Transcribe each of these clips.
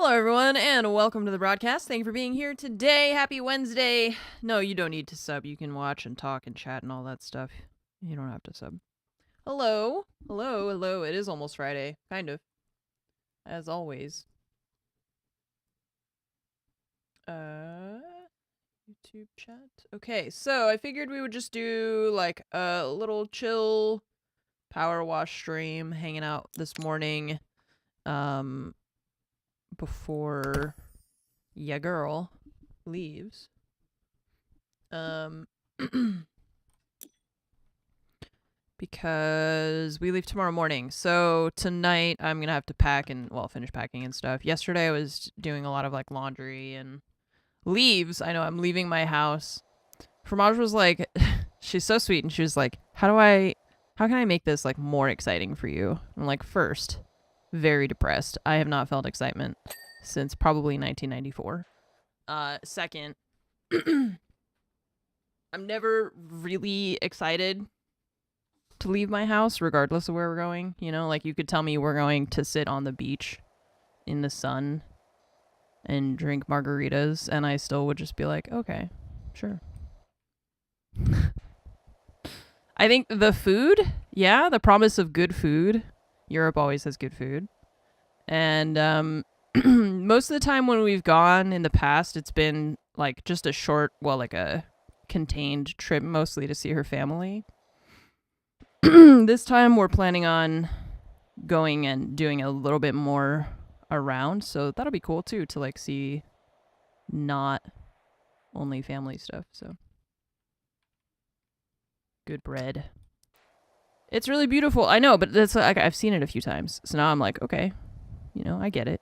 Hello, everyone, and welcome to the broadcast. Thank you for being here today. Happy Wednesday. No, you don't need to sub. You can watch and talk and chat and all that stuff. You don't have to sub. Hello. Hello, hello. It is almost Friday. Kind of. As always. YouTube chat. Okay, so I figured we would just do like a little chill power wash stream, hanging out this morning. Before ya girl leaves. Because we leave tomorrow morning. So tonight I'm gonna have to pack and finish packing and stuff. Yesterday I was doing a lot of like laundry and leaves. I know I'm leaving my house. Fromage was like she's so sweet and she was like, how can I make this like more exciting for you? I'm like, first, very depressed. I have not felt excitement since probably 1994. Second, I'm never really excited to leave my house regardless of where we're going. You know, like you could tell me we're going to sit on the beach in the sun and drink margaritas and I still would just be like, okay, sure. I think the food, the promise of good food. Europe always has good food. And most of the time when we've gone in the past, it's been like just a short, like a contained trip, mostly to see her family. This time we're planning on going and doing a little bit more around, so that'll be cool too, to like see not only family stuff. So good bread. It's really beautiful. I know, but that's like I've seen it a few times. So now I'm like, okay, you know, I get it.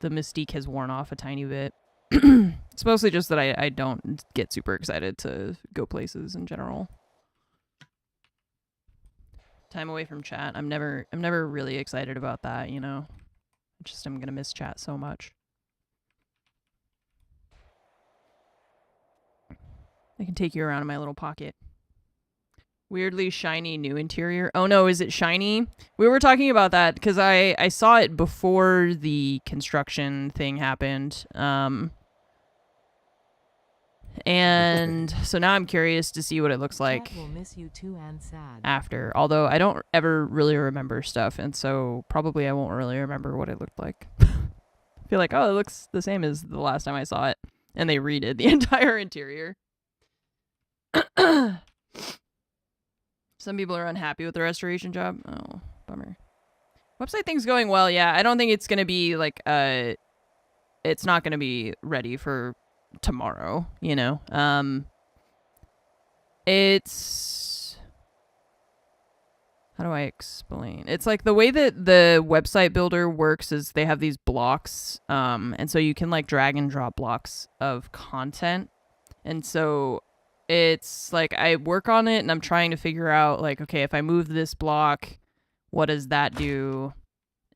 The mystique has worn off a tiny bit. It's mostly just that I don't get super excited to go places in general. Time away from chat. I'm never really excited about that, you know. I'm gonna miss chat so much. I can take you around in my little pocket. Weirdly shiny new interior. Oh no, is it shiny? We were talking about that because I saw it before the construction thing happened. And so now I'm curious to see what it looks like will miss you too and sad. after. Although I don't ever really remember stuff, and so probably I won't really remember what it looked like. I feel like, oh, it looks the same as the last time I saw it. And they redid the entire interior. Some people are unhappy with the restoration job. Oh, bummer. Website thing's going well, yeah. I don't think it's going to be like, it's not going to be ready for tomorrow, you know. It's, how do I explain? It's like the way that the website builder works is they have these blocks, and so you can like drag and drop blocks of content. And so it's like I work on it and I'm trying to figure out like, okay, if I move this block, what does that do?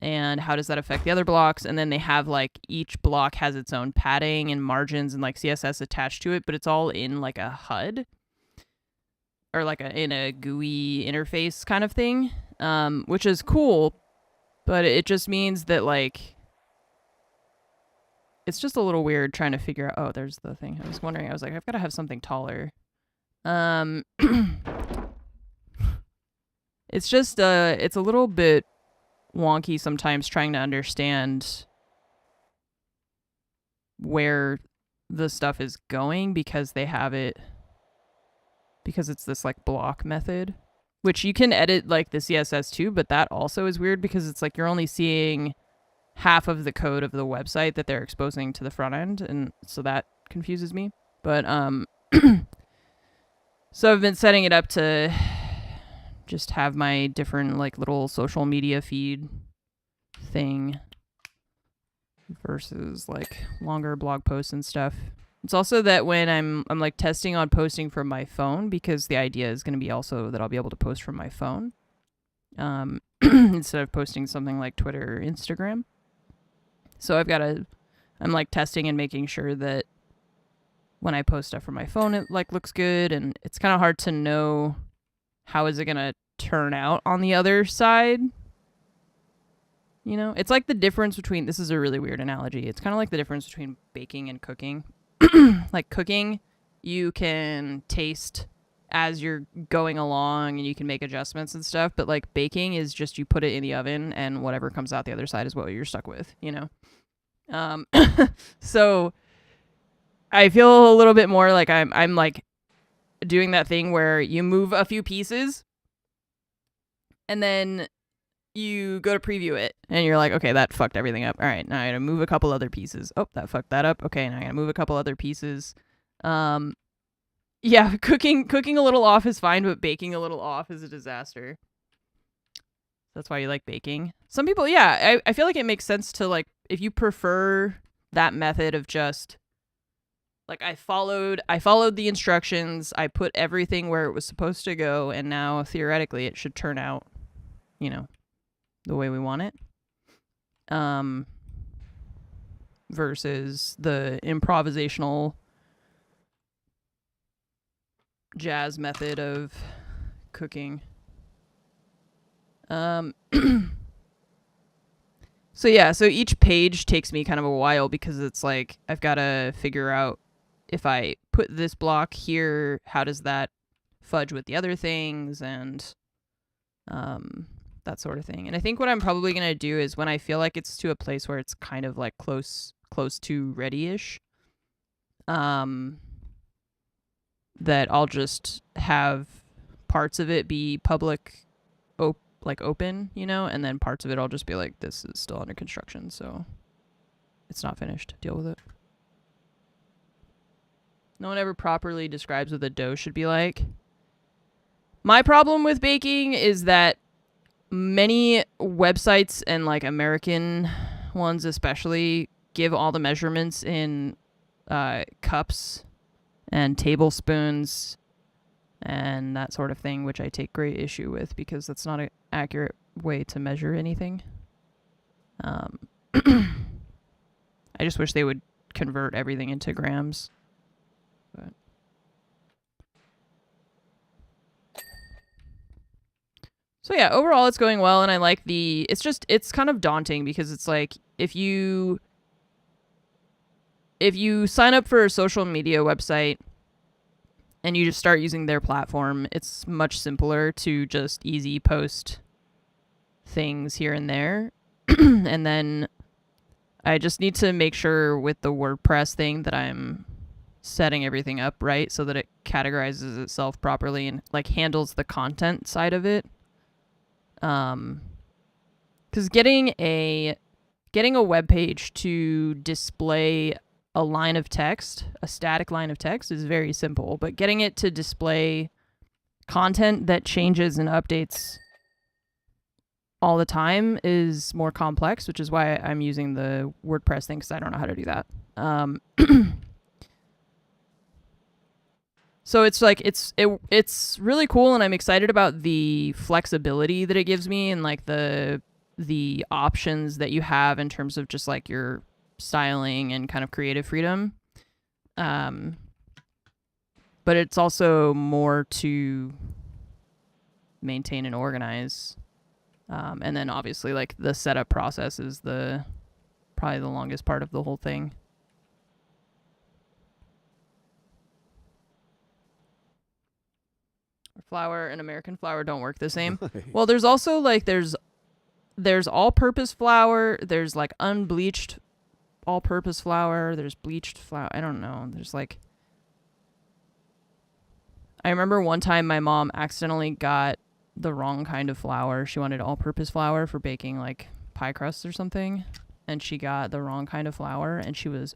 And how does that affect the other blocks? And then they have like each block has its own padding and margins and like CSS attached to it, but it's all in like a HUD or like in a GUI interface kind of thing, which is cool, but it just means that like it's just a little weird trying to figure out. Oh, there's the thing. I was wondering. I was like, I've got to have something taller. It's just it's a little bit wonky sometimes trying to understand where the stuff is going because they have it because it's this like block method, which you can edit like the CSS too, but that also is weird because it's like you're only seeing half of the code of the website that they're exposing to the front end, and so that confuses me. But so I've been setting it up to just have my different like little social media feed thing versus like longer blog posts and stuff. It's also that when I'm like testing on posting from my phone, because the idea is going to be also that I'll be able to post from my phone instead of posting something like Twitter or Instagram. So I'm like testing and making sure that when I post stuff from my phone, it like looks good, and it's kind of hard to know how is it going to turn out on the other side. You know, it's like the difference between, this is a really weird analogy. It's kind of like the difference between baking and cooking. Like cooking, you can taste as you're going along and you can make adjustments and stuff. But like baking is just you put it in the oven and whatever comes out the other side is what you're stuck with, you know? So I feel a little bit more like I'm like doing that thing where you move a few pieces and then you go to preview it and you're like, okay, that fucked everything up. All right, now I gotta move a couple other pieces. Oh, that fucked that up. Okay, now I gotta move a couple other pieces. Yeah, cooking a little off is fine, but baking a little off is a disaster. That's why you like baking. Some people, yeah, I feel like it makes sense to like, if you prefer that method of just like I followed the instructions, I put everything where it was supposed to go, and now theoretically it should turn out, you know, the way we want it. Versus the improvisational jazz method of cooking. So each page takes me kind of a while because it's like I've got to figure out if I put this block here, how does that fudge with the other things, and that sort of thing. And I think what I'm probably going to do is when I feel like it's to a place where it's kind of like close to ready-ish, that I'll just have parts of it be public, open, you know, and then parts of it I'll just be like, this is still under construction, so it's not finished. Deal with it. No one ever properly describes what the dough should be like. My problem with baking is that many websites and like American ones especially give all the measurements in cups and tablespoons and that sort of thing, which I take great issue with because that's not an accurate way to measure anything. I just wish they would convert everything into grams. But so yeah, overall it's going well, and I like it's kind of daunting because it's like if you sign up for a social media website and you just start using their platform, it's much simpler to just easy post things here and there. And then I just need to make sure with the WordPress thing that I'm setting everything up right so that it categorizes itself properly and like handles the content side of it. Because getting a web page to display a line of text, a static line of text, is very simple, but getting it to display content that changes and updates all the time is more complex, which is why I'm using the WordPress thing, because I don't know how to do that. So it's like it's really cool, and I'm excited about the flexibility that it gives me and like the options that you have in terms of just like your styling and kind of creative freedom. But it's also more to maintain and organize. And then obviously like the setup process is probably the longest part of the whole thing. Flour and American flour don't work the same. Nice. Well, there's also like there's all-purpose flour, there's like unbleached all-purpose flour, there's bleached flour. I don't know. There's like, I remember one time my mom accidentally got the wrong kind of flour. She wanted all-purpose flour for baking like pie crusts or something, and she got the wrong kind of flour, and she was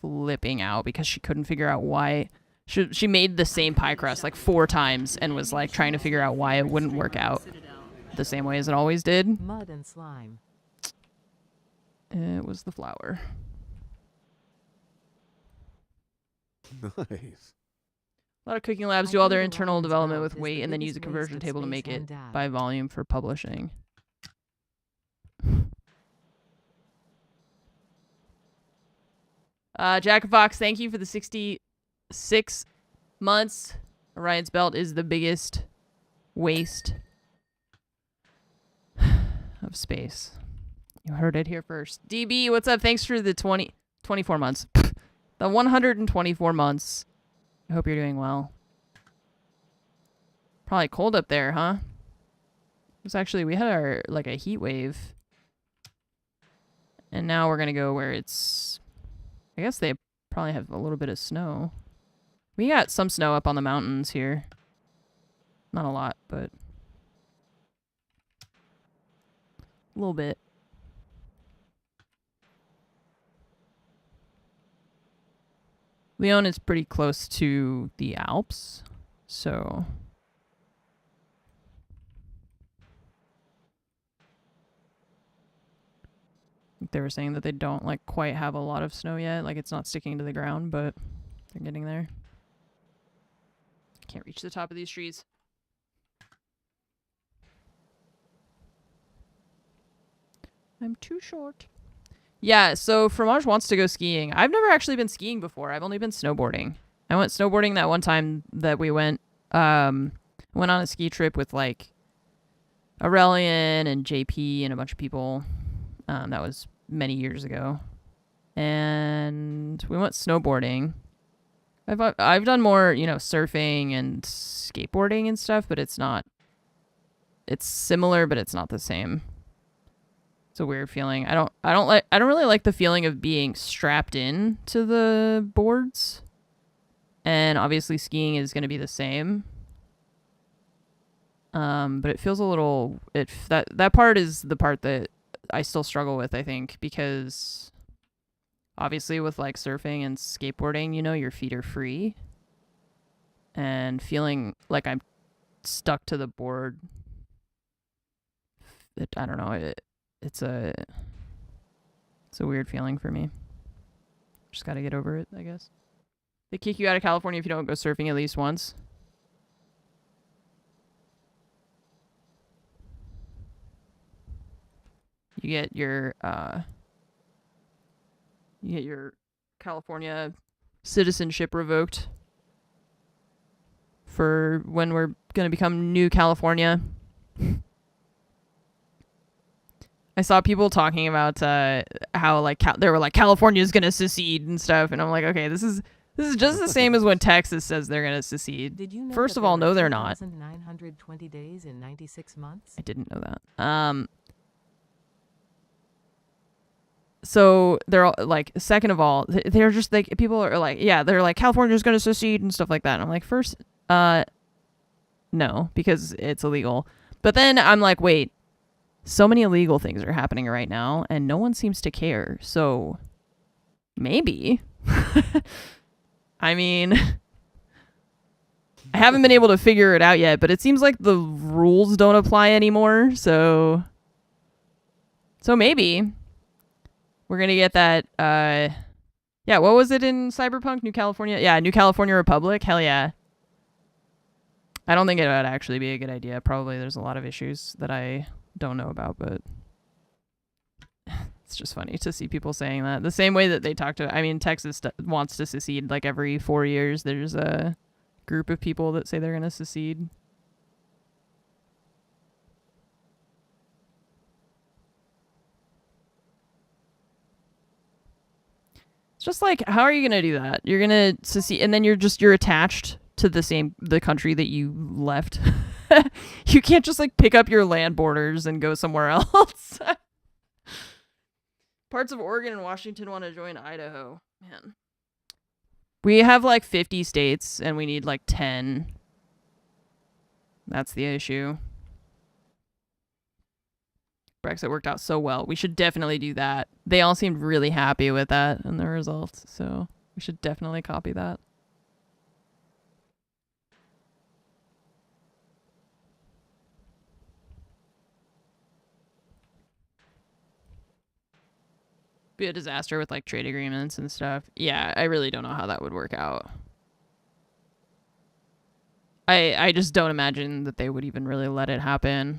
flipping out because she couldn't figure out why. She made the same pie crust like 4 times and was like trying to figure out why it wouldn't work out the same way as it always did. Mud and slime. It was the flour. Nice. A lot of cooking labs do all their internal development with weight and then use a conversion table to make it by volume for publishing. Jack Fox, thank you for the 66 months. Orion's belt is the biggest waste of space. You heard it here first. DB, what's up? Thanks for the 24 months. The 124 months. I hope you're doing well. Probably cold up there, huh? It was actually, we had our, like, a heat wave. And now we're going to go where it's, I guess they probably have a little bit of snow. We got some snow up on the mountains here. Not a lot, but a little bit. Lyon is pretty close to the Alps, so they were saying that they don't like quite have a lot of snow yet, like it's not sticking to the ground, but they're getting there. Can't reach the top of these trees. I'm too short. Yeah, so Fromage wants to go skiing. I've never actually been skiing before. I've only been snowboarding. I went snowboarding that one time that we went on a ski trip with like Aurelian and JP and a bunch of people. That was many years ago. And we went snowboarding. I've done more, you know, surfing and skateboarding and stuff, but it's similar, but it's not the same. It's a weird feeling. I don't really like the feeling of being strapped in to the boards. And obviously skiing is going to be the same. But it feels a little that part is the part that I still struggle with, I think, because obviously with like surfing and skateboarding, you know, your feet are free. And feeling like I'm stuck to the board, I don't know, it's a weird feeling for me. Just got to get over it, I guess. They kick you out of California if you don't go surfing at least once. You get your California citizenship revoked for when we're going to become New California. I saw people talking about how like they were like California's gonna secede and stuff, and I'm like, okay, this is just the same as when Texas says they're gonna secede. Did you know First that of all, there no, are they're not. 2,920 days in 96 months? I didn't know that. So they're all, like, second of all, they're just like, people are like, yeah, they're like California's gonna secede and stuff like that. And I'm like, first, no, because it's illegal. But then I'm like, wait. So many illegal things are happening right now, and no one seems to care. So, maybe. I mean, I haven't been able to figure it out yet, but it seems like the rules don't apply anymore. So maybe we're gonna get that. Yeah, what was it in Cyberpunk? New California? Yeah, New California Republic. Hell yeah. I don't think it would actually be a good idea. Probably there's a lot of issues that I don't know about, but it's just funny to see people saying that the same way that they talk to. I mean, Texas wants to secede like every 4 years. There's a group of people that say they're going to secede. It's just like, how are you going to do that? You're going to secede, and then you're attached to the country that you left. You can't just like pick up your land borders and go somewhere else. Parts of Oregon and Washington want to join Idaho. Man. We have like 50 states and we need like 10. That's the issue. Brexit worked out so well. We should definitely do that. They all seemed really happy with that and the results. So we should definitely copy that. Be a disaster with like trade agreements and stuff. Yeah, I really don't know how that would work out. I just don't imagine that they would even really let it happen,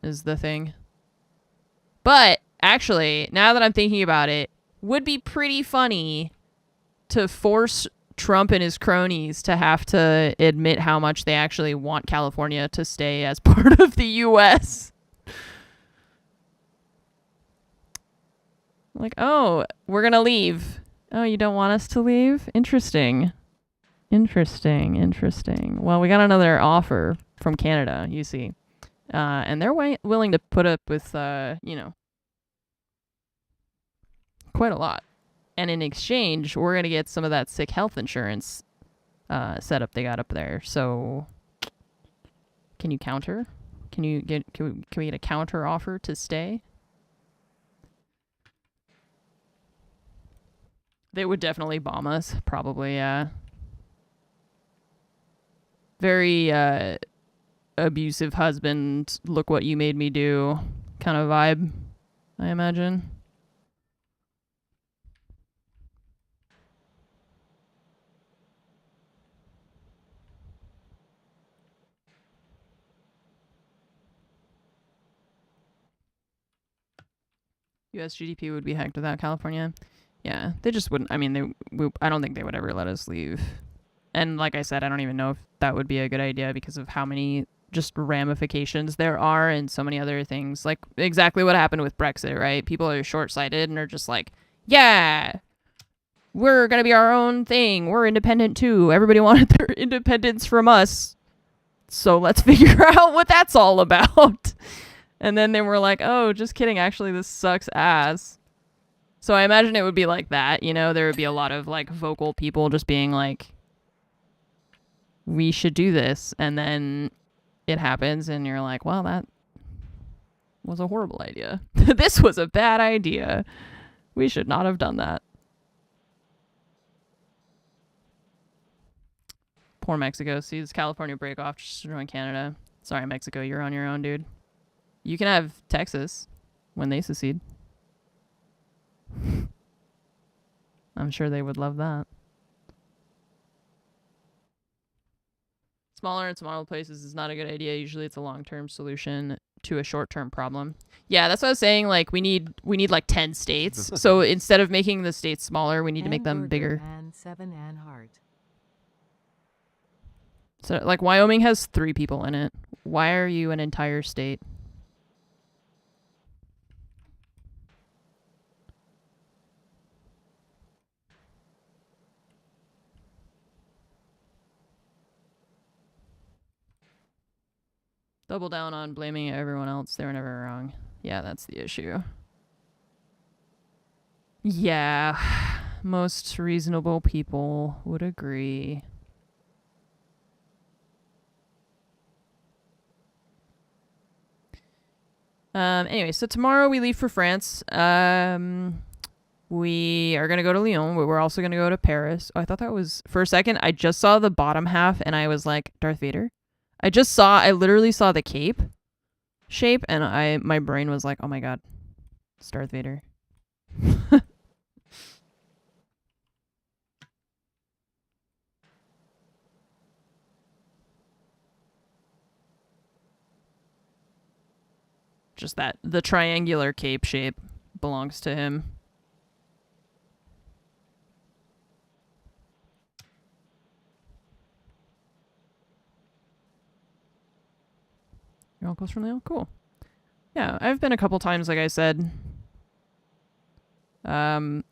is the thing. But actually, now that I'm thinking about it, would be pretty funny to force Trump and his cronies to have to admit how much they actually want California to stay as part of the U.S. Like, oh, we're gonna leave. Oh, you don't want us to leave? Interesting. Interesting. Well, we got another offer from Canada, you see. And they're willing to put up with, quite a lot. And in exchange, we're going to get some of that sick health insurance setup they got up there. So, can you counter? Can we get a counter offer to stay? They would definitely bomb us, probably, yeah. Very abusive husband, look what you made me do kind of vibe, I imagine. US GDP would be hacked without California. Yeah, they just wouldn't. I mean, I don't think they would ever let us leave. And like I said, I don't even know if that would be a good idea because of how many just ramifications there are and so many other things. Like exactly what happened with Brexit, right? People are short-sighted and are just like, yeah, we're going to be our own thing. We're independent too. Everybody wanted their independence from us. So let's figure out what that's all about. And then they were like, oh, just kidding. Actually, this sucks ass. So I imagine it would be like that. You know, there would be a lot of like vocal people just being like, we should do this. And then it happens and you're like, well, that was a horrible idea. This was a bad idea. We should not have done that. Poor Mexico sees California break off just to join Canada. Sorry, Mexico, you're on your own, dude. You can have Texas when they secede. I'm sure they would love that. Smaller and smaller places is not a good idea. Usually it's a long-term solution to a short-term problem. Yeah, that's what I was saying. Like we need like 10 states. So instead of making the states smaller, we need to make them bigger. And 7 and heart. So like Wyoming has 3 people in it. Why are you an entire state? Double down on blaming everyone else. They were never wrong. Yeah, that's the issue. Yeah, most reasonable people would agree. Anyway, so tomorrow we leave for France. We are going to go to Lyon, but we're also going to go to Paris. Oh, I thought that was... For a second, I just saw the bottom half, and I was like, Darth Vader? I literally saw the cape shape, and my brain was like, oh my god, it's Darth Vader. Just that, the triangular cape shape belongs to him. Your uncle's from Lyon? Cool. Yeah, I've been a couple times, like I said. But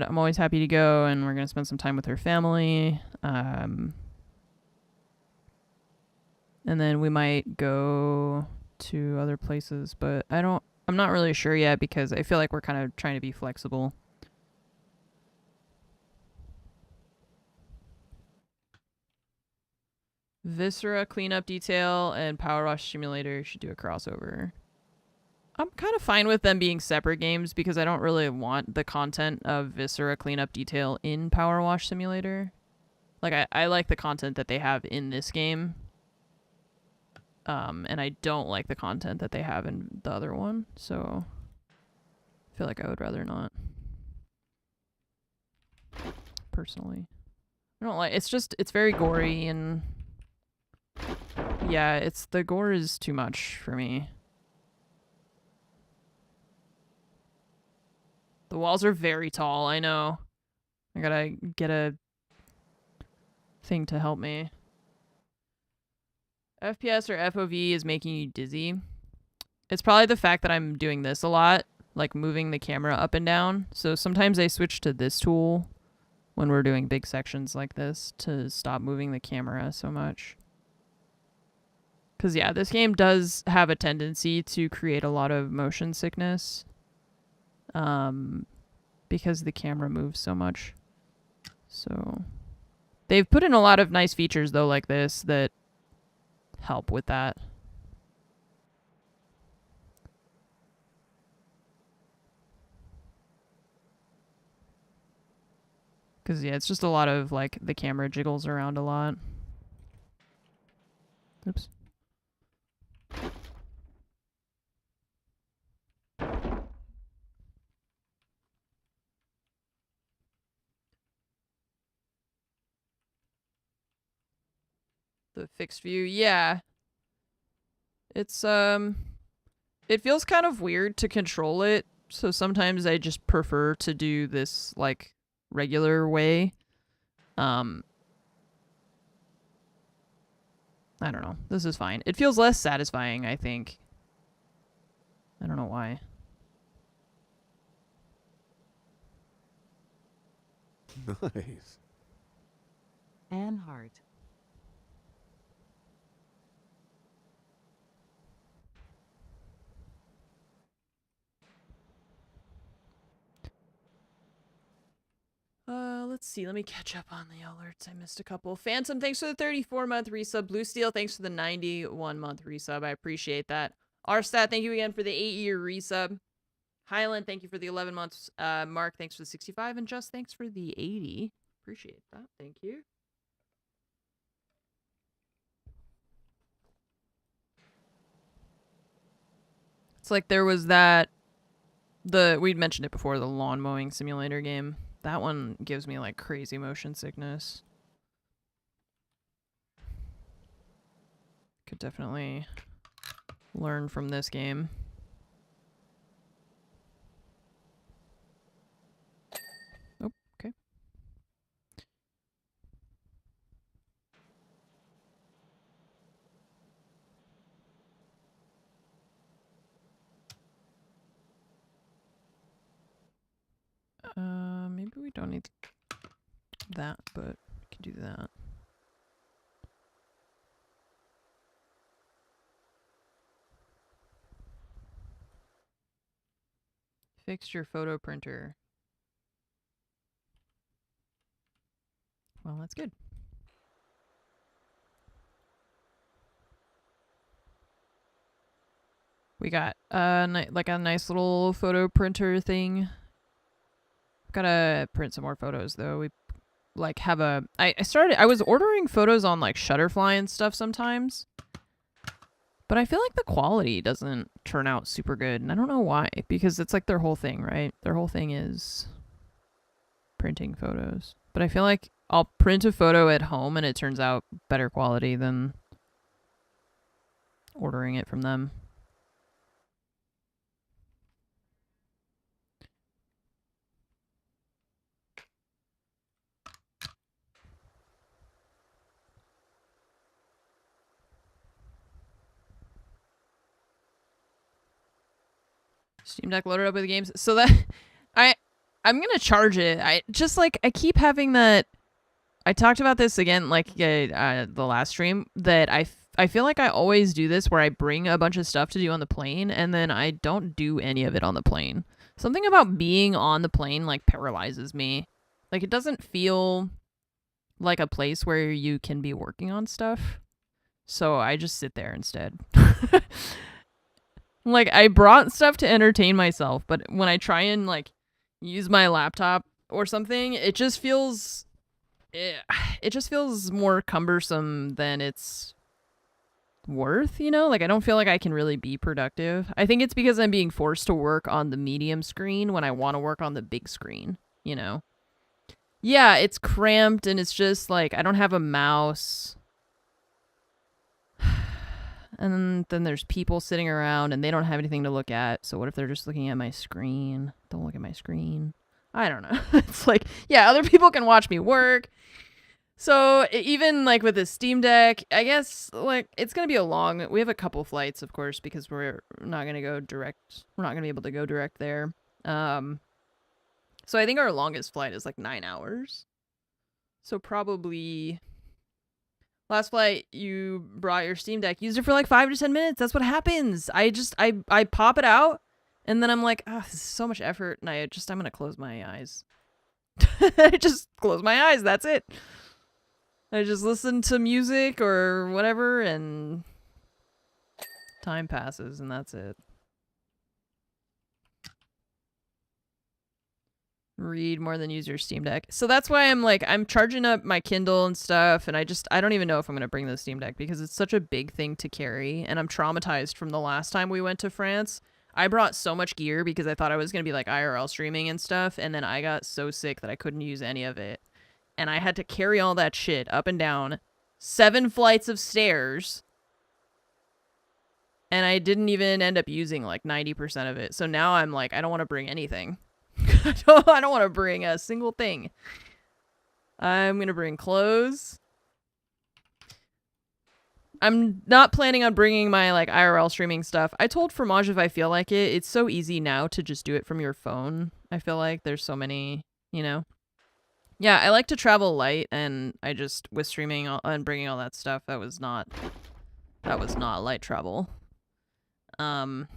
I'm always happy to go, and we're going to spend some time with her family. And then we might go to other places, but I'm not really sure yet because I feel like we're kind of trying to be flexible. Viscera cleanup detail and PowerWash Simulator should do a crossover. I'm kind of fine with them being separate games because I don't really want the content of Viscera cleanup detail in PowerWash Simulator. Like I like the content that they have in this game. And I don't like the content that they have in the other one, so I feel like I would rather not. Personally. I don't like it's very gory and yeah, the gore is too much for me. The walls are very tall, I know. I gotta get a thing to help me. FPS or FOV is making you dizzy. It's probably the fact that I'm doing this a lot, like moving the camera up and down. So sometimes I switch to this tool when we're doing big sections like this to stop moving the camera so much. Because, yeah, this game does have a tendency to create a lot of motion sickness because the camera moves so much. So they've put in a lot of nice features, though, like this that help with that. Because, yeah, it's just a lot of, like, the camera jiggles around a lot. Oops. The fixed view, yeah. It's, it feels kind of weird to control it, so sometimes I just prefer to do this, like, regular way. I don't know. This is fine. It feels less satisfying, I think. I don't know why. Nice. Anne Hart. Let's see. Let me catch up on the alerts. I missed a couple. Phantom, thanks for the 34-month resub. Blue Steel, thanks for the 91-month resub. I appreciate that. Arstat, thank you again for the 8-year resub. Highland, thank you for the 11 months. Mark, thanks for the 65. And Just, thanks for the 80. Appreciate that. Thank you. It's like there was that... We'd mentioned it before, the lawn mowing simulator game. That one gives me, like, crazy motion sickness. Could definitely learn from this game. Oh, okay. Maybe we don't need that, but we can do that. Fixed your photo printer. Well, that's good. We got like a nice little photo printer thing. Gotta print some more photos though. We like have a I was ordering photos on like Shutterfly and stuff sometimes. But I feel like the quality doesn't turn out super good, and I don't know why, because it's like their whole thing, right? Their whole thing is printing photos. But I feel like I'll print a photo at home and it turns out better quality than ordering it from them. Steam Deck loaded up with games. So that I'm gonna charge it. I keep having that. I talked about this again, like the last stream, that I feel like I always do this where I bring a bunch of stuff to do on the plane and then I don't do any of it on the plane. Something about being on the plane like paralyzes me. Like it doesn't feel like a place where you can be working on stuff. So I just sit there instead. Like I brought stuff to entertain myself, but when I try and like use my laptop or something, it just feels more cumbersome than it's worth, you know? Like I don't feel like I can really be productive. I think it's because I'm being forced to work on the medium screen when I want to work on the big screen, you know? Yeah, it's cramped and it's just like I don't have a mouse. And then there's people sitting around and they don't have anything to look at. So what if they're just looking at my screen? Don't look at my screen. I don't know. It's like, yeah, other people can watch me work. So even like with the Steam Deck, I guess like it's gonna be a long. We have a couple flights, of course, because we're not gonna go direct. We're not gonna be able to go direct there. So I think our longest flight is like 9 hours. So probably last flight you brought your Steam Deck, used it for like 5 to 10 minutes. That's what happens. I pop it out, and then I'm like, oh, this is so much effort, and I'm gonna close my eyes. I just close my eyes. That's it. I just listen to music or whatever, and time passes, and that's it. Read more than use your Steam Deck. So that's why I'm charging up my Kindle and stuff, and I don't even know if I'm going to bring the Steam Deck because it's such a big thing to carry, and I'm traumatized from the last time we went to France. I brought so much gear because I thought I was going to be like IRL streaming and stuff, and then I got so sick that I couldn't use any of it. And I had to carry all that shit up and down 7 flights of stairs. And I didn't even end up using like 90% of it. So now I'm like, I don't want to bring anything. I don't want to bring a single thing. I'm going to bring clothes. I'm not planning on bringing my like IRL streaming stuff. I told Fromage if I feel like it. It's so easy now to just do it from your phone. I feel like there's so many, you know. Yeah, I like to travel light, and I just, with streaming and bringing all that stuff, that was not light travel. So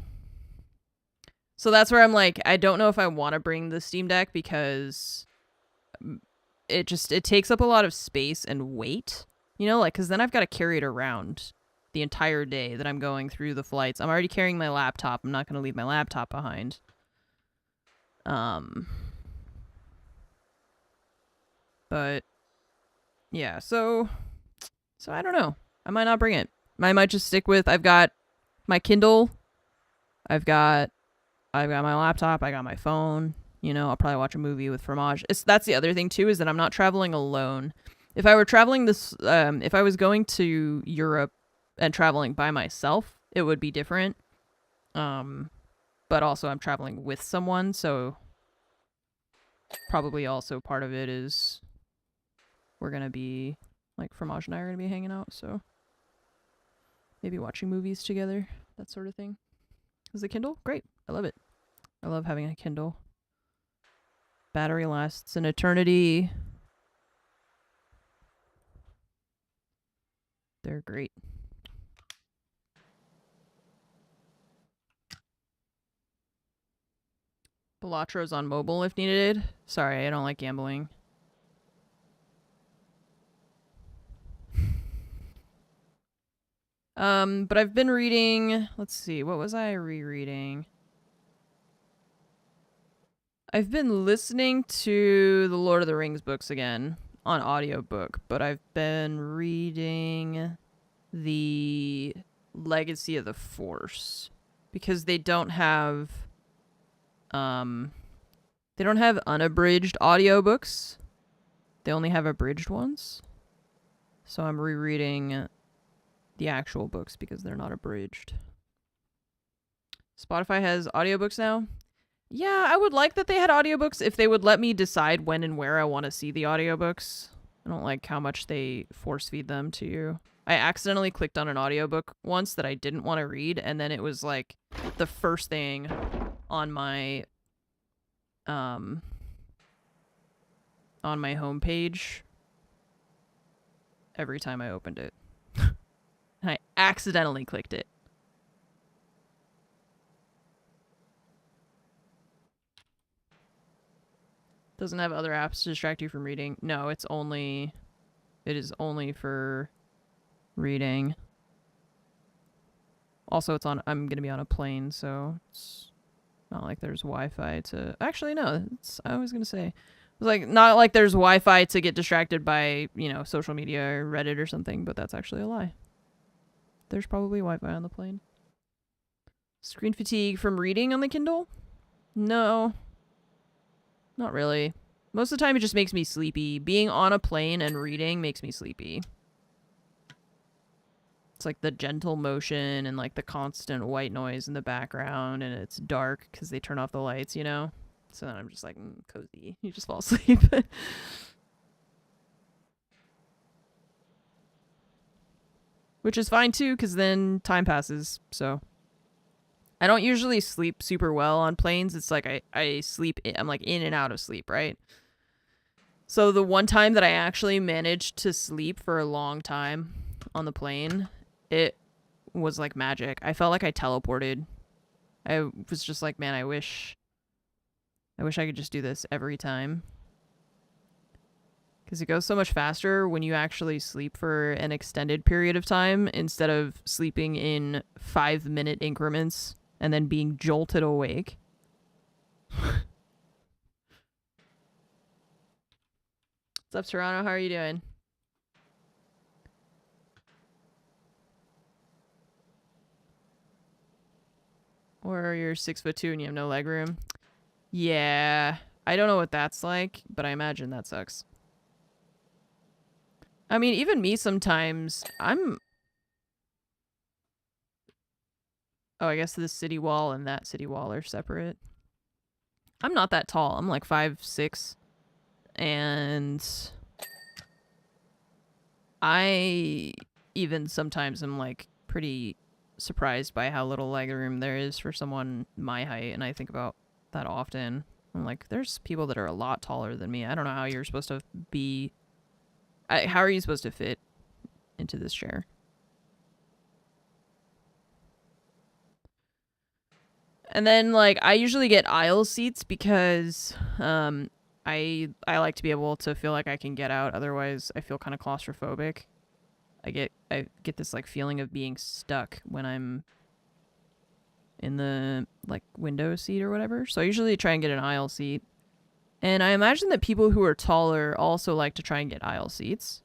that's where I'm like, I don't know if I want to bring the Steam Deck because it takes up a lot of space and weight, you know, like, because then I've got to carry it around the entire day that I'm going through the flights. I'm already carrying my laptop. I'm not going to leave my laptop behind. But yeah, so I don't know. I might not bring it. I might just stick with, I've got my Kindle, I've got my laptop, I got my phone, you know, I'll probably watch a movie with Fromage. That's the other thing too, is that I'm not traveling alone. If I were traveling if I was going to Europe and traveling by myself, it would be different. But also I'm traveling with someone, so probably also part of it is we're gonna be, like, Fromage and I are gonna be hanging out, so maybe watching movies together, that sort of thing. Is the Kindle? Great. I love it. I love having a Kindle. Battery lasts an eternity. They're great. Belatro's on mobile if needed. Sorry, I don't like gambling. But I've been reading, let's see, what was I rereading? I've been listening to the Lord of the Rings books again on audiobook, but I've been reading the Legacy of the Force because they don't have unabridged audiobooks. They only have abridged ones. So I'm rereading the actual books because they're not abridged. Spotify has audiobooks now. Yeah, I would like that they had audiobooks if they would let me decide when and where I want to see the audiobooks. I don't like how much they force feed them to you. I accidentally clicked on an audiobook once that I didn't want to read, and then it was like the first thing on my homepage every time I opened it. And I accidentally clicked it. Doesn't have other apps to distract you from reading. No, it is only for reading. Also, I'm going to be on a plane, so it's not like there's Wi-Fi to... Actually, no, I was going to say... It's like, not like there's Wi-Fi to get distracted by, you know, social media or Reddit or something, but that's actually a lie. There's probably Wi-Fi on the plane. Screen fatigue from reading on the Kindle? No. Not really. Most of the time it just makes me sleepy. Being on a plane and reading makes me sleepy. It's like the gentle motion and like the constant white noise in the background, and it's dark because they turn off the lights, you know? So then I'm just like, cozy. You just fall asleep. which is fine too, because then time passes. So I don't usually sleep super well on planes. It's like I sleep, I'm like in and out of sleep, right? So the one time that I actually managed to sleep for a long time on the plane, it was like magic. I felt like I teleported. I was just like, man, I wish I could just do this every time. Because it goes so much faster when you actually sleep for an extended period of time instead of sleeping in 5-minute increments and then being jolted awake. What's up, Toronto? How are you doing? Or you're 6'2" and you have no leg room? Yeah, I don't know what that's like, but I imagine that sucks. I mean, even me sometimes, Oh, I guess this city wall and that city wall are separate. I'm not that tall. I'm like 5'6". And I even sometimes am like pretty surprised by how little leg room there is for someone my height, and I think about that often. I'm like, there's people that are a lot taller than me. I don't know how you're supposed to be... how are you supposed to fit into this chair? And then, like, I usually get aisle seats because I like to be able to feel like I can get out. Otherwise, I feel kind of claustrophobic. I get this like feeling of being stuck when I'm in the like window seat or whatever. So I usually try and get an aisle seat. And I imagine that people who are taller also like to try and get aisle seats.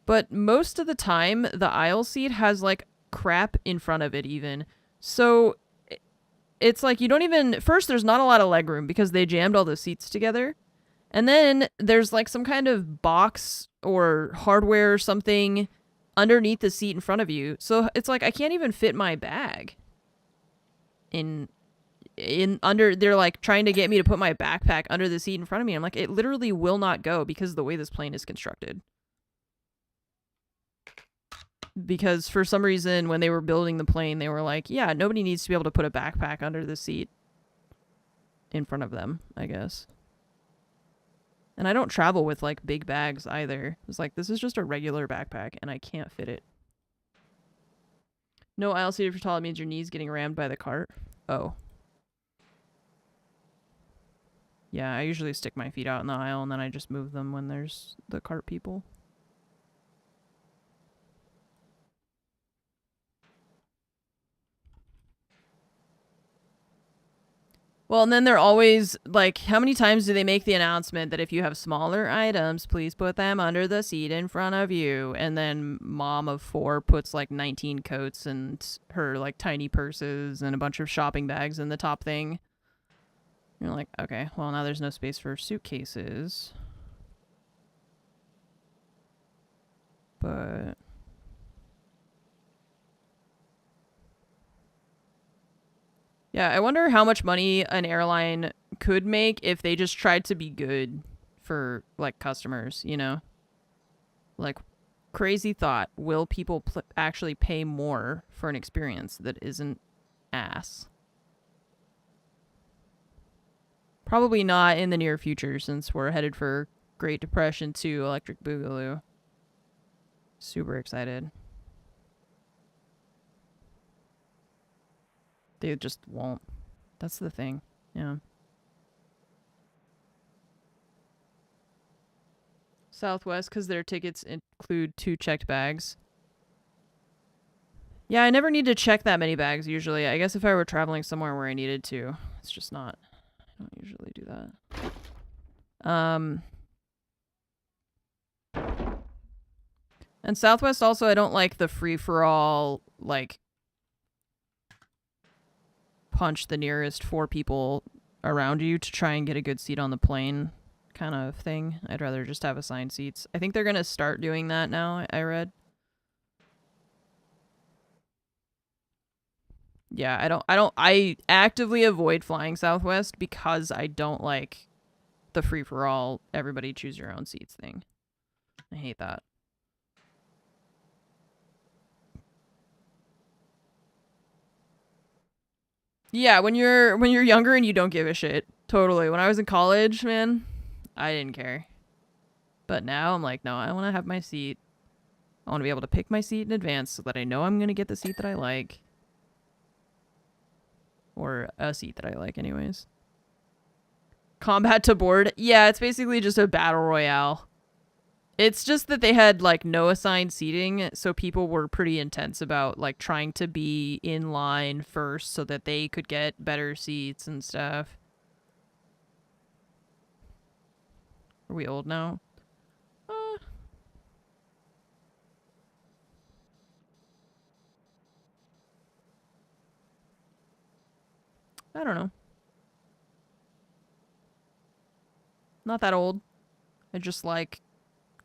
But most of the time, the aisle seat has like crap in front of it even. So it's like you don't even... First, there's not a lot of legroom because they jammed all the seats together. And then there's like some kind of box or hardware or something underneath the seat in front of you. So it's like I can't even fit my bag in under... They're like trying to get me to put my backpack under the seat in front of me. I'm like, it literally will not go because of the way this plane is constructed. Because for some reason, when they were building the plane, they were like, yeah, nobody needs to be able to put a backpack under the seat in front of them, I guess. And I don't travel with, like, big bags either. It's like, this is just a regular backpack, and I can't fit it. No aisle seat if you're tall, it means your knees getting rammed by the cart. Oh. Yeah, I usually stick my feet out in the aisle, and then I just move them when there's the cart people. Well, and then they're always, like, how many times do they make the announcement that if you have smaller items, please put them under the seat in front of you? And then mom of 4 puts, like, 19 coats and her, like, tiny purses and a bunch of shopping bags in the top thing. You're like, okay, well, now there's no space for suitcases. But... yeah, I wonder how much money an airline could make if they just tried to be good for, like, customers, you know? Like, crazy thought. Will people actually pay more for an experience that isn't ass? Probably not in the near future, since we're headed for Great Depression 2 Electric Boogaloo. Super excited. They just won't. That's the thing. Yeah. Southwest, because their tickets include 2 checked bags. Yeah, I never need to check that many bags usually. I guess if I were traveling somewhere where I needed to. It's just not. I don't usually do that. And Southwest also, I don't like the free-for-all, like, punch the nearest 4 people around you to try and get a good seat on the plane kind of thing. I'd rather just have assigned seats. I think they're going to start doing that now, I read. Yeah, I actively avoid flying Southwest because I don't like the free-for-all, everybody choose your own seats thing. I hate that. Yeah, when you're younger and you don't give a shit. Totally. When I was in college, man, I didn't care. But now I'm like, no, I want to have my seat. I want to be able to pick my seat in advance so that I know I'm going to get the seat that I like. Or a seat that I like anyways. Combat to board. Yeah, it's basically just a battle royale. It's just that they had like no assigned seating, so people were pretty intense about like trying to be in line first so that they could get better seats and stuff. Are we old now? I don't know. Not that old. I just like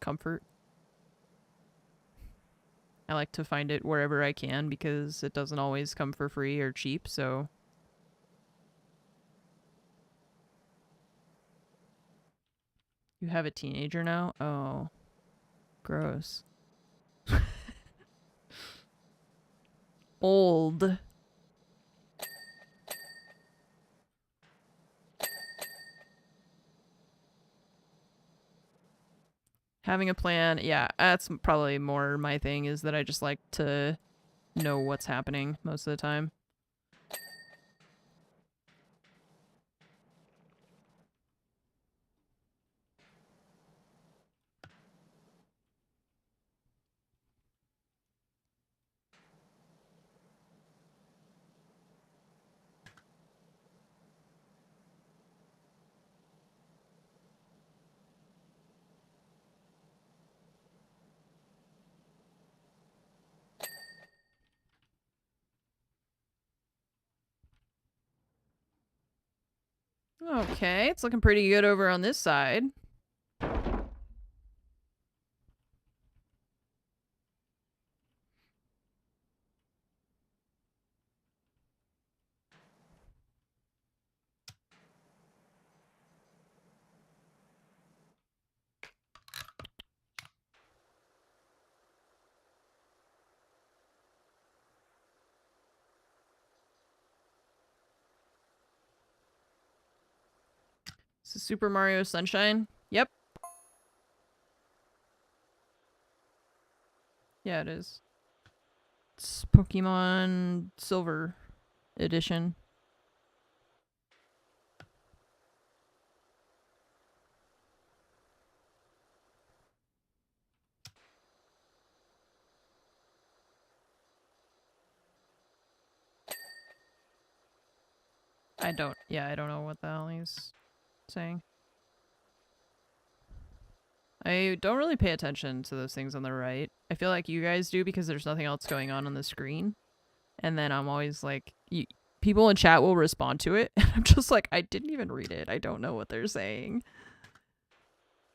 comfort. I like to find it wherever I can because it doesn't always come for free or cheap, so. You have a teenager now? Oh. Gross. Old. Having a plan, yeah, that's probably more my thing, is that I just like to know what's happening most of the time. Okay, it's looking pretty good over on this side. This is Super Mario Sunshine. Yep. Yeah, it is. It's Pokemon Silver Edition. I don't know what the hell he's saying. I don't really pay attention to those things on the right. I feel like you guys do because there's nothing else going on the screen. And then I'm always like, people in chat will respond to it. And I'm just like, I didn't even read it. I don't know what they're saying.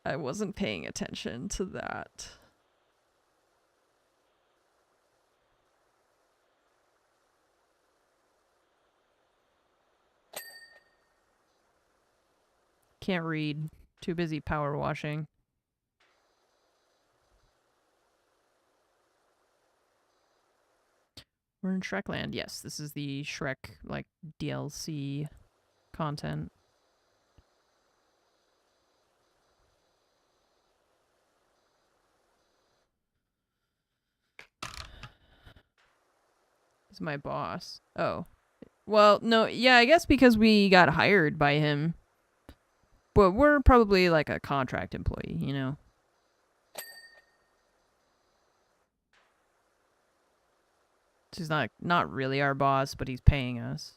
I wasn't paying attention to that. Can't read. Too busy power washing. We're in Shrekland. Yes, this is the Shrek, like, DLC content. He's my boss. Oh. Well, no, yeah, I guess because we got hired by him. But we're probably like a contract employee, you know? He's not really our boss, but he's paying us.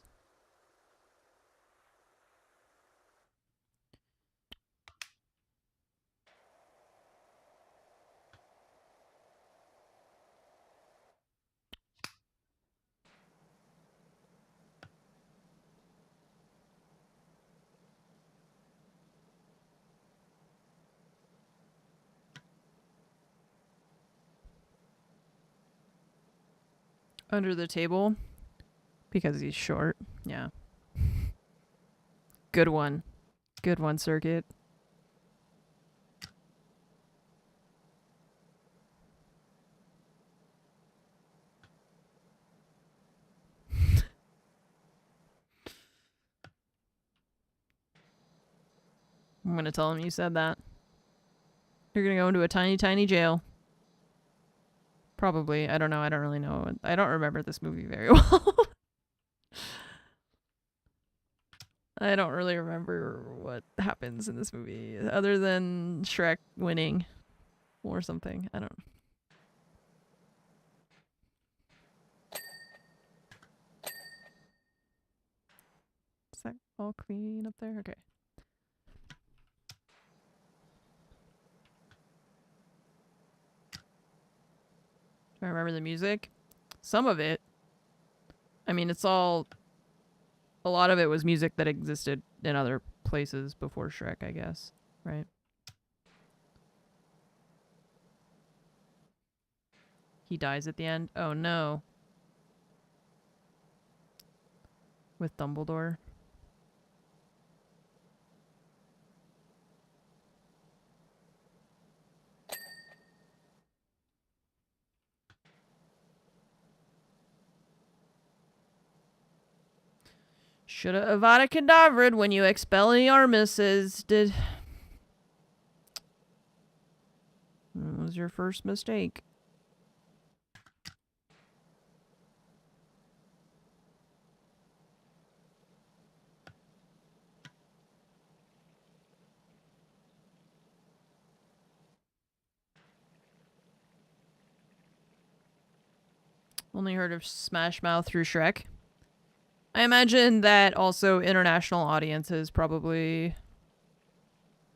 Under the table because he's short. Yeah. Good one. Good one, Circuit. I'm gonna tell him you said that. You're gonna go into a tiny, tiny jail. Probably. I don't know. I don't really know. I don't remember this movie very well. I don't really remember what happens in this movie other than Shrek winning or something. I don't. Is that all clean up there? Okay. Do I remember the music? Some of it. I mean, it's all... A lot of it was music that existed in other places before Shrek, I guess. Right? He dies at the end? Oh, no. With Dumbledore. Shoulda Avada Kedavra when you Expelliarmuses did. That was your first mistake. Only heard of Smash Mouth through Shrek. I imagine that also international audiences probably...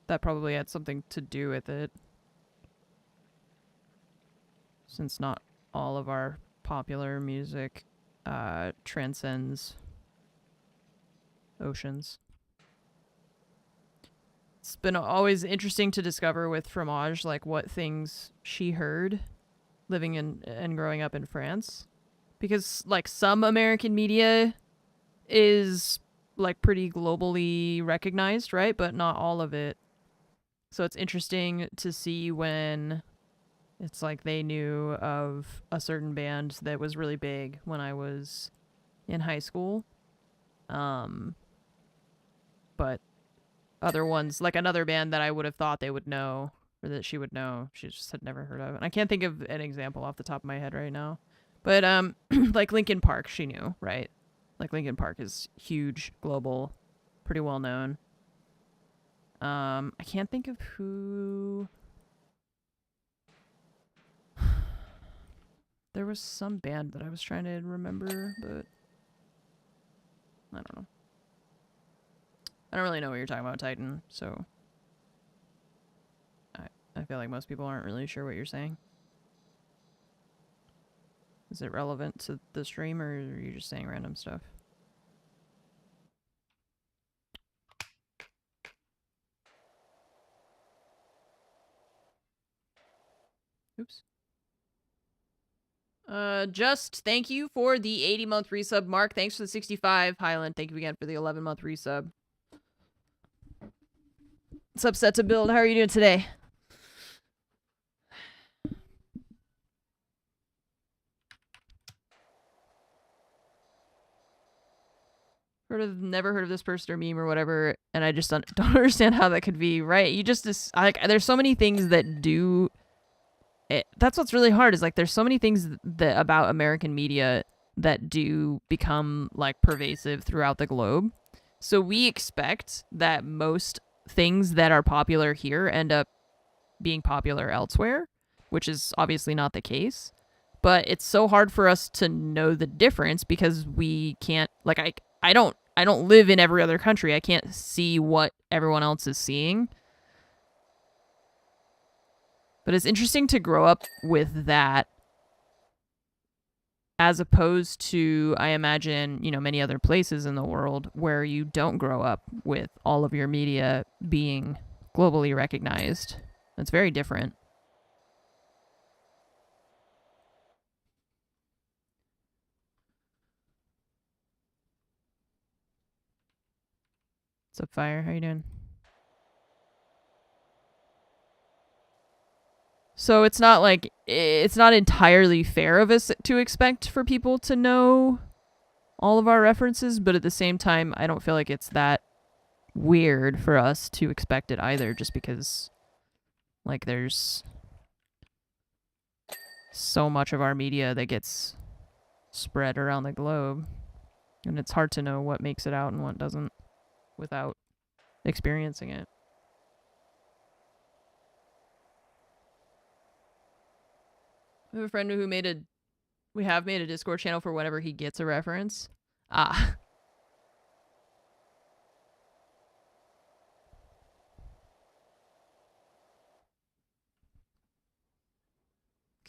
That probably had something to do with it. Since not all of our popular music transcends oceans. It's been always interesting to discover with Fromage, like, what things she heard living in and growing up in France. Because, like, some American media is, like, pretty globally recognized, right? But not all of it. So it's interesting to see when it's like they knew of a certain band that was really big when I was in high school. But other ones, like another band that I would have thought they would know, or that she would know, she just had never heard of. And I can't think of an example off the top of my head right now. But, like Linkin Park, she knew, right? Like, Linkin Park is huge, global, pretty well known. I can't think of who... There was some band that I was trying to remember, but... I don't know. I don't really know what you're talking about, Titan, so... I feel like most people aren't really sure what you're saying. Is it relevant to the stream, or are you just saying random stuff? Oops. Just thank you for the 80-month resub. Mark, thanks for the 65. Highland, thank you again for the 11-month resub. What's up, Set to Build? How are you doing today? Never heard of this person or meme or whatever, and I just don't understand how that could be right. You just like, there's so many things that do it. That's what's really hard, is like there's so many things that about American media that do become like pervasive throughout the globe. So we expect that most things that are popular here end up being popular elsewhere, which is obviously not the case. But it's so hard for us to know the difference because we can't, like, I don't live in every other country. I can't see what everyone else is seeing. But it's interesting to grow up with that as opposed to, I imagine, you know, many other places in the world where you don't grow up with all of your media being globally recognized. It's very different. What's up, Fire? How you doing? So it's not like, it's not entirely fair of us to expect for people to know all of our references, but at the same time, I don't feel like it's that weird for us to expect it either, just because like there's so much of our media that gets spread around the globe, and it's hard to know what makes it out and what doesn't without experiencing it. I have a friend who we have made a Discord channel for whenever he gets a reference. Ah.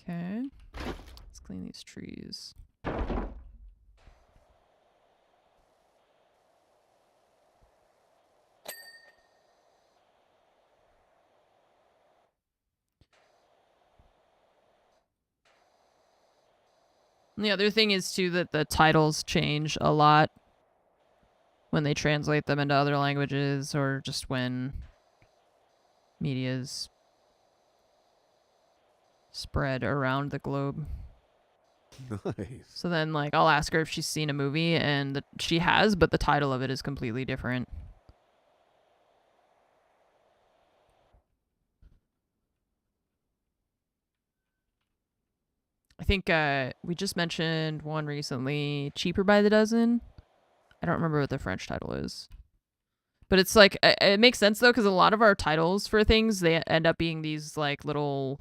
Okay. Let's clean these trees. And the other thing is too that the titles change a lot when they translate them into other languages, or just when media's spread around the globe. Nice. So then, like, I'll ask her if she's seen a movie, and she has, but the title of it is completely different. I think we just mentioned one recently, Cheaper by the Dozen. I don't remember what the French title is. But it's like, it makes sense though, because a lot of our titles for things, they end up being these like little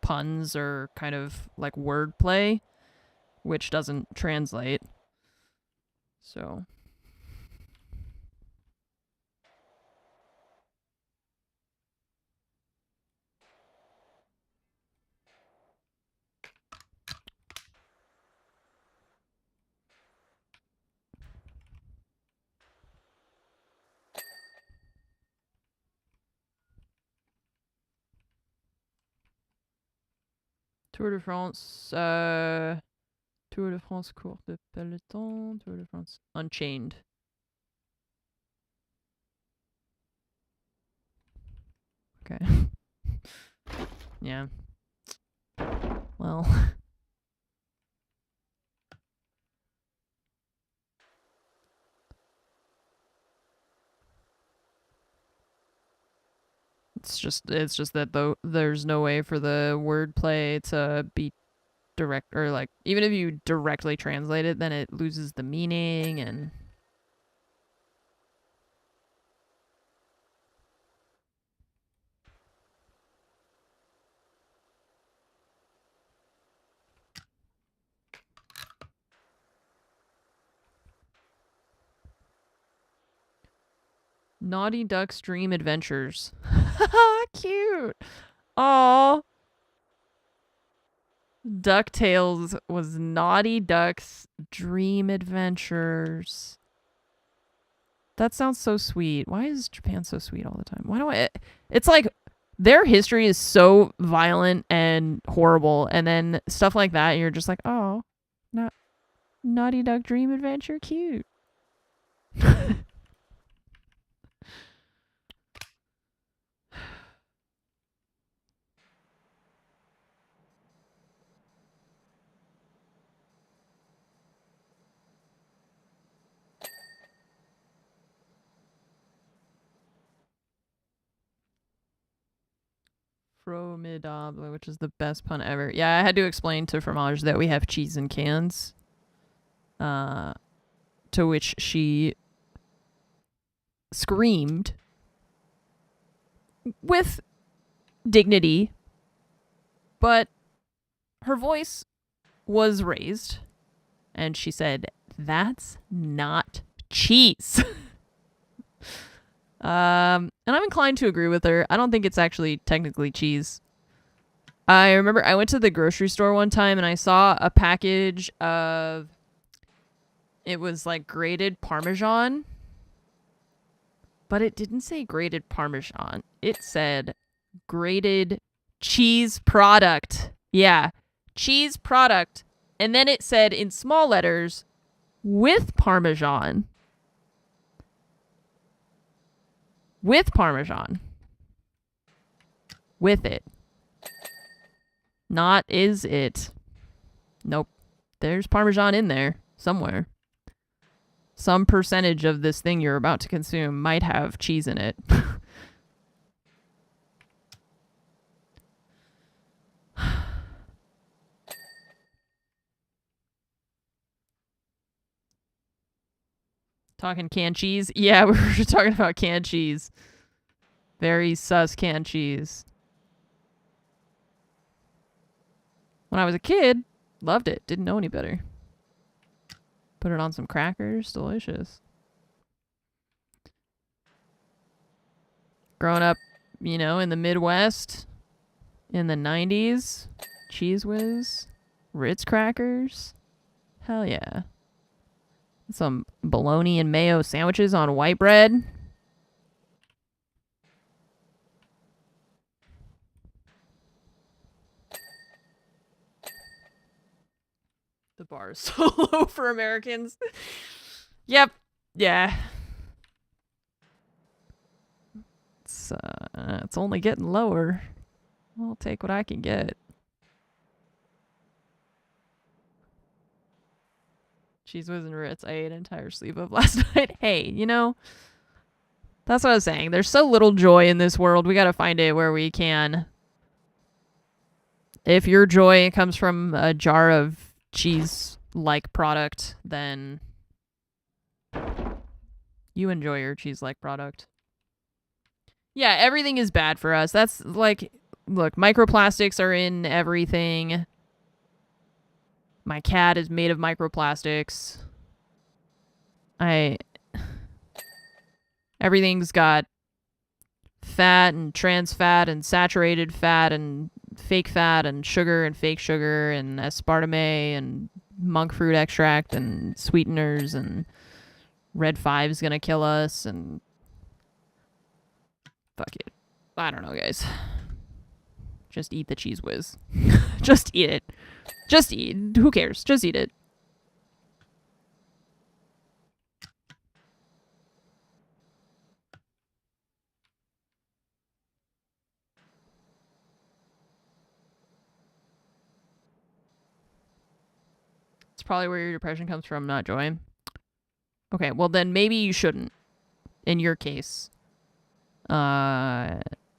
puns or kind of like wordplay, which doesn't translate. So. Tour de France, Tour de France court de peloton, Tour de France Unchained. Okay. Yeah. Well. It's just that though there's no way for the wordplay to be direct, or like even if you directly translate it, then it loses the meaning. And Naughty Duck's Dream Adventures. Cute. Oh, DuckTales was Naughty Duck's Dream Adventures. That sounds so sweet. Why is Japan so sweet all the time? Why do I... It's like their history is so violent and horrible, and then stuff like that, and you're just like, oh, Naughty Duck Dream Adventure, cute. Formidable, which is the best pun ever. Yeah, I had to explain to Fromage that we have cheese in cans. To which she screamed with dignity, but her voice was raised, and she said, "That's not cheese." And I'm inclined to agree with her. I don't think it's actually technically cheese. I remember I went to the grocery store one time and I saw a package of, it was like grated Parmesan, but it didn't say grated Parmesan. It said grated cheese product. Yeah, cheese product. And then it said in small letters, with Parmesan. With Parmesan. With it. Not is it. Nope. There's Parmesan in there somewhere. some percentage of this thing you're about to consume might have cheese in it. Talking canned cheese? Yeah, we were talking about canned cheese. Very sus canned cheese. When I was a kid, loved it. Didn't know any better. Put it on some crackers. Delicious. Growing up, you know, in the Midwest, in the 90s, Cheese Whiz, Ritz crackers. Hell yeah. Some bologna and mayo sandwiches on white bread. The bar is so low for Americans. Yep. Yeah. It's only getting lower. I'll take what I can get. Cheese Whiz and Ritz I ate an entire sleeve of last night. Hey, you know, that's what I was saying. There's so little joy in this world. We gotta find it where we can. If your joy comes from a jar of cheese-like product, then you enjoy your cheese-like product. Yeah, everything is bad for us. That's like, look, microplastics are in everything. My cat is made of microplastics. Everything's got fat and trans fat and saturated fat and fake fat and sugar and fake sugar and aspartame and monk fruit extract and sweeteners and red 5's gonna kill us and fuck it. I don't know, guys. Just eat the Cheese Whiz. Just eat it. Just eat. Who cares? Just eat it. It's probably where your depression comes from, not joy. Okay, well then maybe you shouldn't. In your case.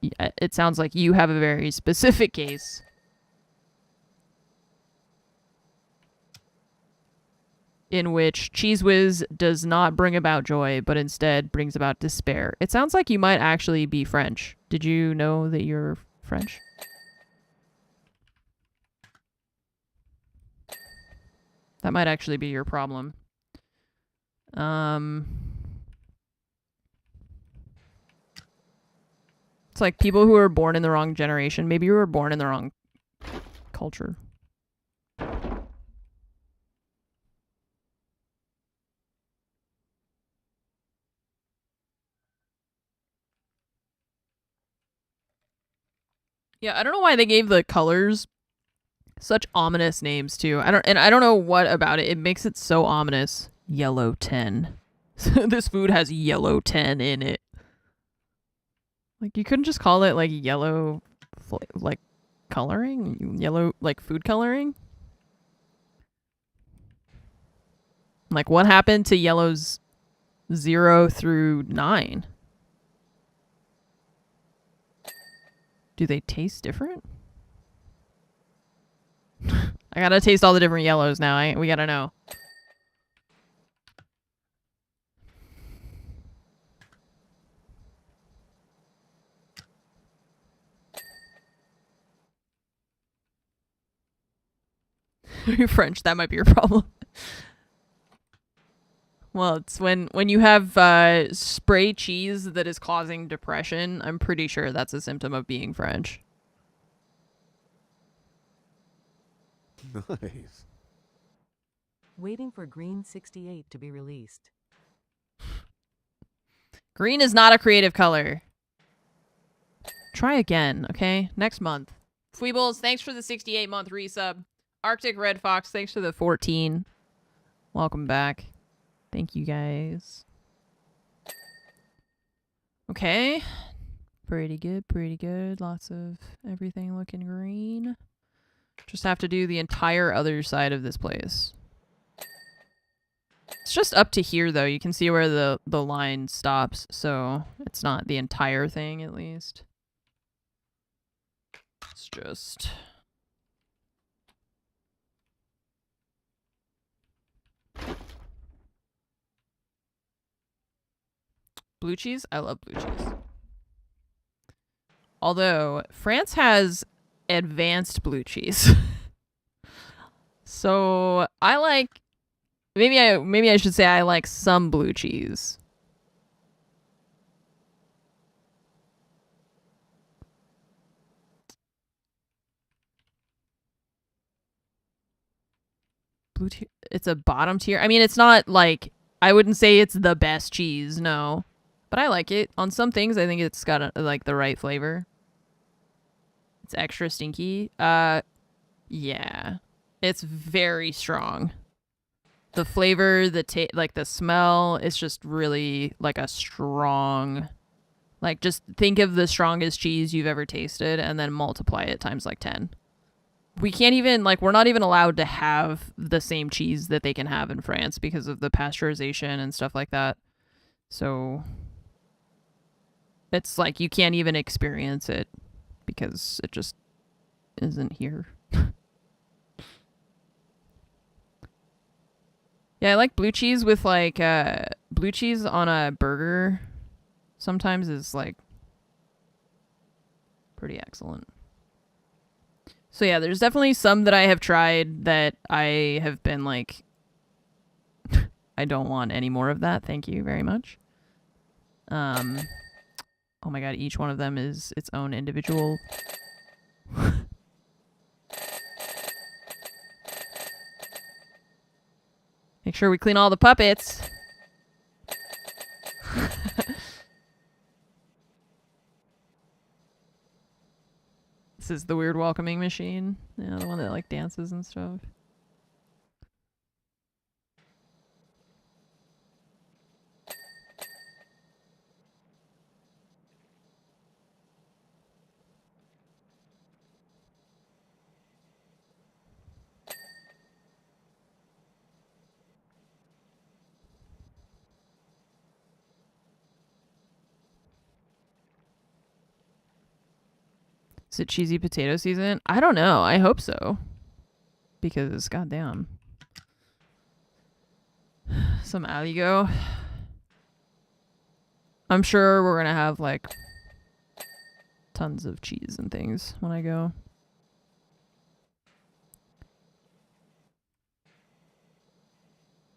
It sounds like you have a very specific case. In which Cheese Whiz does not bring about joy, but instead brings about despair. It sounds like you might actually be French. Did you know that you're French? That might actually be your problem. It's like people who are born in the wrong generation. Maybe you were born in the wrong culture. Yeah, I don't know why they gave the colors such ominous names too. I don't know what about it. It makes it so ominous. Yellow 10. This food has yellow 10 in it. Like you couldn't just call it like yellow like coloring? Yellow like food coloring? Like what happened to yellows 0 through 9? Do they taste different? I gotta taste all the different yellows now. We gotta know. You're French. That might be your problem. Well, it's when you have spray cheese that is causing depression. I'm pretty sure that's a symptom of being French. Nice. Waiting for Green 68 to be released. Green is not a creative color. Try again, okay? Next month. Fweebles, thanks for the 68-month resub. Arctic Red Fox, thanks for the 14. Welcome back. Thank you, guys. Okay. Pretty good, pretty good. Lots of everything looking green. Just have to do the entire other side of this place. It's just up to here, though. You can see where the line stops, so it's not the entire thing, at least. It's just... Blue cheese? I love blue cheese. Although, France has advanced blue cheese. So, I like... Maybe I should say I like some blue cheese. It's a bottom tier. I mean, it's not like... I wouldn't say it's the best cheese, no. But I like it. On some things, I think it's got like the right flavor. It's extra stinky. Yeah. It's very strong. The flavor, like the smell, it's just really like a strong... Like, just think of the strongest cheese you've ever tasted and then multiply it times like 10. We can't even, like, we're not even allowed to have the same cheese that they can have in France because of the pasteurization and stuff like that. So... It's like you can't even experience it because it just isn't here. Yeah, I like blue cheese with like blue cheese on a burger sometimes is like pretty excellent. So yeah, there's definitely some that I have tried that I have been like I don't want any more of that. Thank you very much. Oh my god, each one of them is its own individual. Make sure we clean all the puppets. This is the weird welcoming machine. Yeah, the one that like dances and stuff. Is it cheesy potato season? I don't know. I hope so. Because, goddamn. Some aligo. I'm sure we're gonna have, like, tons of cheese and things when I go.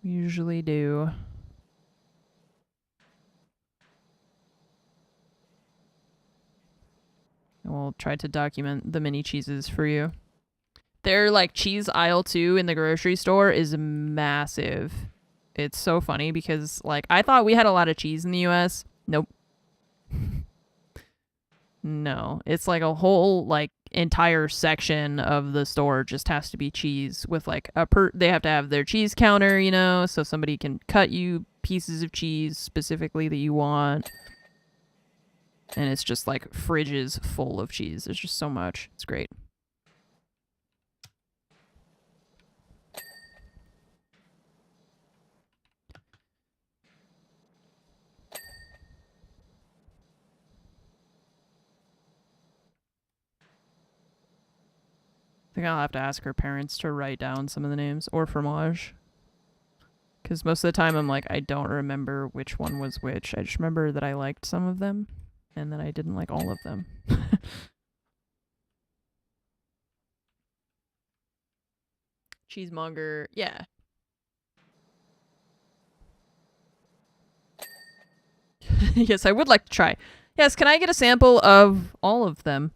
We usually do. And we'll try to document the mini cheeses for you. Their like cheese aisle 2 in the grocery store is massive. It's so funny because like I thought we had a lot of cheese in the US. Nope. No, it's like a whole like entire section of the store just has to be cheese with like they have to have their cheese counter, you know, so somebody can cut you pieces of cheese specifically that you want. And it's just like fridges full of cheese. There's just so much. It's great. I think I'll have to ask her parents to write down some of the names. Or fromage. Because most of the time I'm like, I don't remember which one was which. I just remember that I liked some of them. And then I didn't like all of them. Cheesemonger, yeah. Yes, I would like to try. Yes, can I get a sample of all of them?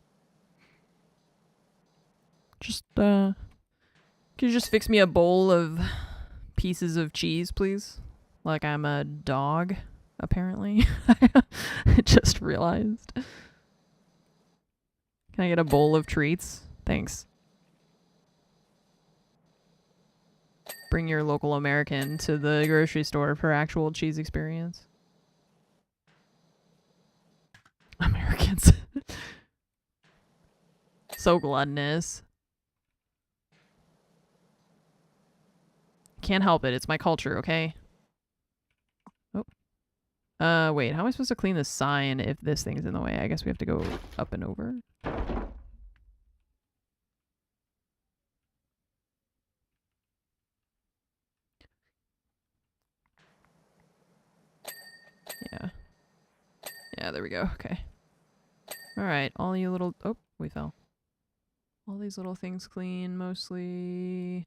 Just, could you just fix me a bowl of pieces of cheese, please? Like I'm a dog, apparently. I just realized. Can I get a bowl of treats? Thanks. Bring your local American to the grocery store for actual cheese experience. Americans. So gluttonous. Can't help it. It's my culture, okay? Wait, how am I supposed to clean the sign if this thing's in the way? I guess we have to go up and over. Yeah. Yeah, there we go. Okay. Alright, all you little... Oh, we fell. All these little things clean, mostly.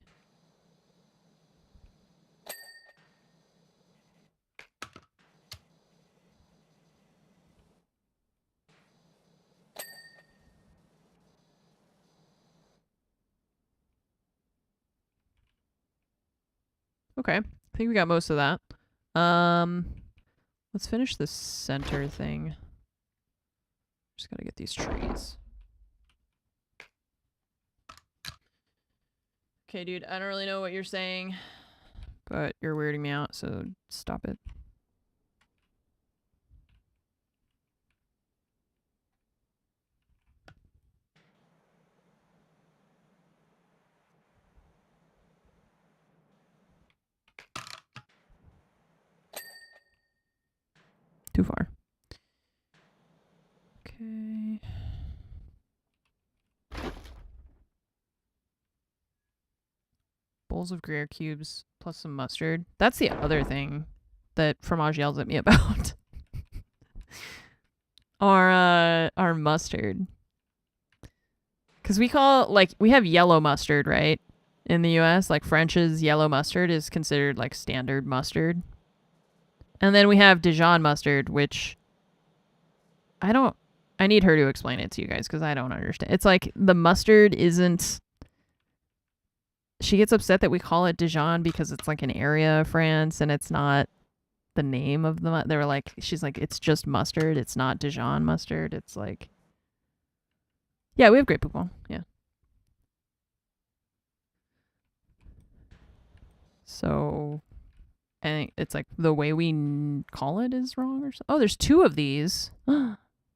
Okay, I think we got most of that. Let's finish the center thing. Just gotta get these trees. Okay, dude, I don't really know what you're saying, but you're weirding me out, so stop it. Too far. Okay. Bowls of Gruyere cubes plus some mustard. That's the other thing that Fromage yells at me about. Our mustard. Because we call, like, we have yellow mustard, right? In the US, like French's yellow mustard is considered like standard mustard. And then we have Dijon mustard, which I need her to explain it to you guys because I don't understand. It's like the mustard isn't. She gets upset that we call it Dijon because it's like an area of France and it's not the name of the. They were like, she's like, it's just mustard. It's not Dijon mustard. It's like, yeah, we have great people. Yeah. So, I think it's like the way we call it is wrong or so. Oh, there's two of these. I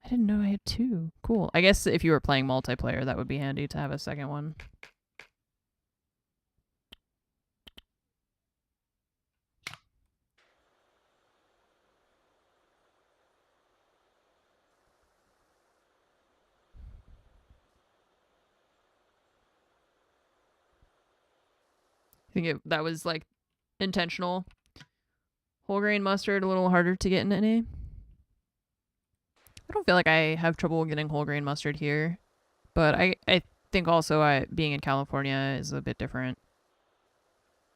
didn't know I had two. Cool. I guess if you were playing multiplayer, that would be handy to have a second one. I think that was like intentional. Whole grain mustard, a little harder to get in NA. I don't feel like I have trouble getting whole grain mustard here, but I think also being in California is a bit different.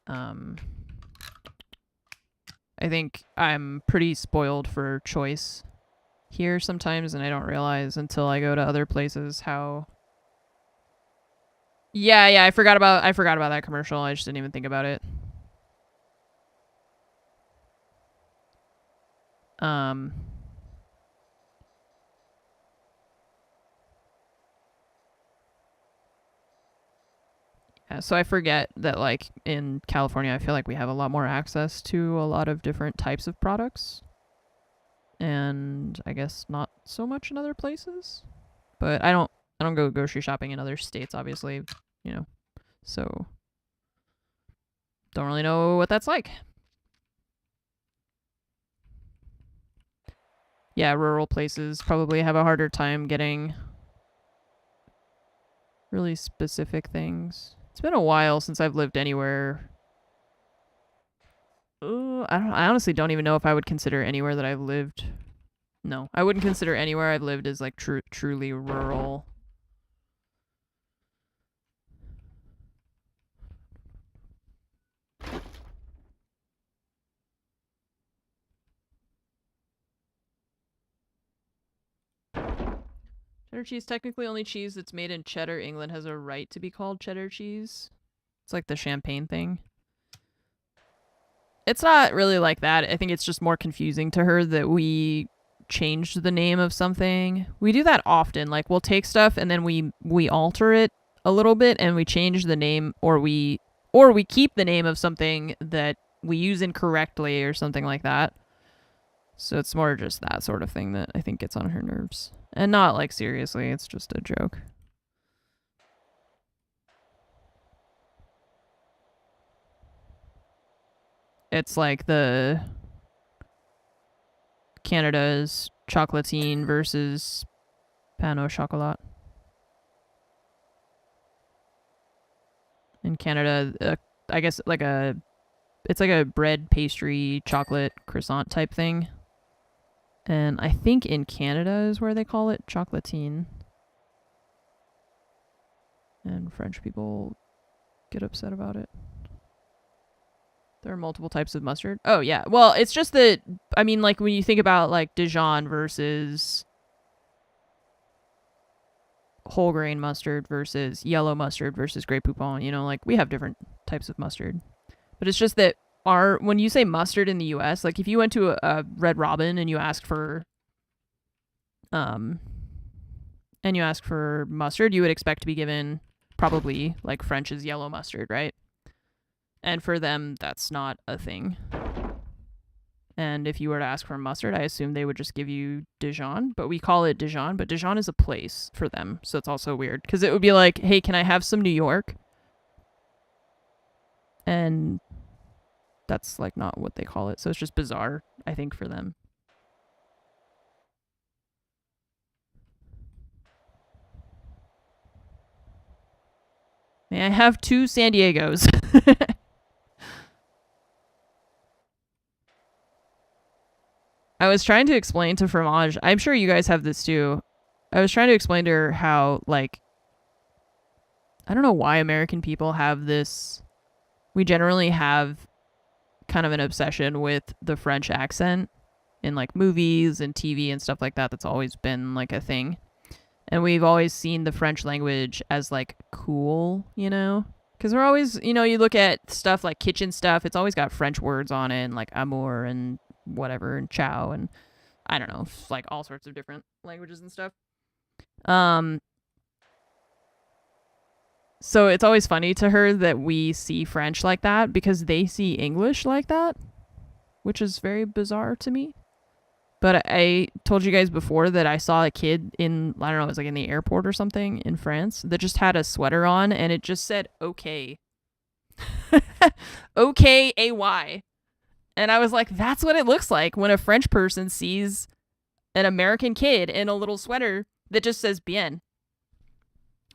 I think I'm pretty spoiled for choice here sometimes, and I don't realize until I go to other places how. Yeah, I forgot about that commercial. I just didn't even think about it. Yeah, so I forget that like in California, I feel like we have a lot more access to a lot of different types of products. And I guess not so much in other places. But I don't go grocery shopping in other states, obviously, you know. So don't really know what that's like. Yeah, rural places probably have a harder time getting really specific things. It's been a while since I've lived anywhere. I honestly don't even know if I would consider anywhere that I've lived. No, I wouldn't consider anywhere I've lived as like truly rural. Cheddar cheese, technically only cheese that's made in cheddar England has a right to be called cheddar cheese. It's like the champagne thing. It's not really like that. I think it's just more confusing to her that we changed the name of something. We do that often. Like we'll take stuff and then we alter it a little bit and we change the name, or we keep the name of something that we use incorrectly or something like that. So it's more just that sort of thing that I think gets on her nerves. And not like seriously, it's just a joke. It's like the Canada's chocolatine versus pain au chocolat. In Canada, I guess it's like a bread pastry chocolate croissant type thing. And I think in Canada is where they call it chocolatine. And French people get upset about it. There are multiple types of mustard. Oh, yeah. Well, it's just that, I mean, like, when you think about, like, Dijon versus whole grain mustard versus yellow mustard versus Grey Poupon, you know, like, we have different types of mustard. But it's just that when you say mustard in the US, like, if you went to a Red Robin and you asked for mustard, you would expect to be given probably, like, French's yellow mustard, right? And for them, that's not a thing. And if you were to ask for mustard, I assume they would just give you Dijon, but we call it Dijon, but Dijon is a place for them. So it's also weird because it would be like, hey, can I have some New York? And that's like not what they call it. So it's just bizarre, I think, for them. May I have 2 San Diegos? I was trying to explain to Fromage, I'm sure you guys have this too. I was trying to explain to her how, like, I don't know why American people have this. We generally have kind of an obsession with the French accent in, like, movies and TV and stuff like that. That's always been, like, a thing. And we've always seen the French language as, like, cool, you know? Because we're always, you know, you look at stuff like kitchen stuff, it's always got French words on it, and, like, amour and whatever, and ciao, and I don't know, like, all sorts of different languages and stuff. So it's always funny to her that we see French like that because they see English like that, which is very bizarre to me. But I told you guys before that I saw a kid in, I don't know, it was like in the airport or something in France that just had a sweater on and it just said, okay. Okay, A-Y. And I was like, that's what it looks like when a French person sees an American kid in a little sweater that just says bien.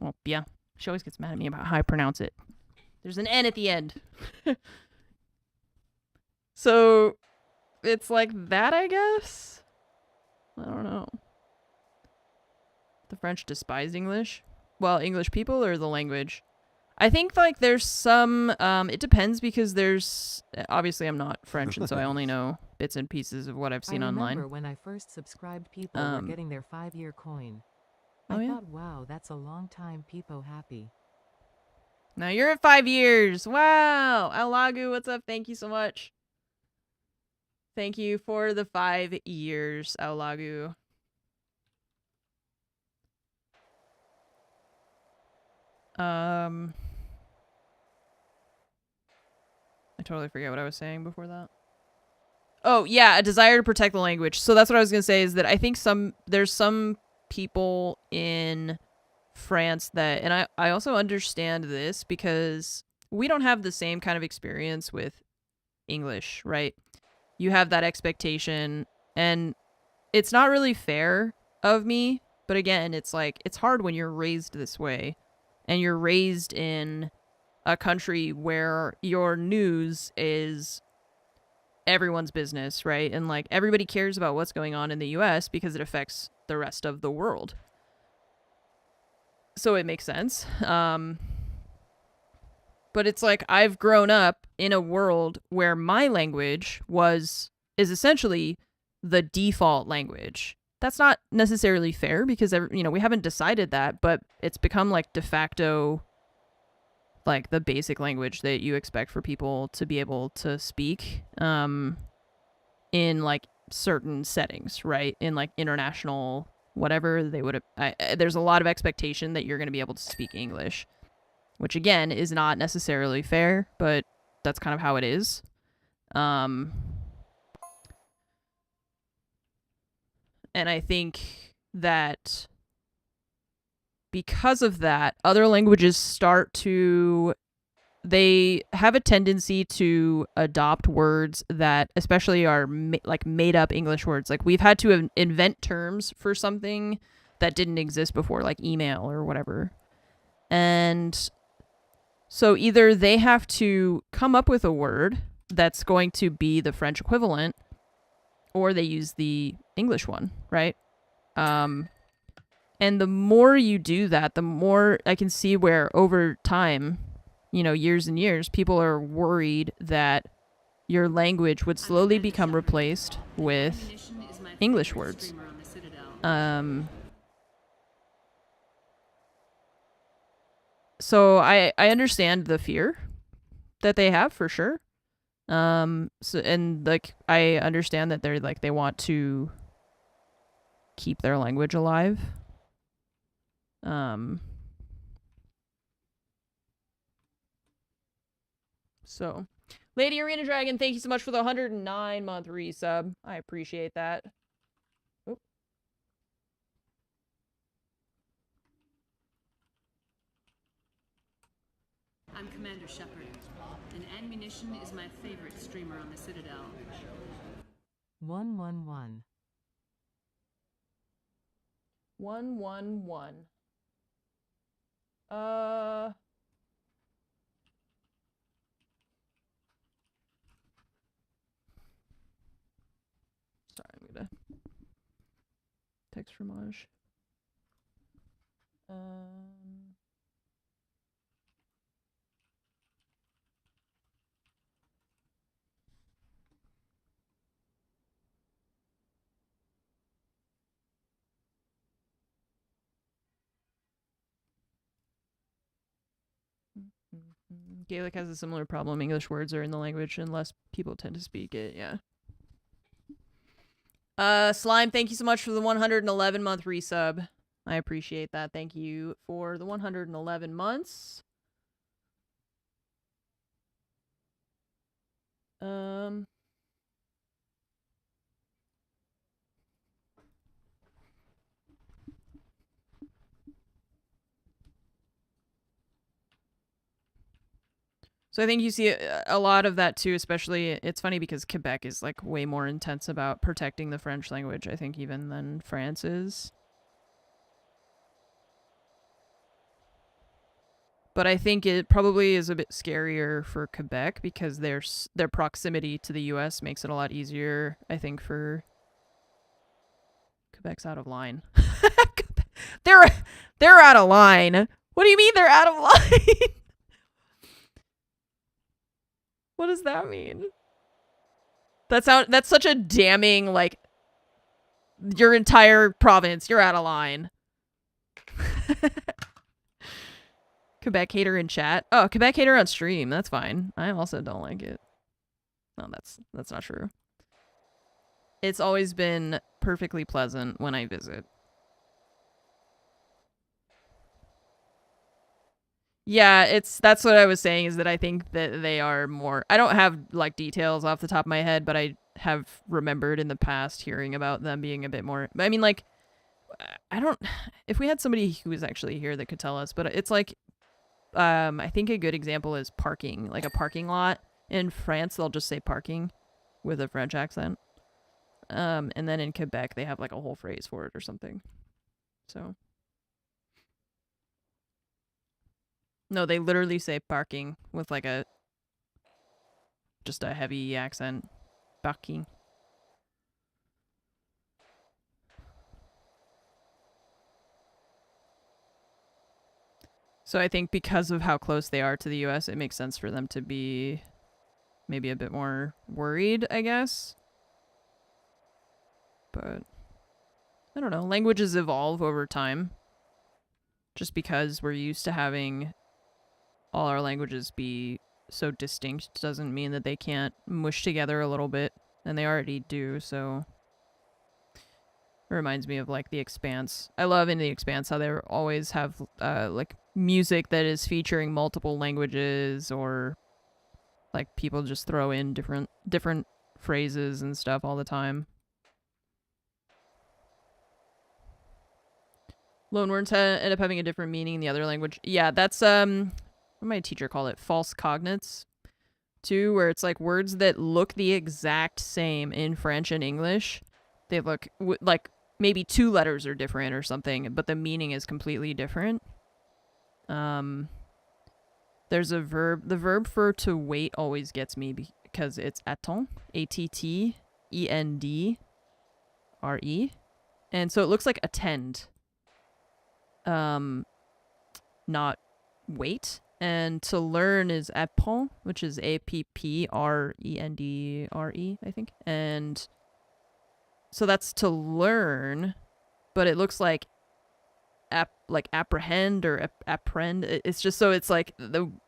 Well, bien. She always gets mad at me about how I pronounce it. There's an N at the end. So it's like that, I guess? I don't know. The French despise English? Well, English people or the language? I think, like, there's some, it depends because there's, obviously I'm not French and so I only know bits and pieces of what I've seen online. I remember when I first subscribed, people were getting their 5-year coin. Oh, I thought, wow, that's a long time, people happy. Now you're at 5 years. Wow. Alagu, what's up? Thank you so much. Thank you for the 5 years, Alagu. I totally forget what I was saying before that. Oh, yeah, a desire to protect the language. So that's what I was going to say is that I think there's some people in France that, and I also understand this because we don't have the same kind of experience with English, right? You have that expectation and it's not really fair of me, but again, it's like, it's hard when you're raised this way and you're raised in a country where your news is everyone's business, right? And like everybody cares about what's going on in the US because it affects the rest of the world. So it makes sense. But it's like I've grown up in a world where my language is essentially the default language. That's not necessarily fair because, you know, we haven't decided that, but it's become like de facto, like the basic language that you expect for people to be able to speak in like certain settings, right? In like international whatever, they would have, there's a lot of expectation that you're going to be able to speak English, which again is not necessarily fair, but that's kind of how it is. And I think that because of that, other languages start to they have a tendency to adopt words that especially are like made up English words. Like we've had to invent terms for something that didn't exist before, like email or whatever. And so either they have to come up with a word that's going to be the French equivalent, or they use the English one, right? And the more you do that, the more I can see where over time, you know, years and years, people are worried that your language would slowly become replaced with English words. So I understand the fear that they have for sure. So, and like I understand that they're like they want to keep their language alive. So Lady Arena Dragon, thank you so much for the 109-month resub. I appreciate that. Oop. I'm Commander Shepard, and Munition is my favorite streamer on the Citadel. 111. 111. Sorry, I'm gonna text Fromage. Gaelic has a similar problem. English words are in the language and less people tend to speak it, yeah. Slime, thank you so much for the 111-month resub. I appreciate that. Thank you for the 111 months. So I think you see a lot of that too, especially it's funny because Quebec is like way more intense about protecting the French language, I think, even than France is. But I think it probably is a bit scarier for Quebec because their proximity to the US makes it a lot easier, I think, for Quebec's out of line. They're out of line. What do you mean they're out of line? What does that mean? That's such a damning, like, your entire province, you're out of line. Quebec hater in chat. Oh, Quebec hater on stream. That's fine. I also don't like it. No, that's not true. It's always been perfectly pleasant when I visit. Yeah, that's what I was saying, is that I think that they are more, I don't have like details off the top of my head, but I have remembered in the past hearing about them being a bit more, I mean, like, I don't, if we had somebody who was actually here that could tell us, but it's like, I think a good example is parking, like a parking lot. In France, they'll just say parking with a French accent. And then in Quebec, they have like a whole phrase for it or something. So. No, they literally say parking with like just a heavy accent. Parking. So I think because of how close they are to the US, it makes sense for them to be maybe a bit more worried, I guess. But I don't know. Languages evolve over time. Just because we're used to having all our languages be so distinct doesn't mean that they can't mush together a little bit. And they already do, so... It reminds me of like The Expanse. I love in The Expanse how they always have like music that is featuring multiple languages, or like people just throw in different phrases and stuff all the time. Loanwords end up having a different meaning in the other language. Yeah, that's what my teacher called it, false cognates too, where it's like words that look the exact same in French and English. They look like maybe 2 letters are different or something, but the meaning is completely different. There's a verb. The verb for to wait always gets me because it's attendre, A-T-T-E-N-D-R-E. And so it looks like attend. Not wait. And to learn is apprendre, which is A-P-P-R-E-N-D-R-E, I think. And so that's to learn, but it looks like apprehend or apprend. It's just so it's like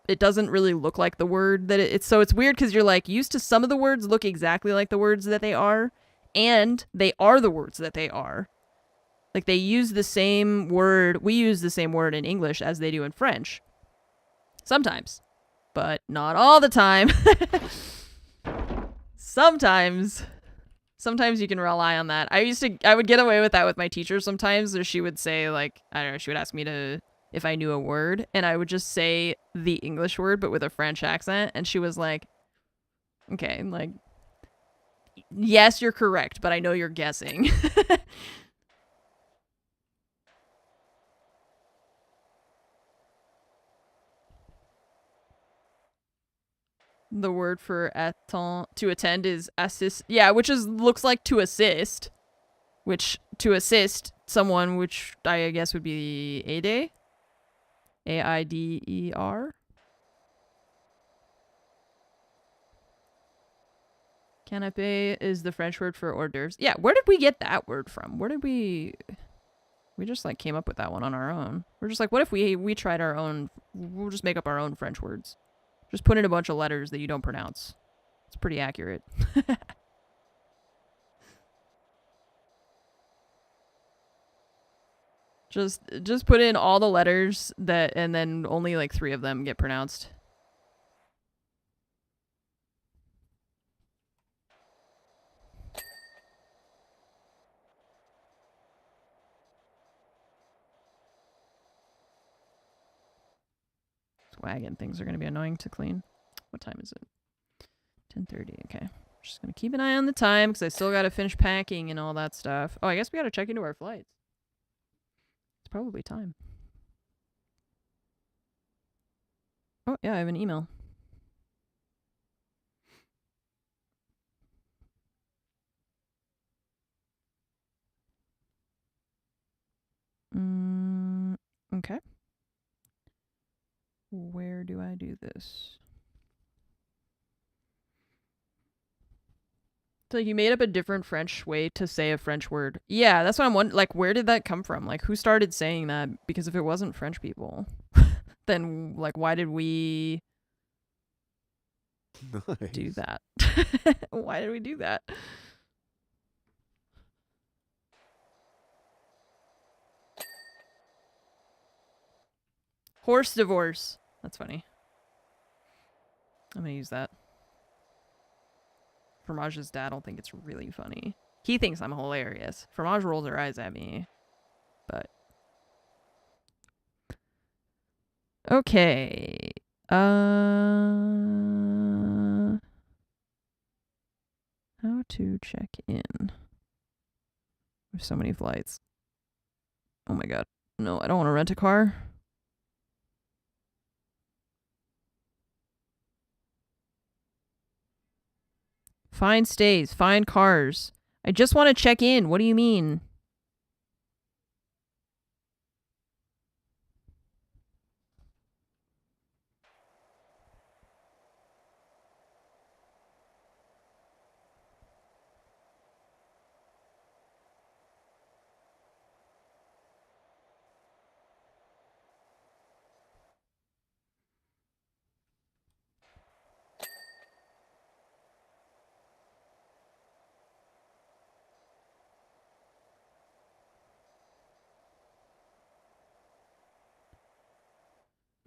it doesn't really look like the word that it's so it's weird because you're like used to some of the words look exactly like the words that they are, and they are the words that they are. Like they use the same word. We use the same word in English as they do in French. Sometimes, but not all the time. Sometimes you can rely on that. I would get away with that with my teacher sometimes, or she would say like, I don't know, she would ask me if I knew a word, and I would just say the English word, but with a French accent. And she was like, okay, like, yes, you're correct, but I know you're guessing. The word for to attend is assist. Yeah, which looks like to assist. Which to assist someone, which I guess would be aider. A-I-D-E-R. Canapé is the French word for hors d'oeuvres. Yeah, where did we get that word from? Where did we just like came up with that one on our own. We're just like, what if we tried our own, we'll just make up our own French words. Just put in a bunch of letters that you don't pronounce. It's pretty accurate. Just put in all the letters and then only like 3 of them get pronounced. Wagon things are going to be annoying to clean. What time is it? 10:30. Okay. Just going to keep an eye on the time because I still got to finish packing and all that stuff. Oh, I guess we got to check into our flights. It's probably time. Oh, yeah, I have an email. Okay. Where do I do this? So you made up a different French way to say a French word. Yeah, that's what I'm wondering. Like, where did that come from? Like, who started saying that? Because if it wasn't French people, then, like, why did we do that? Why did we do that? Horse divorce. That's funny. I'm gonna use that. Fromage's dad don't think it's really funny. He thinks I'm hilarious. Fromage rolls her eyes at me. But okay. How to check in. There's so many flights. Oh my god. No, I don't want to rent a car. Find stays, find cars. I just want to check in. What do you mean?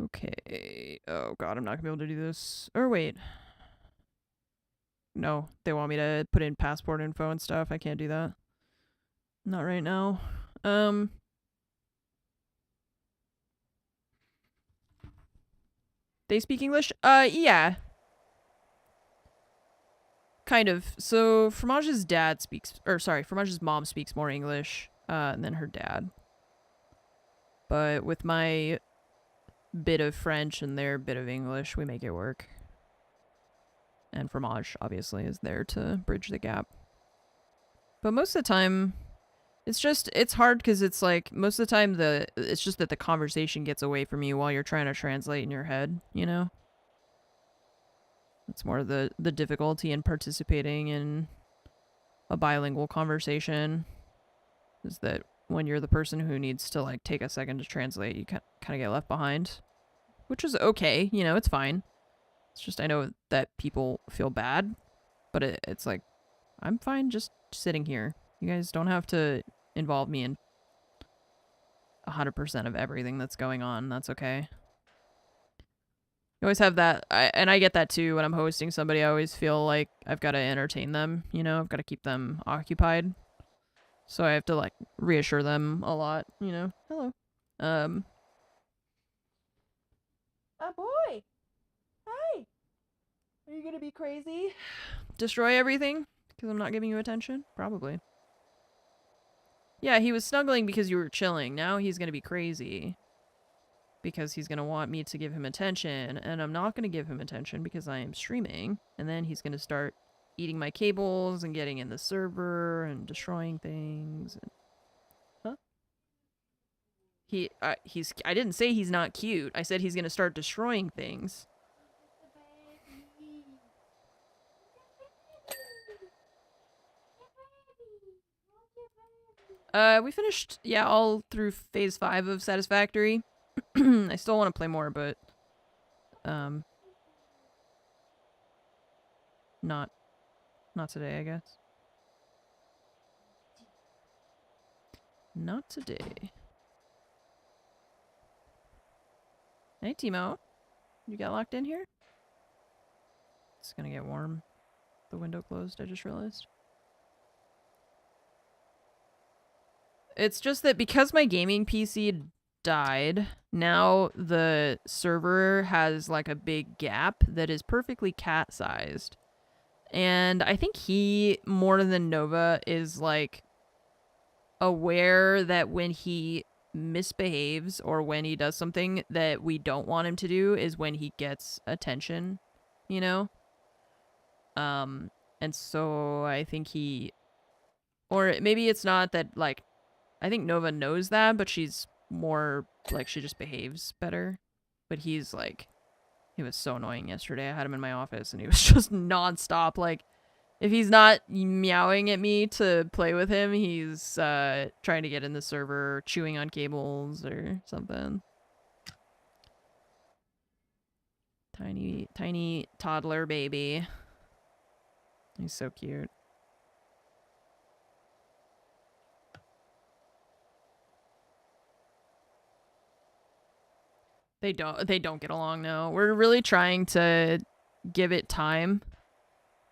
Okay. Oh god, I'm not gonna be able to do this. Or wait. No, they want me to put in passport info and stuff. I can't do that. Not right now. They speak English? Yeah. Kind of. So Fromage's Fromage's mom speaks more English than her dad. But with my bit of French and their bit of English, we make it work. And Fromage, obviously, is there to bridge the gap. But most of the time, it's hard because it's like, most of the time, it's just that the conversation gets away from you while you're trying to translate in your head, you know? It's more the difficulty in participating in a bilingual conversation is that when you're the person who needs to like take a second to translate, you kind of get left behind, which is okay, you know, it's fine. It's just I know that people feel bad, but it's like I'm fine just sitting here. You guys don't have to involve me in 100% of everything that's going on. That's okay. You always have that, and I get that too when I'm hosting somebody. I always feel like I've got to entertain them, you know? I've got to keep them occupied. So I have to, like, reassure them a lot, you know? Hello. Oh, boy! Hi! Are you gonna be crazy? Destroy everything? Because I'm not giving you attention? Probably. Yeah, he was snuggling because you were chilling. Now he's gonna be crazy. Because he's going to want me to give him attention, and I'm not going to give him attention because I am streaming, and then he's going to start eating my cables and getting in the server and destroying things. Huh? I didn't say he's not cute. I said he's going to start destroying things. We finished, yeah, all through phase 5 of Satisfactory. I still want to play more, but not today, I guess. Not today. Hey, Timo. You got locked in here? It's gonna get warm. The window closed, I just realized. It's just that because my gaming PC died, now the server has like a big gap that is perfectly cat-sized. And I think he, more than Nova, is like aware that when he misbehaves or when he does something that we don't want him to do is when he gets attention, you know? And so I think or maybe it's not that, like, I think Nova knows that, but she's more like she just behaves better. But he's like, he was so annoying yesterday. I had him in my office and he was just nonstop. Like, if he's not meowing at me to play with him, he's trying to get in the server, chewing on cables or something. Tiny toddler baby. He's so cute. They don't get along, no. We're really trying to give it time.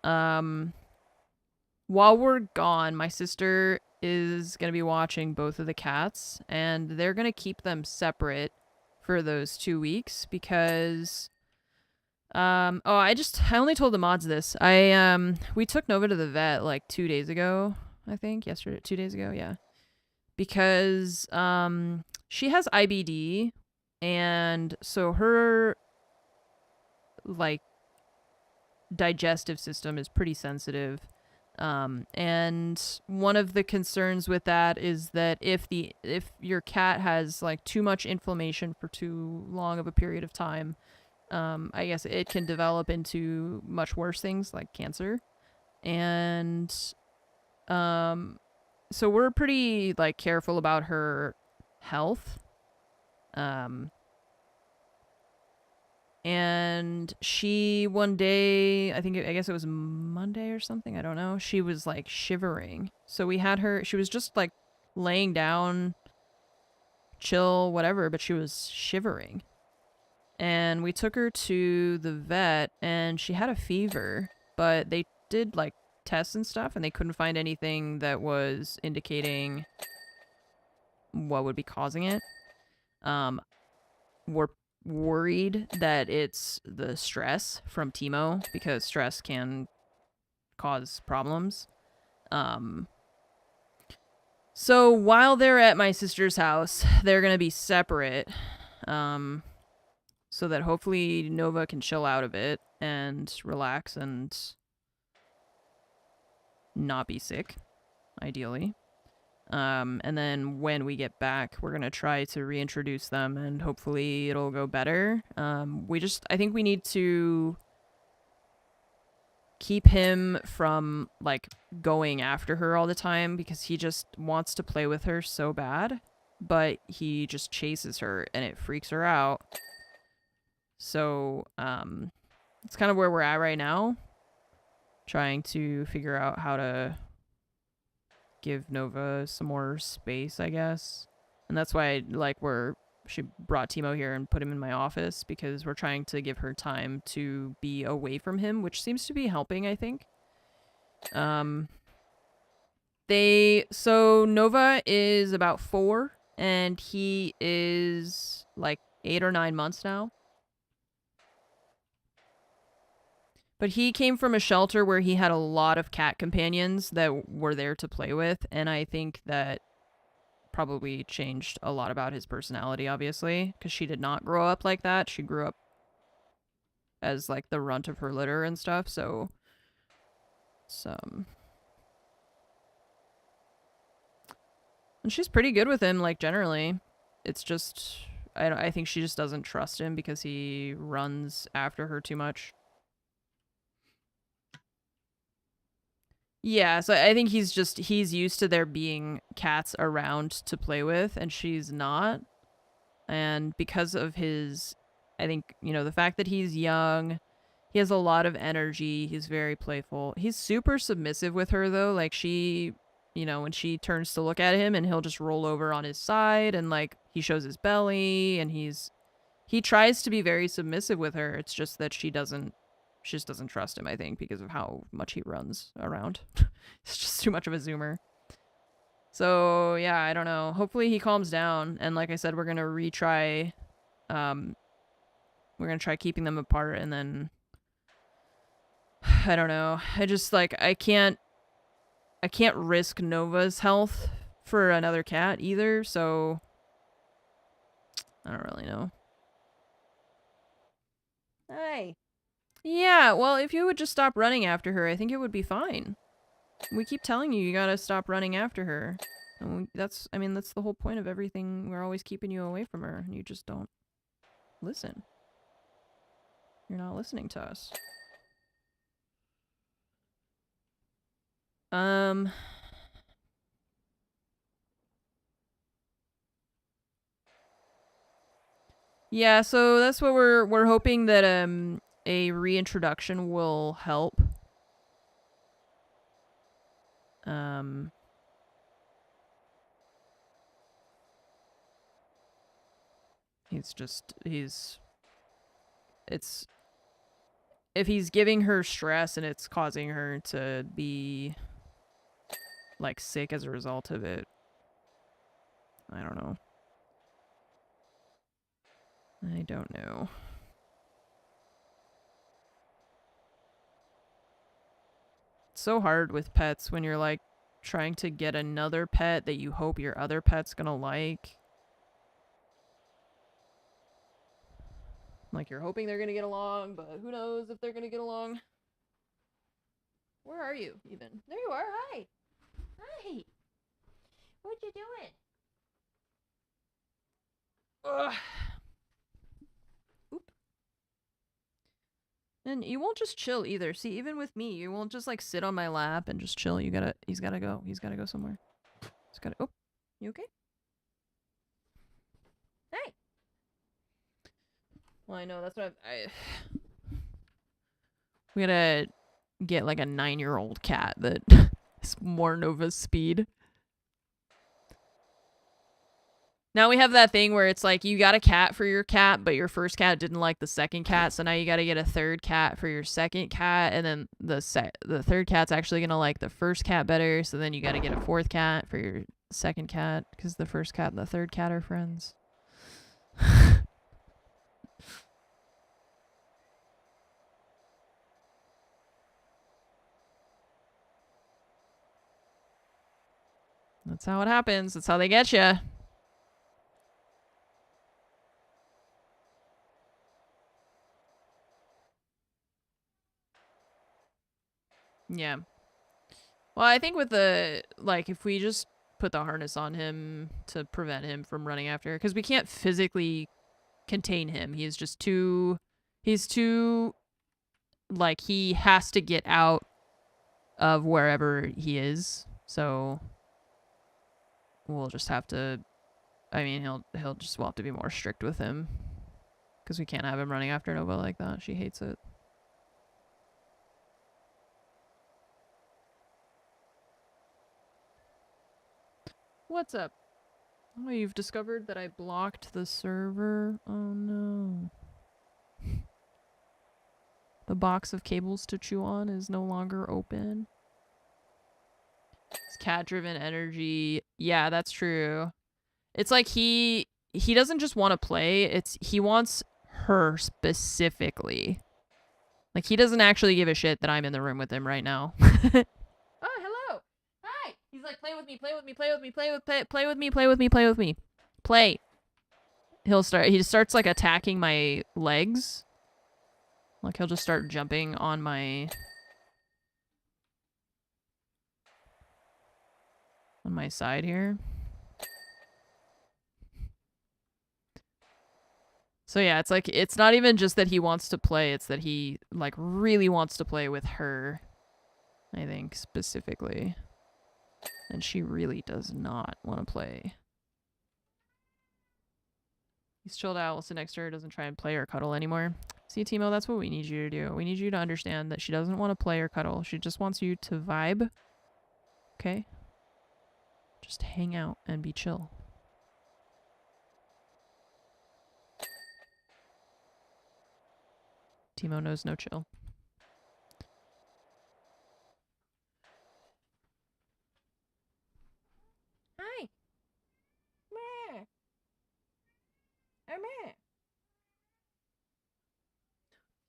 While we're gone, my sister is going to be watching both of the cats, and they're going to keep them separate for those 2 weeks because I only told the mods this. We took Nova to the vet like 2 days ago, I think. 2 days ago, yeah. Because she has IBD. And so her, like, digestive system is pretty sensitive. And one of the concerns with that is that if your cat has, like, too much inflammation for too long of a period of time, I guess it can develop into much worse things like cancer. And so we're pretty, like, careful about her health. And she one day, I guess it was Monday or something, I don't know, she was like shivering. So we had her, she was just like laying down, chill, whatever, but she was shivering. And we took her to the vet and she had a fever, but they did like tests and stuff and they couldn't find anything that was indicating what would be causing it. We're worried that it's the stress from Timo, because stress can cause problems. So while they're at my sister's house, they're gonna be separate, so that hopefully Nova can chill out a bit and relax and not be sick, ideally. And then when we get back, we're gonna try to reintroduce them, and hopefully it'll go better. I think we need to keep him from, like, going after her all the time, because he just wants to play with her so bad, but he just chases her and it freaks her out. So, it's kind of where we're at right now, trying to figure out how to give Nova some more space, I guess. And that's why, like, she brought Timo here and put him in my office, because we're trying to give her time to be away from him, which seems to be helping, I think. So Nova is about 4 and he is like 8 or 9 months now. But he came from a shelter where he had a lot of cat companions that were there to play with, and I think that probably changed a lot about his personality, obviously, because she did not grow up like that. She grew up as, like, the runt of her litter and stuff, so and she's pretty good with him, like, generally. It's just, I think she just doesn't trust him because he runs after her too much. Yeah, so I think he's used to there being cats around to play with, and she's not. And because of his, I think, the fact that he's young, he has a lot of energy, he's very playful. He's super submissive with her, though. Like, she, when she turns to look at him, and he'll just roll over on his side, and, like, he shows his belly, and he tries to be very submissive with her. It's just that she just doesn't trust him, I think, because of how much he runs around. It's just too much of a zoomer. So, yeah, I don't know. Hopefully he calms down. And like I said, we're going to retry. We're going to try keeping them apart. And then, I don't know. I just, like, I can't risk Nova's health for another cat either. So, I don't really know. Hi. Yeah, well, if you would just stop running after her, I think it would be fine. We keep telling you gotta stop running after her. And that's the whole point of everything. We're always keeping you away from her, and you just don't listen. You're not listening to us. Yeah, so that's what we're hoping that, a reintroduction will help. If he's giving her stress and it's causing her to be, like, sick as a result of it, I don't know. I don't know. It's so hard with pets when you're, like, trying to get another pet that you hope your other pet's gonna like. Like, you're hoping they're gonna get along, but who knows if they're gonna get along. Where are you, even? There you are, hi! Hi! What you doing? Ugh. Oop. And you won't just chill either. See, even with me, you won't just, like, sit on my lap and just chill. He's gotta go. He's gotta go somewhere. Oh, you okay? Hey! Well, I know, that's what we gotta get, like, a 9-year-old cat that is more Nova's speed. Now we have that thing where it's like you got a cat for your cat, but your first cat didn't like the second cat, so now you got to get a third cat for your second cat, and then the third cat's actually going to like the first cat better, so then you got to get a fourth cat for your second cat, because the first cat and the third cat are friends. That's how it happens. That's how they get you. Yeah. Well, I think with the, like, if we just put the harness on him to prevent him from running after, because we can't physically contain him. He's just too, like, he has to get out of wherever he is. So we'll just have to, I mean, he'll just, we'll have to be more strict with him because we can't have him running after Nova like that. She hates it. What's up? Oh, you've discovered that I blocked the server? Oh no. The box of cables to chew on is no longer open. It's cat-driven energy. Yeah, that's true. It's like he doesn't just want to play, he wants her specifically. Like, he doesn't actually give a shit that I'm in the room with him right now. Oh, hello. Hi. He's like, play with me, play with me, play with me, play with me, play with me, play with me, play with me. Play. He just starts like attacking my legs. Like, he'll just start jumping on my side here. So yeah, it's like, it's not even just that he wants to play, it's that he like really wants to play with her. I think specifically. And she really does not want to play. He's chilled out, will sit next to her, doesn't try and play or cuddle anymore. See, Timo, that's what we need you to do. We need you to understand that she doesn't want to play or cuddle. She just wants you to vibe. Okay? Just hang out and be chill. Timo knows no chill. Hi. Meh. Oh, meh.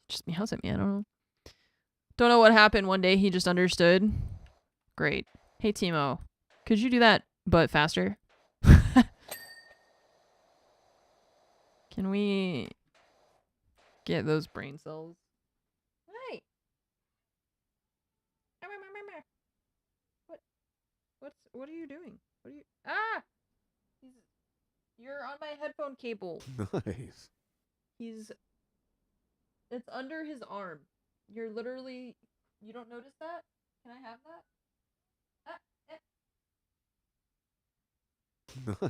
Just meows at me. I don't know. Don't know what happened. One day he just understood. Great. Hey, Timo. Could you do that, but faster? Can we get those brain cells? Hi. What are you doing? What are you? Ah! You're on my headphone cable. Nice. It's under his arm. You're literally, you don't notice that? Can I have that?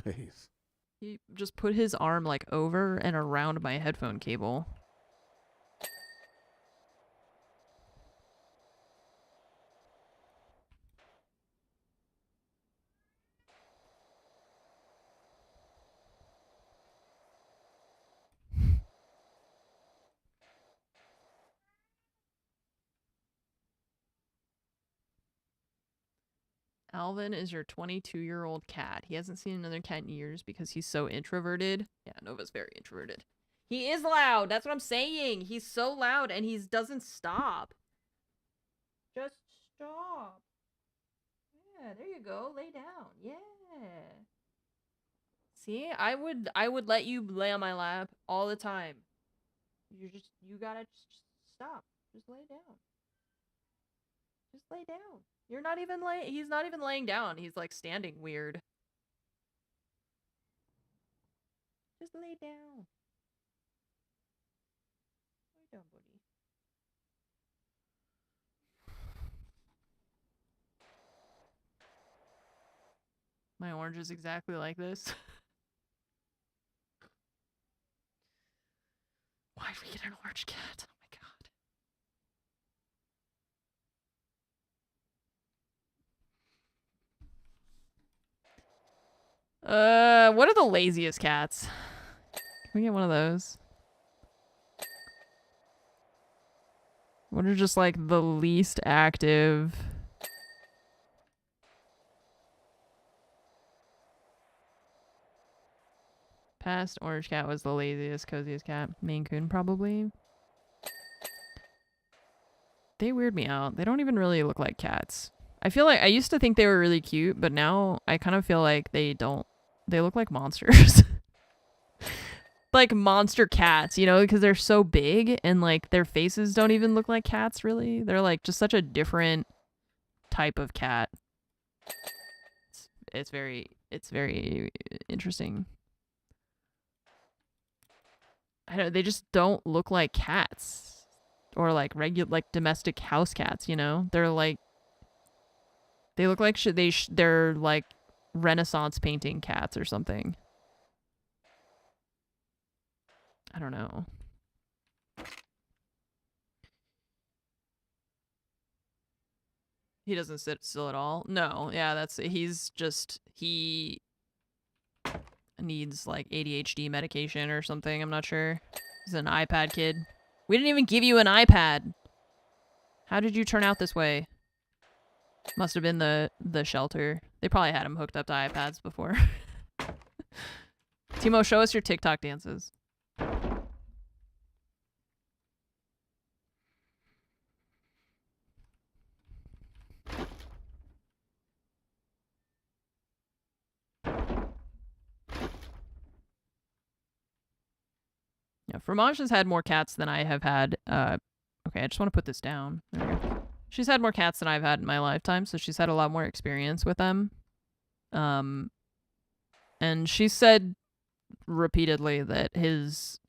Nice. He just put his arm like over and around my headphone cable. Alvin is your 22-year-old cat. He hasn't seen another cat in years because he's so introverted. Yeah, Nova's very introverted. He is loud. That's what I'm saying. He's so loud and he doesn't stop. Just stop. Yeah, there you go. Lay down. Yeah. See, I would let you lay on my lap all the time. You gotta just stop. Just lay down. Just lay down. You're not even he's not even laying down. He's like standing weird. Just lay down. Lay down, buddy. My orange is exactly like this. Why'd we get an orange cat? Oh my god. What are the laziest cats? Can we get one of those? What are just like the least active? Past orange cat was the laziest, coziest cat. Maine Coon, probably. They weird me out. They don't even really look like cats. I feel like I used to think they were really cute, but now I kind of feel like they don't. They look like monsters. Like monster cats, you know, because they're so big and like their faces don't even look like cats really. They're like just such a different type of cat. It's very interesting. I don't, they just don't look like cats or like regular like domestic house cats, you know? They're like they look like they're like Renaissance painting cats or something. I don't know. He doesn't sit still at all. No, yeah, he needs like ADHD medication or something. I'm not sure. He's an iPad kid. We didn't even give you an iPad. How did you turn out this way? Must have been the shelter. They probably had him hooked up to iPads before. Timo, show us your TikTok dances. Yeah, Fromage has had more cats than I have had. Okay, I just want to put this down. There we go. She's had more cats than I've had in my lifetime, so she's had a lot more experience with them. And she said repeatedly that his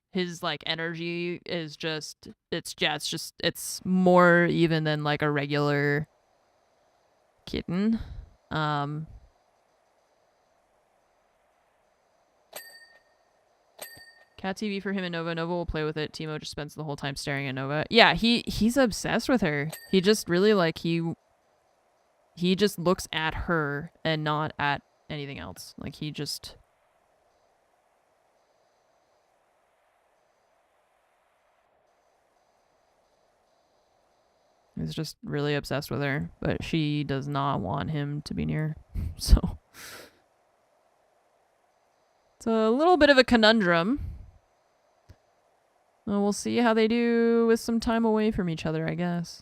like energy is just it's more even than like a regular kitten. Cat TV for him and Nova. Nova will play with it. Timo just spends the whole time staring at Nova. Yeah, he's obsessed with her. He just really like he just looks at her and not at anything else. Like he just is just really obsessed with her, but she does not want him to be near. So it's a little bit of a conundrum. Well, we'll see how they do with some time away from each other, I guess.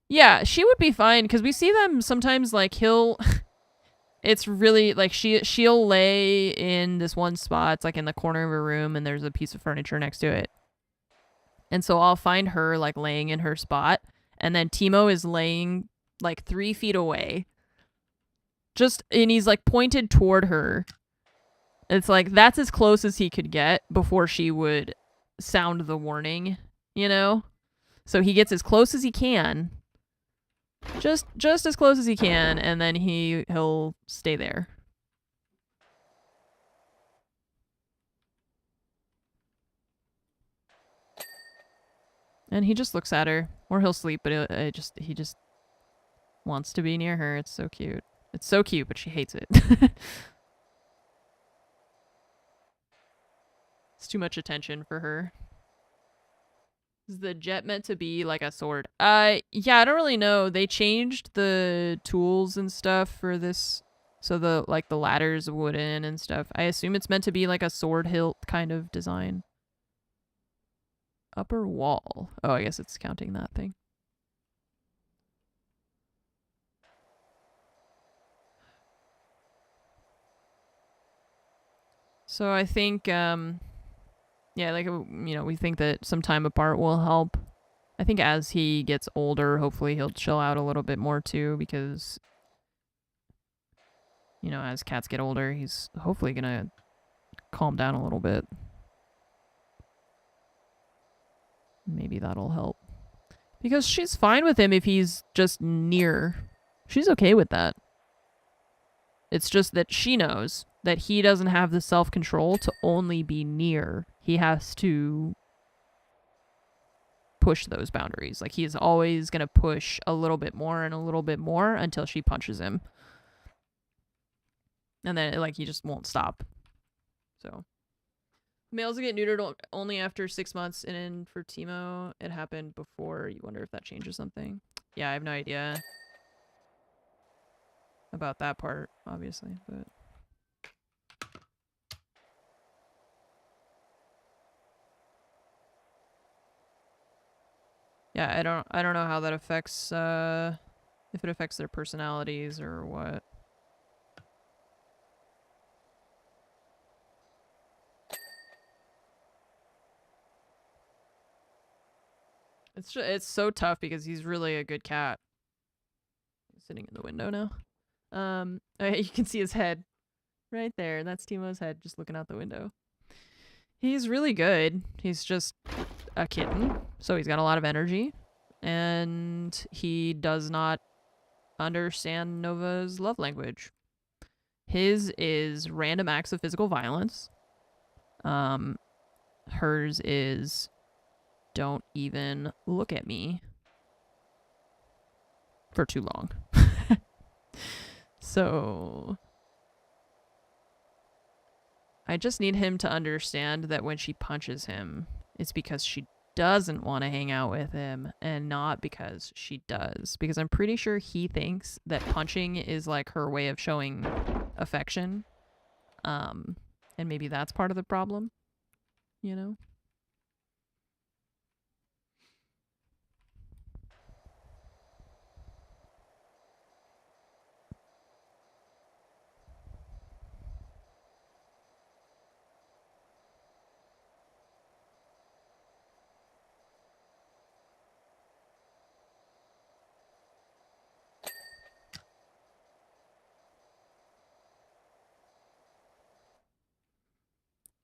Yeah, she would be fine because we see them sometimes like he'll it's really like she'll lay in this one spot. It's like in the corner of a room and there's a piece of furniture next to it. And so I'll find her like laying in her spot and then Timo is laying like 3 feet away. And he's like pointed toward her. It's like that's as close as he could get before she would sound the warning, you know? So he gets as close as he can. Just as close as he can, and then he'll stay there. And he just looks at her, or he'll sleep, but he just wants to be near her. It's so cute. It's so cute, but she hates it. It's too much attention for her. Is the jet meant to be like a sword? Yeah, I don't really know. They changed the tools and stuff for this, so the ladder's wooden and stuff. I assume it's meant to be like a sword hilt kind of design. Upper wall. Oh, I guess it's counting that thing. So I think, yeah, like, you know, we think that some time apart will help. I think as he gets older, hopefully he'll chill out a little bit more too, because, you know, as cats get older, he's hopefully gonna calm down a little bit. Maybe that'll help. Because she's fine with him if he's just near. She's okay with that. It's just that she knows that he doesn't have the self-control to only be near. He has to push those boundaries. Like, he's always going to push a little bit more and a little bit more until she punches him. And then, like, he just won't stop. So, males get neutered only after 6 months, and then for Timo, it happened before. You wonder if that changes something. Yeah, I have no idea about that part, obviously, but... Yeah, I don't know how that affects if it affects their personalities or what. It's so tough because he's really a good cat. He's sitting in the window now. You can see his head right there. That's Timo's head just looking out the window. He's really good. He's just a kitten, so he's got a lot of energy, and he does not understand Nova's love language. His is random acts of physical violence. Hers is don't even look at me for too long. So I just need him to understand that when she punches him, it's because she doesn't want to hang out with him and not because she does. Because I'm pretty sure he thinks that punching is like her way of showing affection. And maybe that's part of the problem, you know?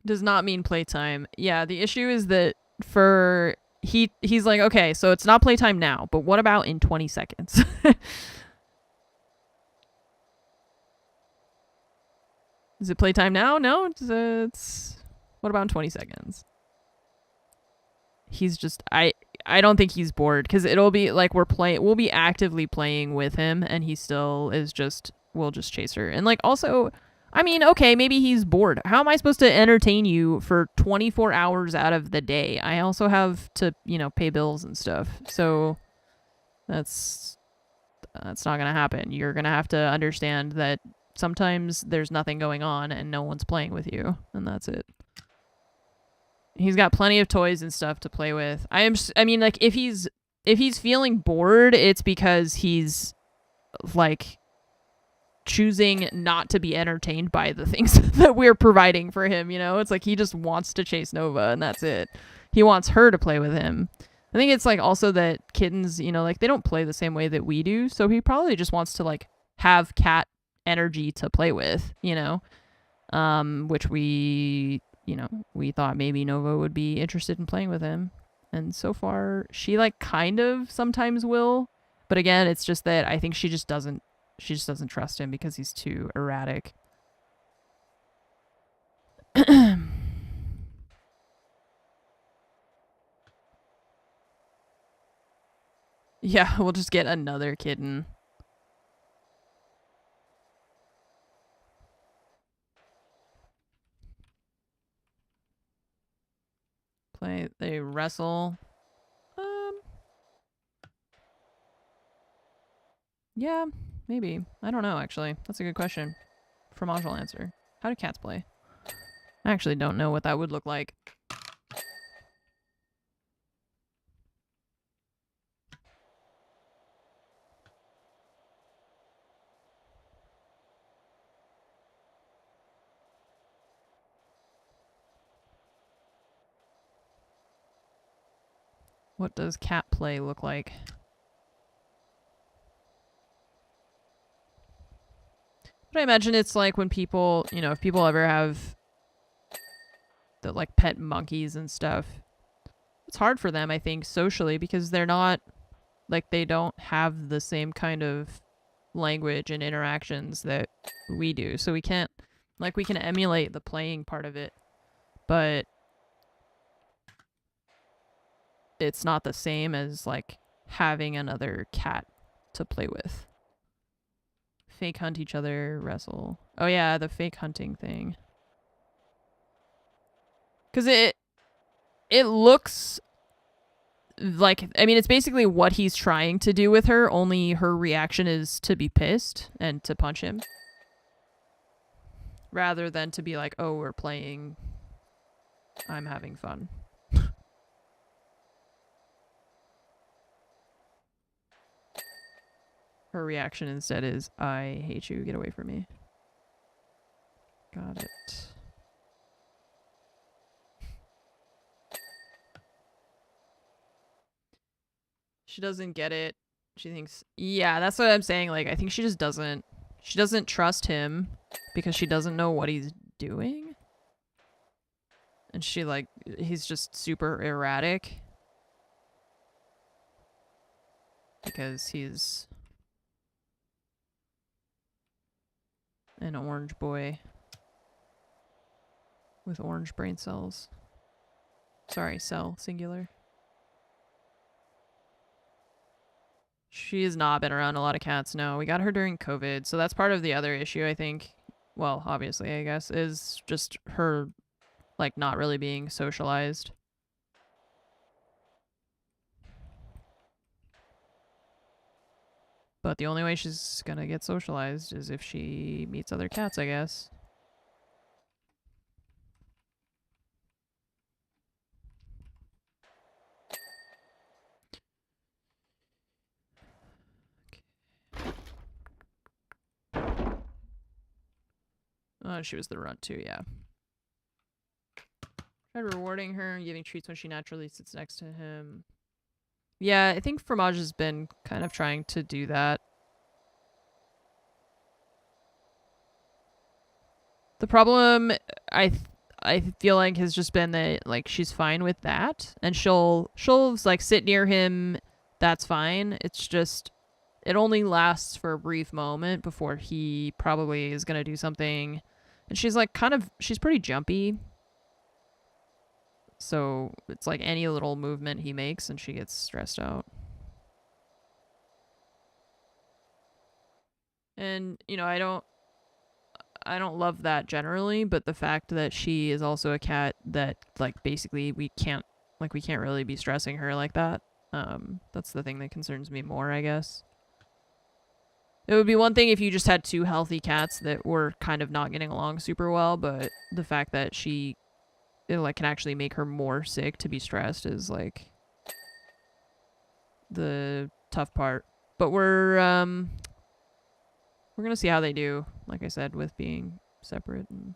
Does not mean playtime. Yeah, the issue is that for he's like, okay, so it's not playtime now, but what about in 20 seconds? Is it playtime now? No, it's what about in 20 seconds? He's just I don't think he's bored because it'll be like we'll be actively playing with him and he still is just we'll just chase her. And like also I mean, okay, maybe he's bored. How am I supposed to entertain you for 24 hours out of the day? I also have to, you know, pay bills and stuff. So that's not going to happen. You're going to have to understand that sometimes there's nothing going on and no one's playing with you, and that's it. He's got plenty of toys and stuff to play with. I mean, like if he's feeling bored, it's because he's like choosing not to be entertained by the things that we're providing for him, you know? It's like he just wants to chase Nova and that's it. He wants her to play with him. I think it's like also that kittens, you know, like they don't play the same way that we do, so he probably just wants to like have cat energy to play with, you know? Which we thought maybe Nova would be interested in playing with him. And so far she like kind of sometimes will, but again, it's just that I think she just doesn't trust him because he's too erratic. Yeah, we'll just get another kitten. They wrestle. Yeah, maybe. I don't know, actually. That's a good question. Fromage will answer. How do cats play? I actually don't know what that would look like. What does cat play look like? But I imagine it's like when people, you know, if people ever have the like pet monkeys and stuff, it's hard for them, I think, socially because they're not like they don't have the same kind of language and interactions that we do. So we can't like we can emulate the playing part of it, but it's not the same as like having another cat to play with. Fake hunt each other, wrestle. Oh yeah, the fake hunting thing. Cuz it looks like, I mean, it's basically what he's trying to do with her, only her reaction is to be pissed and to punch him. Rather than to be like, oh, we're playing, I'm having fun. Her reaction instead is, I hate you, get away from me. Got it. She doesn't get it. She thinks, yeah, that's what I'm saying. Like, I think she just doesn't, she doesn't trust him because she doesn't know what he's doing. And she, like, he's just super erratic. Because he's an orange boy with orange brain cells. Sorry, cell, singular. She has not been around a lot of cats, no. We got her during COVID, so that's part of the other issue, I think. Well, obviously, I guess, is just her, like, not really being socialized. But the only way she's gonna get socialized is if she meets other cats, I guess. Oh, she was the runt too, yeah. Tried rewarding her, giving treats when she naturally sits next to him. Yeah, I think Fromage has been kind of trying to do that. The problem, I feel like, has just been that, like, she's fine with that, and she'll like sit near him. That's fine. It's just, it only lasts for a brief moment before he probably is gonna do something, and she's like she's pretty jumpy. So it's like any little movement he makes, and she gets stressed out. And you know, I don't love that generally, but the fact that she is also a cat that, like, basically we can't really be stressing her like that. That's the thing that concerns me more, I guess. It would be one thing if you just had two healthy cats that were kind of not getting along super well, but the fact that it, like, can actually make her more sick to be stressed is, like, the tough part. But we're gonna see how they do, like I said, with being separate. And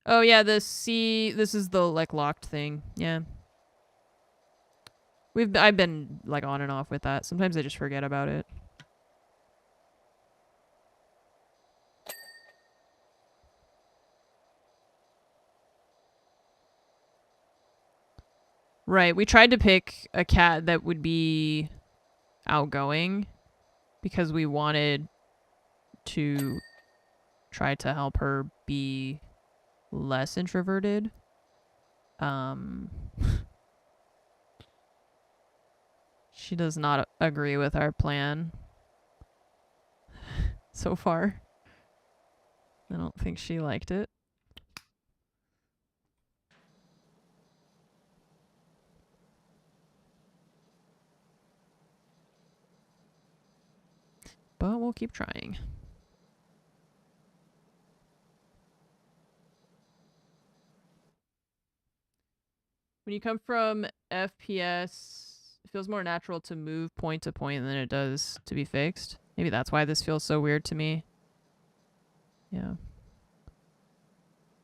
oh yeah, this is the, like, locked thing. Yeah. I've been, like, on and off with that. Sometimes I just forget about it. Right, we tried to pick a cat that would be outgoing because we wanted to try to help her be less introverted. She does not agree with our plan so far. I don't think she liked it. But we'll keep trying. When you come from FPS, it feels more natural to move point to point than it does to be fixed. Maybe that's why this feels so weird to me. Yeah.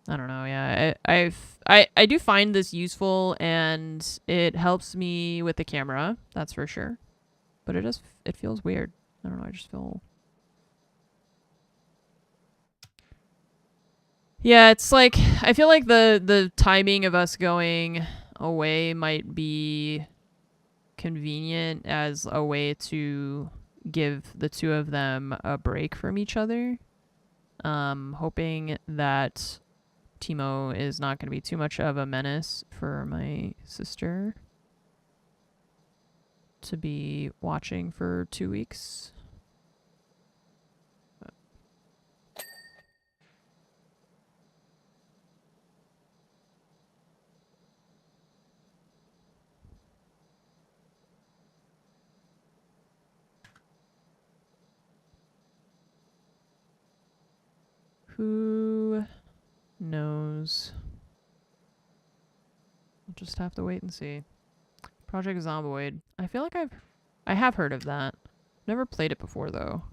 I don't know. Yeah, I do find this useful, and it helps me with the camera. That's for sure. But it feels weird. I don't know. I just feel. Yeah, it's like I feel like the timing of us going away might be convenient as a way to give the two of them a break from each other. Hoping that Timo is not going to be too much of a menace for my sister to be watching for 2 weeks. Who knows? We'll just have to wait and see. Project Zomboid. I feel like I have heard of that. Never played it before though.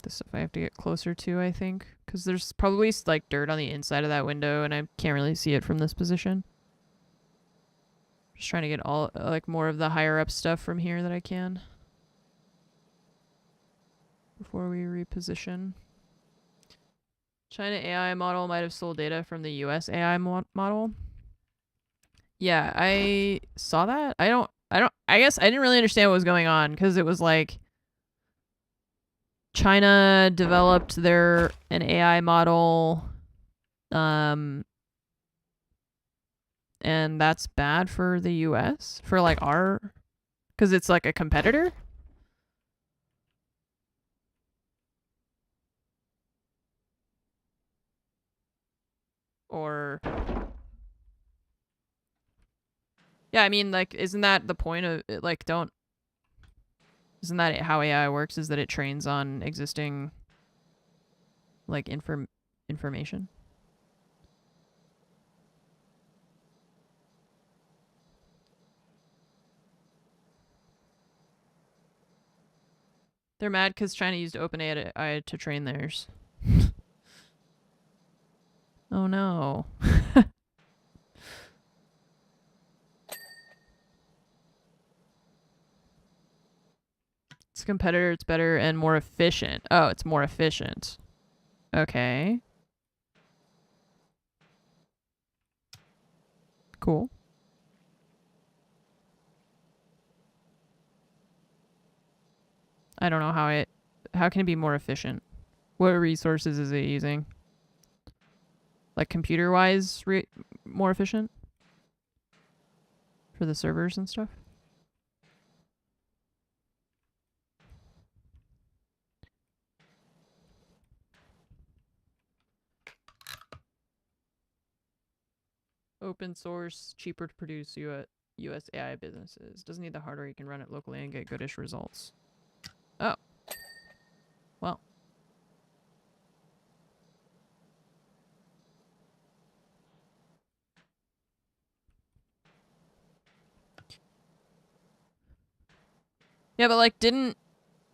This stuff I have to get closer to, I think, because there's probably like dirt on the inside of that window and I can't really see it from this position. Just trying to get all like more of the higher up stuff from here that I can before we reposition. China AI model might have stole data from the US AI model. Yeah, I saw that. I guess I didn't really understand what was going on because it was like China developed an AI model, and that's bad for the US for like because it's like a competitor. Or yeah, I mean, like, isn't that the point of it? Like, isn't that how AI works? Is that it trains on existing like information? They're mad because China used OpenAI to train theirs. Oh no. It's a competitor, it's better and more efficient. Oh, it's more efficient. Okay. Cool. I don't know how can it be more efficient? What resources is it using? Like computer-wise more efficient? For the servers and stuff? Open source, cheaper to produce US AI businesses. Doesn't need the hardware, you can run it locally and get goodish results. Oh. Well. Yeah, but like didn't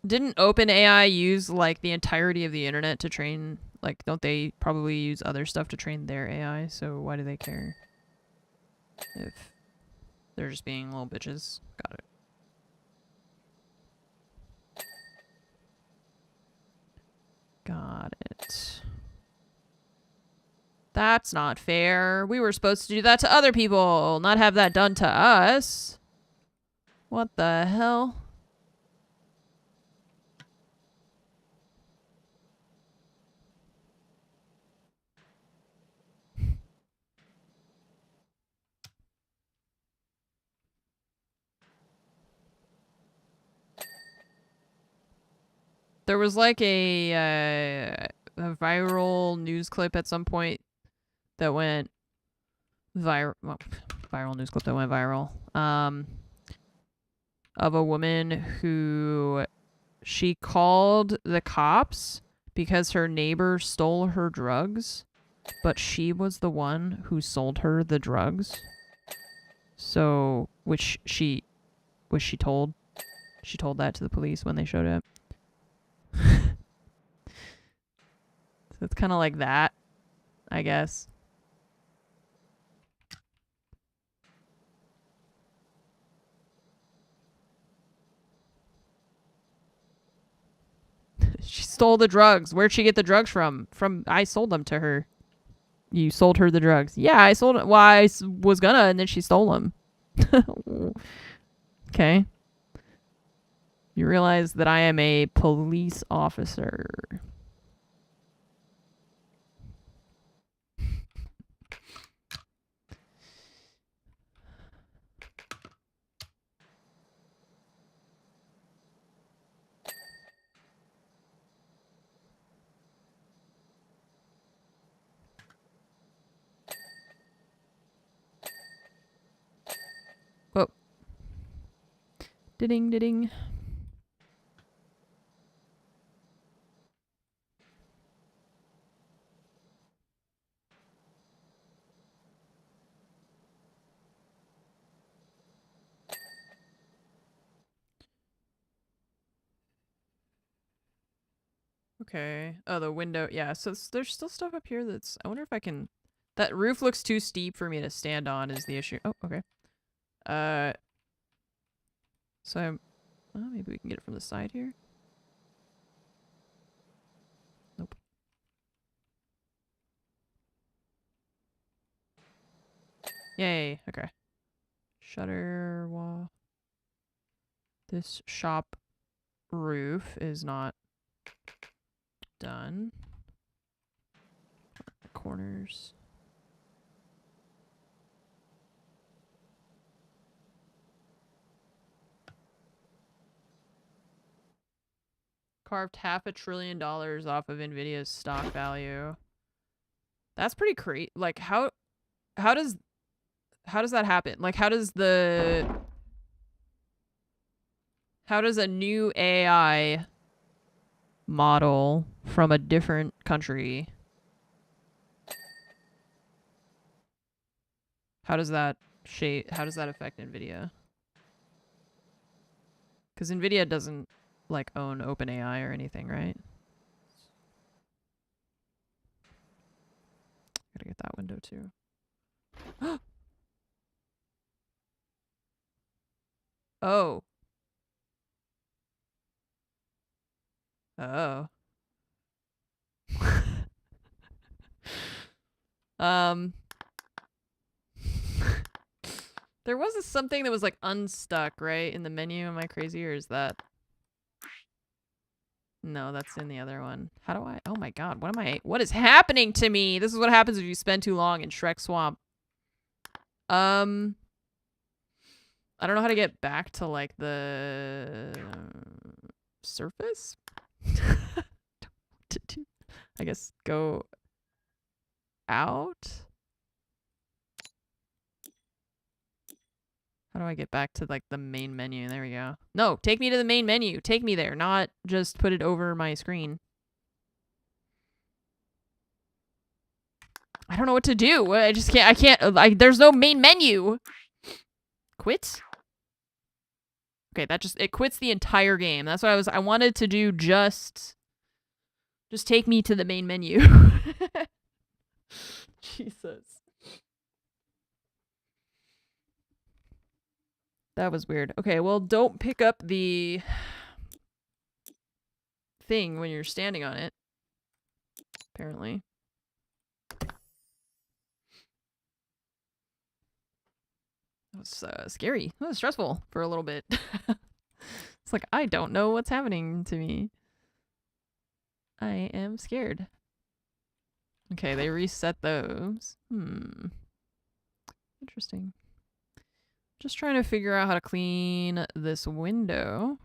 OpenAI use like the entirety of the internet to train, like don't they probably use other stuff to train their AI, so why do they care? If they're just being little bitches. Got it. Got it. That's not fair. We were supposed to do that to other people, not have that done to us. What the hell? There was like a viral news clip at some point that went viral. Well, viral news clip that went viral. Of a woman who she called the cops because her neighbor stole her drugs, but she was the one who sold her the drugs. So, she told that to the police when they showed up. So it's kind of like that, I guess. She stole the drugs. Where'd she get the drugs from? I sold them to her. You sold her the drugs. Yeah, I sold it. Well, I was gonna, and then she stole them. Okay. You realize that I am a police officer. Da-ding, da-ding. Okay. Oh, the window. Yeah, so there's still stuff up here that's... I wonder if I can... That roof looks too steep for me to stand on is the issue. Oh, okay. So I'm... Oh, maybe we can get it from the side here? Nope. Yay. Okay. Shutter wall. This shop roof is not done. The corners. Carved $500 billion off of Nvidia's stock value. That's pretty crazy. Like how does that happen? Like how does a new AI model from a different country, how does that affect Nvidia? Because Nvidia doesn't like own OpenAI or anything, right? Gotta get that window too. Oh. Oh. There was something that was like unstuck, right? In the menu. Am I crazy or is that... No, that's in the other one. How do I... Oh my god, what is happening to me? This is what happens if you spend too long in Shrek Swamp. I don't know how to get back to like the surface. I guess go out. How do I get back to like the main menu? There we go. No, take me to the main menu. Take me there, not just put it over my screen. I don't know what to do. I just can't. There's no main menu. Quit? Okay, it quits the entire game. That's what I wanted to do. Just take me to the main menu. Jesus. That was weird. Okay, well, don't pick up the thing when you're standing on it. Apparently. That was scary. That was stressful for a little bit. It's like, I don't know what's happening to me. I am scared. Okay, they reset those. Interesting. Just trying to figure out how to clean this window.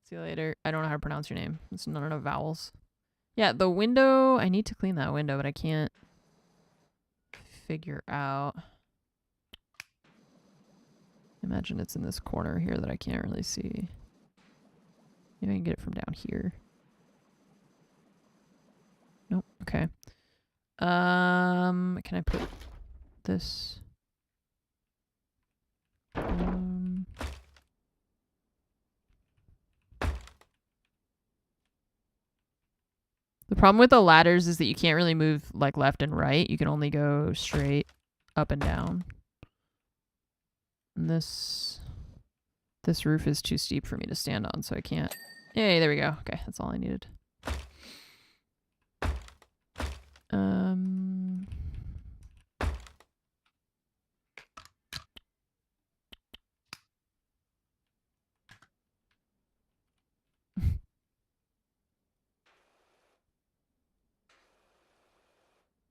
See you later. I don't know how to pronounce your name. It's none of vowels. Yeah, the window. I need to clean that window, but I can't figure out. Imagine it's in this corner here that I can't really see. Maybe I can get it from down here. Nope. Okay. Can I put this? The problem with the ladders is that you can't really move like left and right. You can only go straight up and down. And this roof is too steep for me to stand on, so I can't. Yay, there we go. Okay, that's all I needed.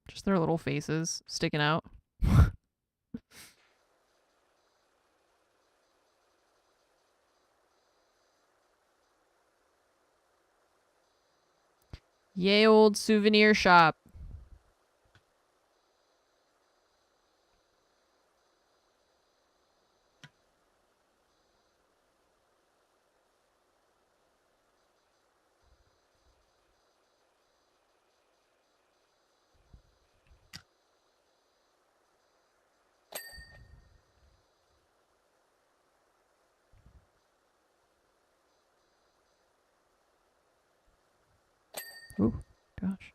Just their little faces sticking out. Yay, old souvenir shop. Ooh, gosh.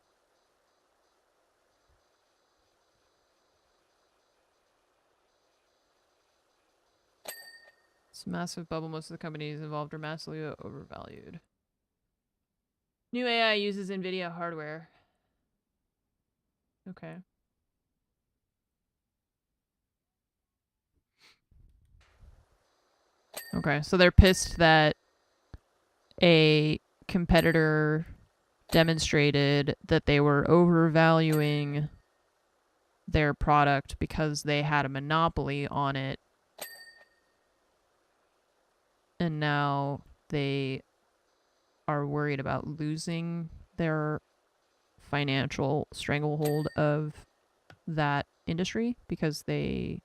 It's a massive bubble. Most of the companies involved are massively overvalued. New AI uses NVIDIA hardware. Okay. Okay, so they're pissed that a competitor demonstrated that they were overvaluing their product because they had a monopoly on it. And now they are worried about losing their financial stranglehold of that industry because they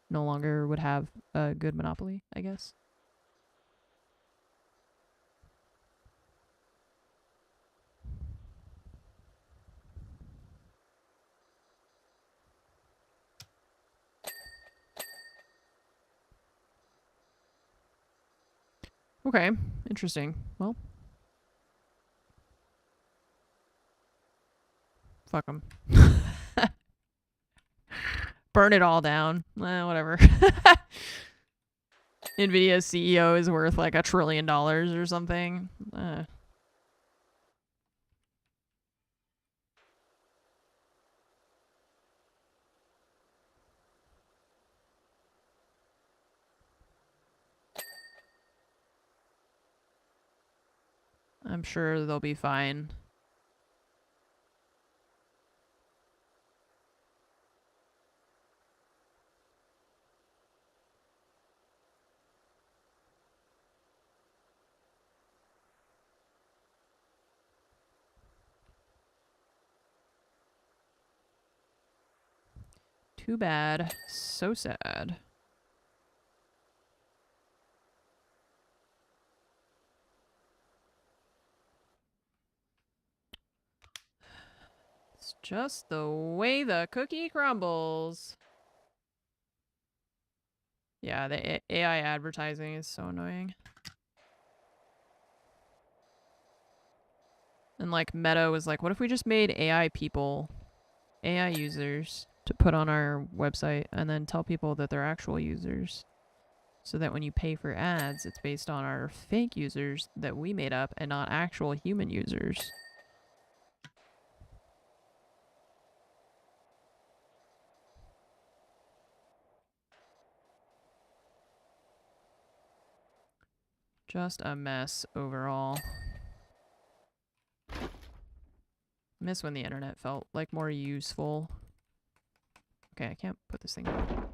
no longer would have a good monopoly, I guess. Okay, interesting. Well, fuck them. Burn it all down. Whatever. NVIDIA's CEO is worth like $1 trillion or something. I'm sure they'll be fine. Too bad. So sad. It's just the way the cookie crumbles. Yeah, the AI advertising is so annoying. And like Meta was like, what if we just made AI people, AI users to put on our website and then tell people that they're actual users? So that when you pay for ads, it's based on our fake users that we made up and not actual human users. Just a mess overall. Miss when the internet felt like more useful. Okay, I can't put this thing down.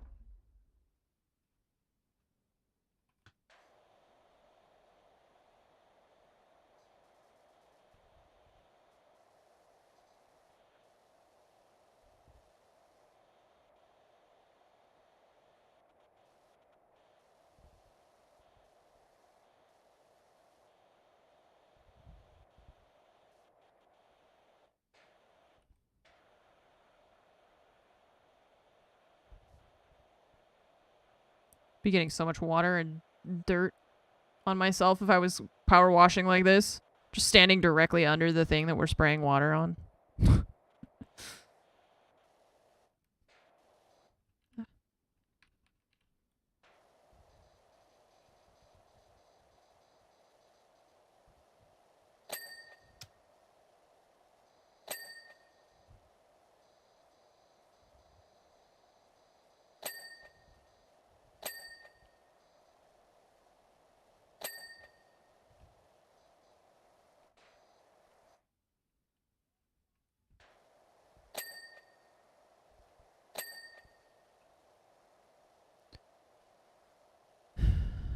Be getting so much water and dirt on myself if I was power washing like this. Just standing directly under the thing that we're spraying water on.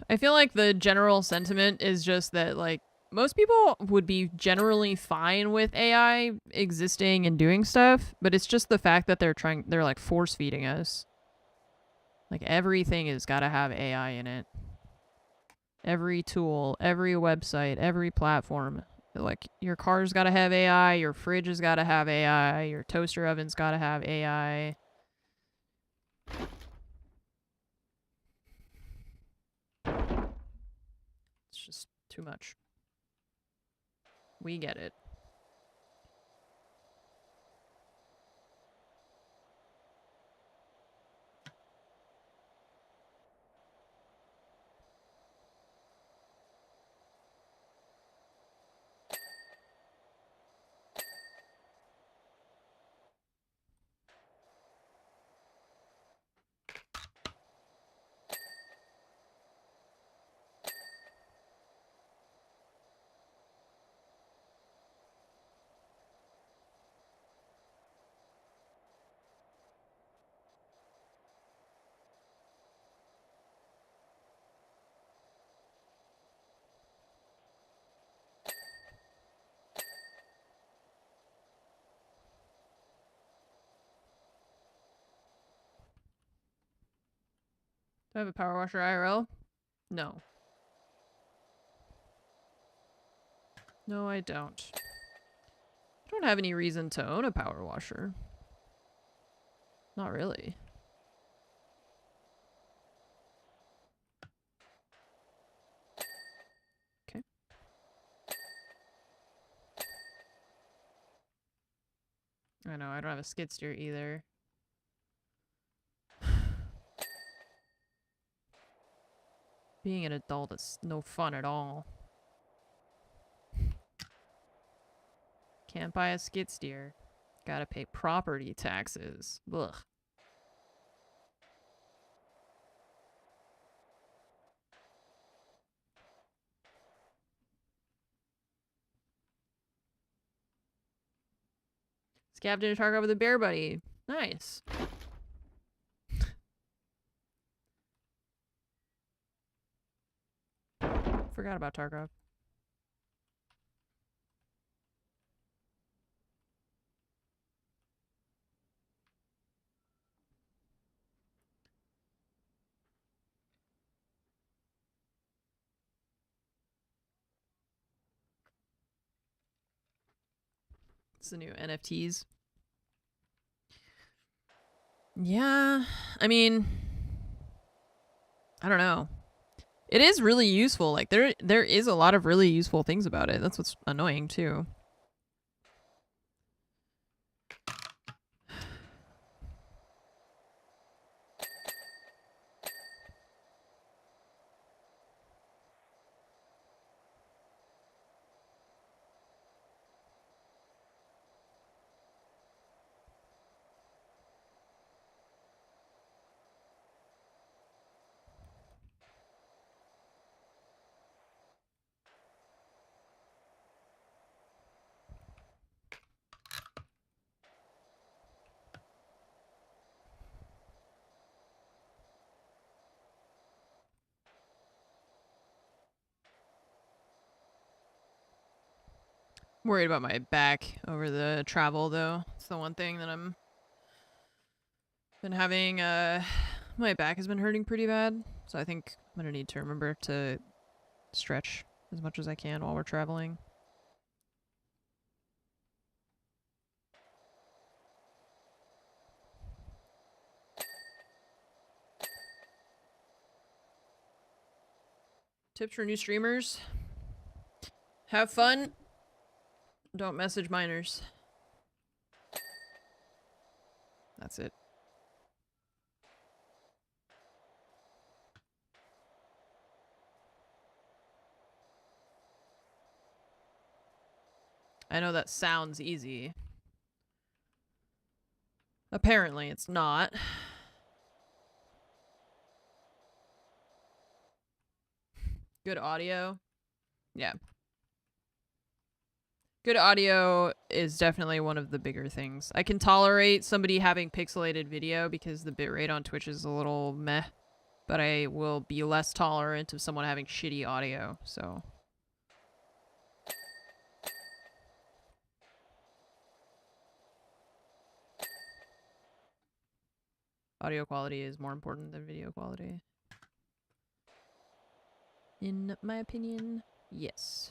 I feel like the general sentiment is just that, like, most people would be generally fine with AI existing and doing stuff, but it's just the fact that they're like force feeding us. Like, everything has got to have AI in it. Every tool, every website, every platform. Like, your car's got to have AI, your fridge has got to have AI, your toaster oven's got to have AI. It's just too much. We get it. Do I have a power washer IRL? No. No, I don't. I don't have any reason to own a power washer. Not really. Okay. I know, I don't have a skid steer either. Being an adult is no fun at all. Can't buy a skid steer. Gotta pay property taxes. Ugh. Scabbed in a Tarkov with a bear buddy. Nice. Forgot about Tarkov. It's the new NFTs. Yeah, I mean, I don't know. It is really useful. Like there is a lot of really useful things about it. That's what's annoying too. I'm worried about my back over the travel though. It's the one thing that I'm been having my back has been hurting pretty bad. So I think I'm gonna need to remember to stretch as much as I can while we're traveling. Tips for new streamers. Have fun. Don't message minors. That's it. I know that sounds easy. Apparently it's not. Good audio. Yeah. Good audio is definitely one of the bigger things. I can tolerate somebody having pixelated video because the bitrate on Twitch is a little meh. But I will be less tolerant of someone having shitty audio, so... Audio quality is more important than video quality. In my opinion, yes.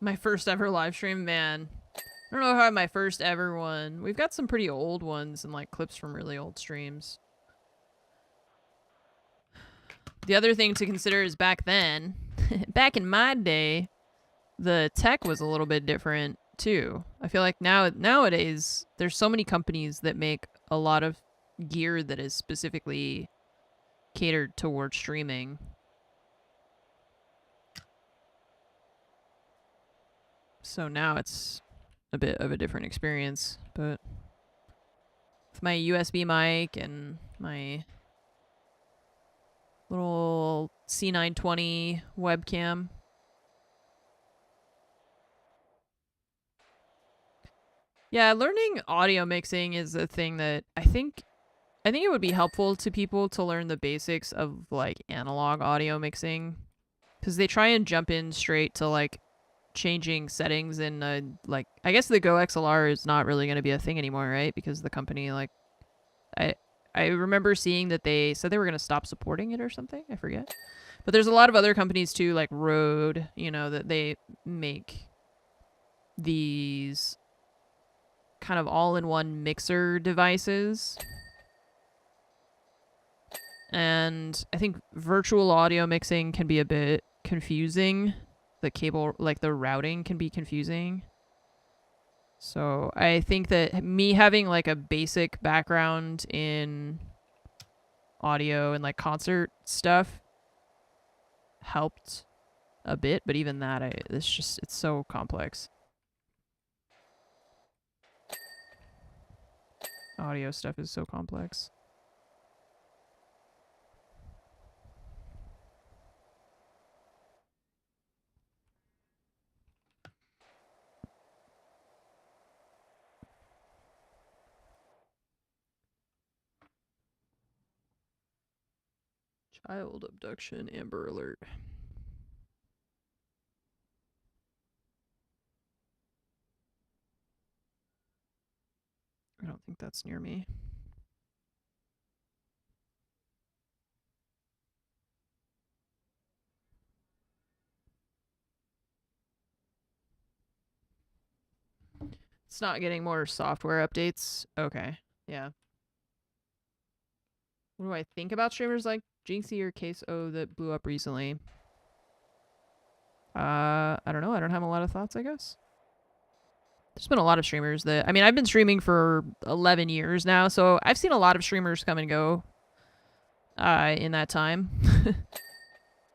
My first ever live stream, man. I don't know if I have my first ever one. We've got some pretty old ones and like clips from really old streams. The other thing to consider is back then, back in my day, the tech was a little bit different too. I feel like nowadays there's so many companies that make a lot of gear that is specifically catered towards streaming. So now it's a bit of a different experience, but with my USB mic and my little C920 webcam. Yeah, learning audio mixing is a thing that I think it would be helpful to people to learn the basics of like analog audio mixing, because they try and jump in straight to like changing settings in like, I guess the Go XLR is not really going to be a thing anymore, right? Because the company, like, I remember seeing that they said they were going to stop supporting it or something. I forget. But there's a lot of other companies too, like Rode, you know, that they make these kind of all-in-one mixer devices. And I think virtual audio mixing can be a bit confusing. The cable, like the routing can be confusing. So I think that me having like a basic background in audio and like concert stuff helped a bit, but even that, it's so complex. Audio stuff is so complex. Child abduction, Amber Alert. I don't think that's near me. It's not getting more software updates. Okay. Yeah. What do I think about streamers like Jinxie or Queso that blew up recently? I don't know. I don't have a lot of thoughts, I guess. There's been a lot of streamers that... I mean, I've been streaming for 11 years now, so I've seen a lot of streamers come and go in that time.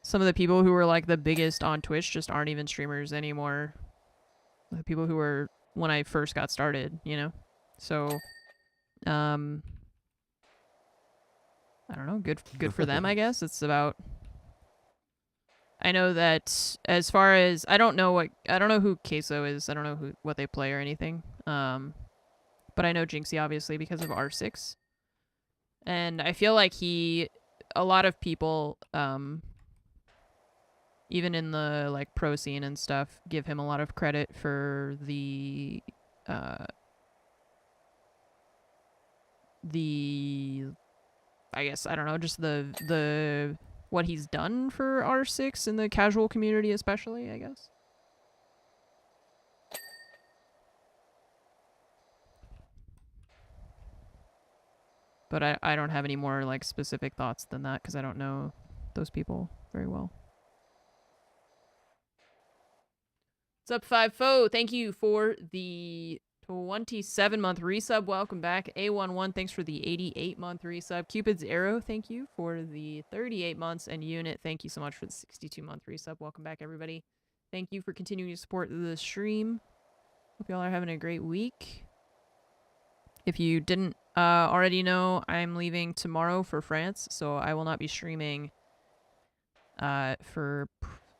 Some of the people who were, like, the biggest on Twitch just aren't even streamers anymore. The people who were when I first got started, you know? So, I don't know. Good for them, I guess. It's about... I know that as far as... I don't know who Queso is. I don't know what they play or anything. But I know Jinxie, obviously, because of R6. And I feel like a lot of people, even in the, like, pro scene and stuff, give him a lot of credit for the I guess, I don't know, just the what he's done for R6 in the casual community especially, I guess. But I don't have any more, like, specific thoughts than that because I don't know those people very well. What's up, 5-4? Thank you for the 27-month resub. Welcome back. A11, thanks for the 88-month resub. Cupid's Arrow, thank you for the 38 months. And Unit, thank you so much for the 62-month resub. Welcome back, everybody. Thank you for continuing to support the stream. Hope y'all are having a great week. If you didn't already know, I'm leaving tomorrow for France, so I will not be streaming for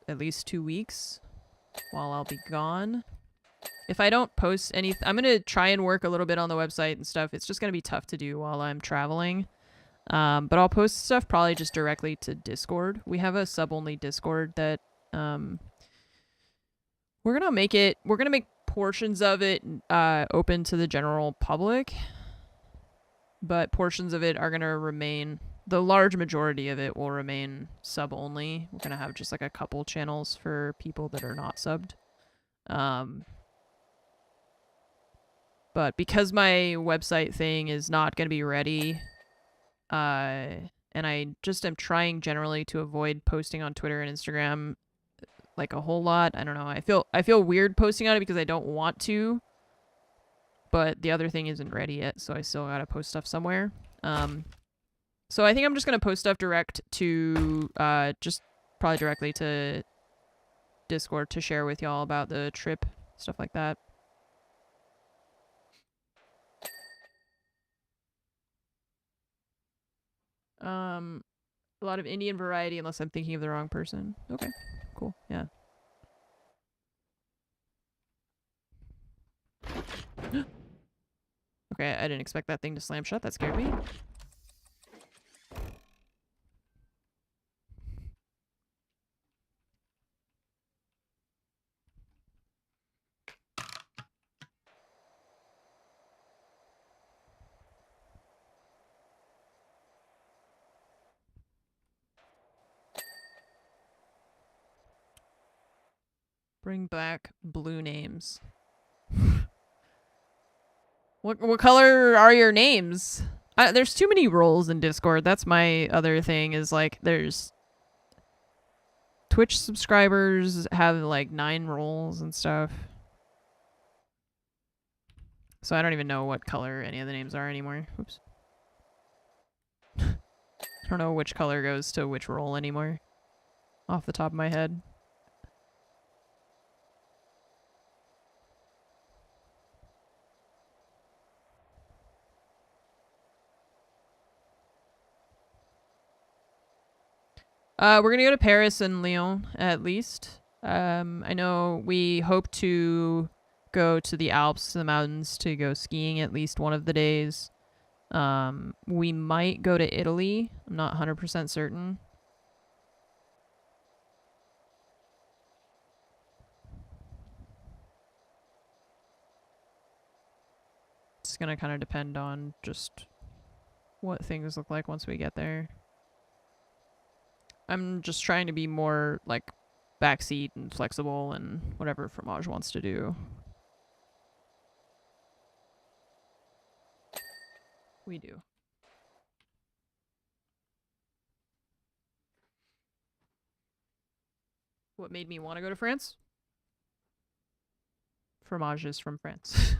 at least 2 weeks while I'll be gone. If I don't post anything, I'm going to try and work a little bit on the website and stuff. It's just going to be tough to do while I'm traveling. But I'll post stuff probably just directly to Discord. We have a sub-only Discord that we're going to make portions of it open to the general public. But portions of it are going to remain, the large majority of it will remain sub-only. We're going to have just like a couple channels for people that are not subbed. But because my website thing is not going to be ready, and I just am trying generally to avoid posting on Twitter and Instagram like a whole lot. I don't know. I feel weird posting on it because I don't want to, but the other thing isn't ready yet, so I still got to post stuff somewhere. So I think I'm just going to post stuff direct to just probably directly to Discord to share with y'all about the trip stuff like that. A lot of Indian variety, unless I'm thinking of the wrong person. Okay, cool, yeah. Okay, I didn't expect that thing to slam shut. That scared me. Bring back blue names. What color are your names? There's too many roles in Discord. That's my other thing is like there's Twitch subscribers have like 9 roles and stuff. So I don't even know what color any of the names are anymore. Oops. I don't know which color goes to which role anymore. Off the top of my head. We're gonna go to Paris and Lyon at least. I know we hope to go to the Alps, to the mountains, to go skiing at least one of the days. We might go to Italy. I'm not 100% certain. It's gonna kind of depend on just what things look like once we get there. I'm just trying to be more like backseat and flexible and whatever Fromage wants to do. We do. What made me want to go to France? Fromage is from France.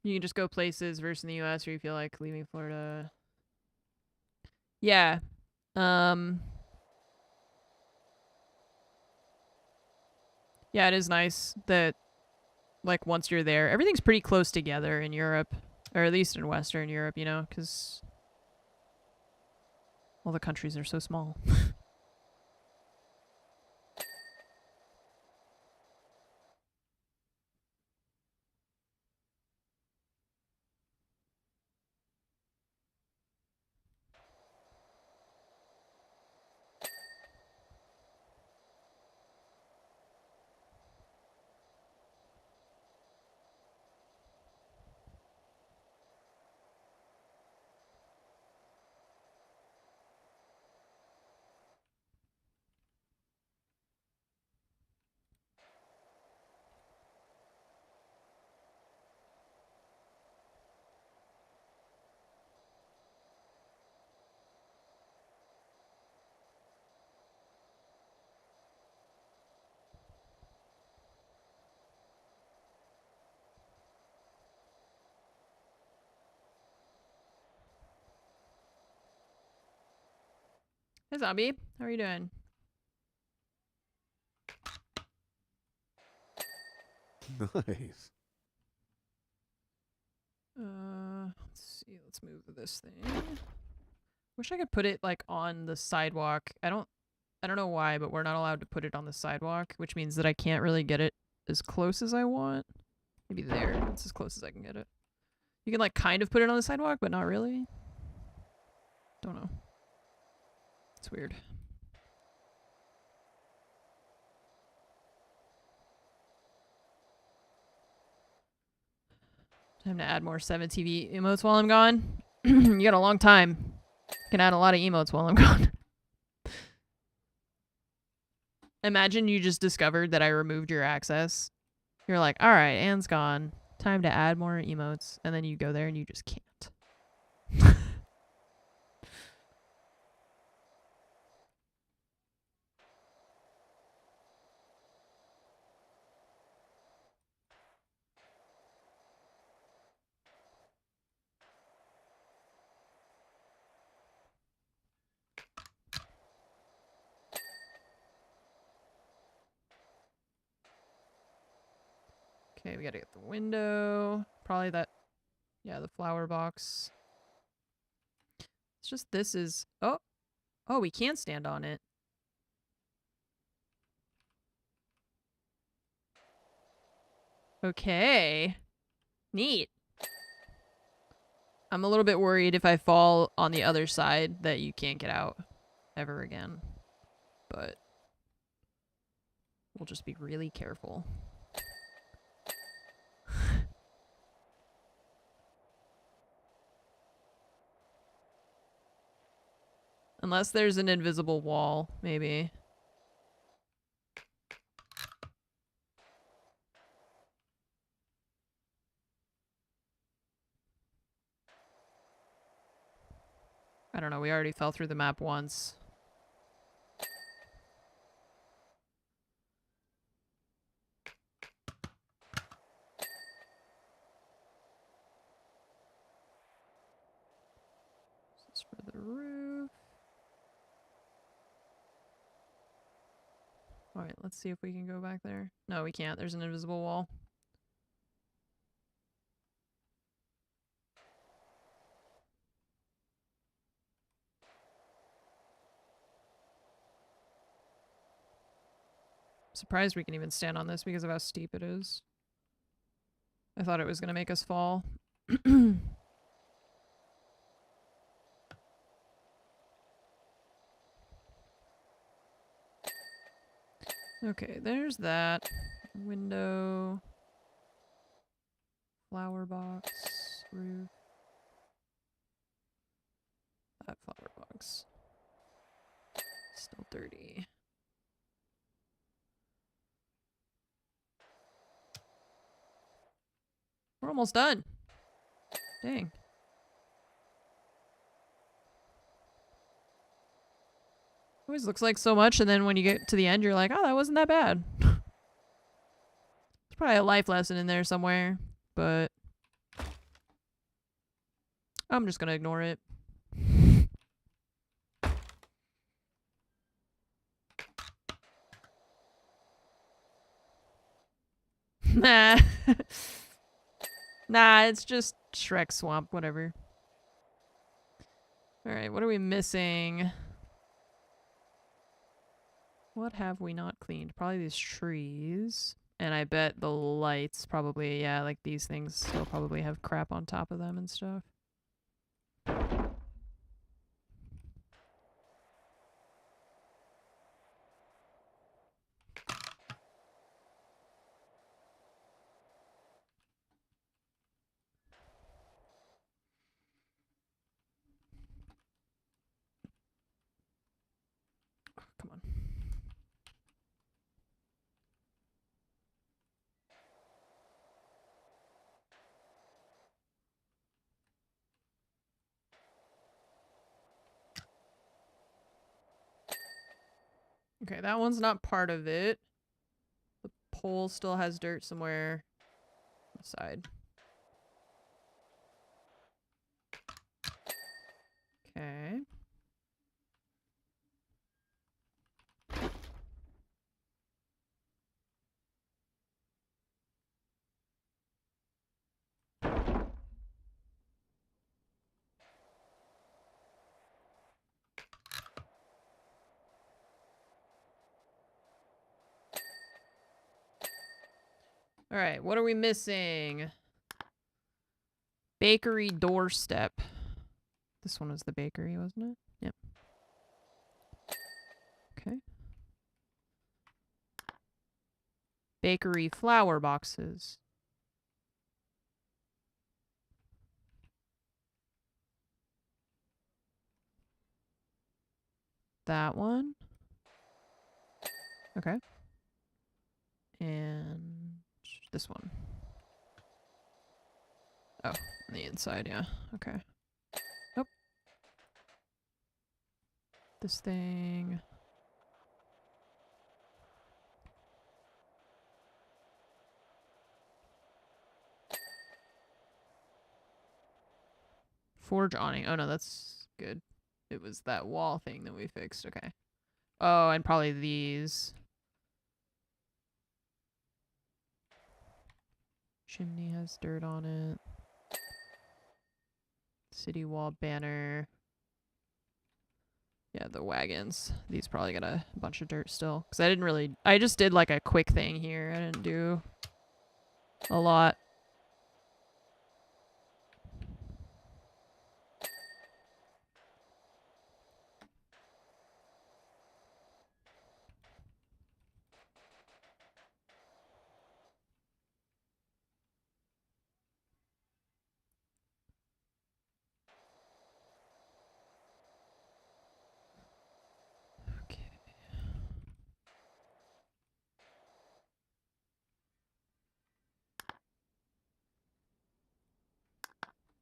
You can just go places versus in the US or you feel like leaving Florida. Yeah. Yeah, it is nice that like once you're there, everything's pretty close together in Europe, or at least in Western Europe, you know, because all the countries are so small. Hey, Zombie. How are you doing? Nice. Let's see. Let's move this thing. Wish I could put it like on the sidewalk. I don't know why, but we're not allowed to put it on the sidewalk, which means that I can't really get it as close as I want. Maybe there. That's as close as I can get it. You can like kind of put it on the sidewalk, but not really. Don't know. It's weird. Time to add more 7TV emotes while I'm gone. You got a long time. You can add a lot of emotes while I'm gone. Imagine you just discovered that I removed your access. You're like, alright, Anne's gone. Time to add more emotes. And then you go there and you just can't. Okay, we gotta get the window. Probably that. Yeah, the flower box. It's just this is... Oh! Oh, we can stand on it. Okay. Neat. I'm a little bit worried if I fall on the other side that you can't get out ever again. But we'll just be really careful. Unless there's an invisible wall, maybe. I don't know, we already fell through the map once. This is for the roof. Alright, let's see if we can go back there. No, we can't. There's an invisible wall. Surprised we can even stand on this because of how steep it is. I thought it was going to make us fall. Okay, there's that. Window. Flower box. Roof. That flower box. Still dirty. We're almost done. Dang. Always looks like so much, and then when you get to the end, you're like, oh, that wasn't that bad. There's probably a life lesson in there somewhere, but I'm just gonna ignore it. Nah. Nah, it's just Shrek swamp, whatever. Alright, what are we missing? What have we not cleaned? Probably these trees. And I bet the lights probably, yeah, like these things still probably have crap on top of them and stuff. Come on. Okay, that one's not part of it. The pole still has dirt somewhere on the side. Okay. Alright, what are we missing? Bakery doorstep. This one was the bakery, wasn't it? Yep. Okay. Bakery flower boxes. That one. Okay. And this one. Oh, on the inside, yeah. Okay. Nope. This thing. Forge awning. Oh no, that's good. It was that wall thing that we fixed. Okay. Oh, and probably these. Chimney has dirt on it. City wall banner. Yeah, the wagons. These probably got a bunch of dirt still. Because I just did like a quick thing here. I didn't do a lot. Okay.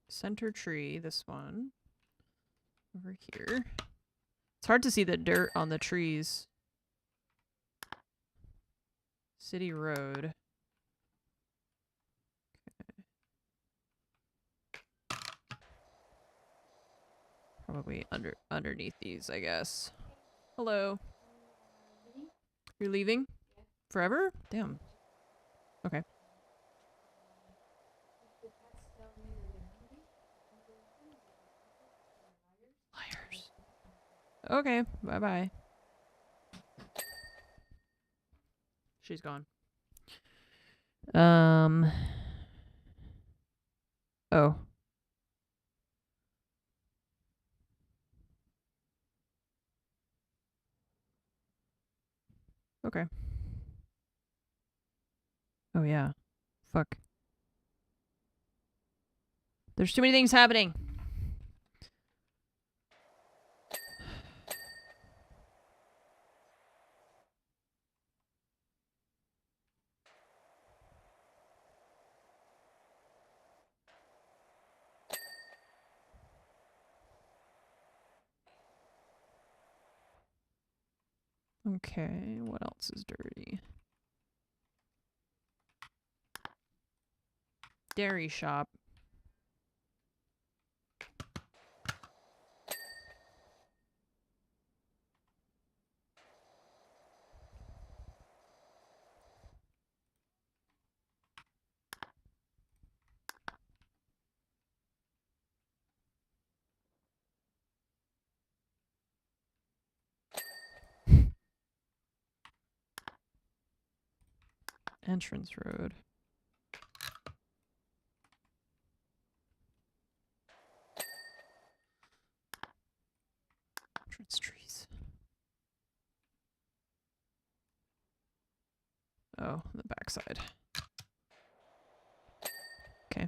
Center tree, this one. Over here. It's hard to see the dirt on the trees. City road. Probably underneath these, I guess. Hello. You're leaving? Forever? Damn. Okay. Liars. Okay, bye-bye. She's gone. Oh. Okay. Oh, yeah. Fuck. There's too many things happening. Okay, what else is dirty? Dairy shop. Entrance road. Entrance trees. Oh, the backside. Okay.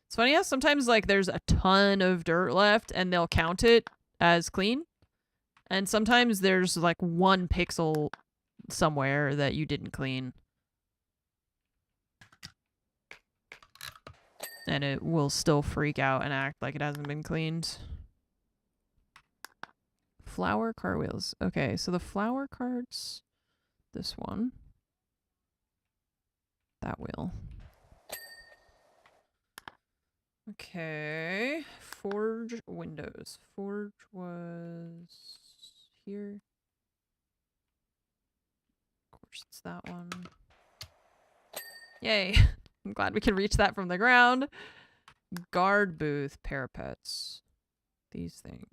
It's funny how sometimes like there's a ton of dirt left and they'll count it as clean. And sometimes there's like 1 pixel somewhere that you didn't clean. And it will still freak out and act like it hasn't been cleaned. Flower car wheels. Okay, so the flower carts. This one. That wheel. Okay. Forge windows. Forge was here. Of course, it's that one. Yay. I'm glad we can reach that from the ground. Guard booth parapets. These things.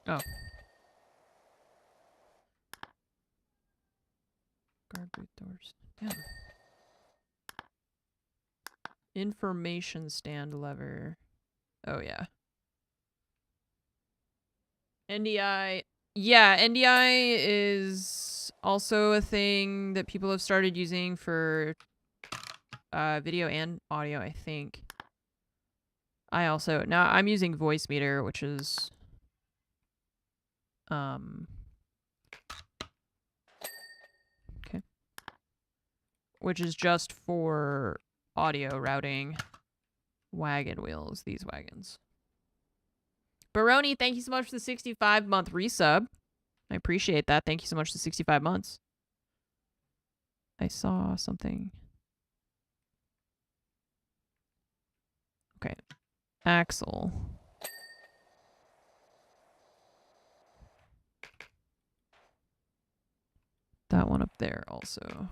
Oh. Guard booth doors. Damn. Information stand lever. Oh, yeah. NDI. Yeah, NDI is also a thing that people have started using for video and audio, I think. Now I'm using voice meter, which is okay. Which is just for audio routing wagon wheels, these wagons. Baroni, thank you so much for the 65-month resub. I appreciate that. Thank you so much for the 65 months. I saw something. Okay. Axle. that one up there also.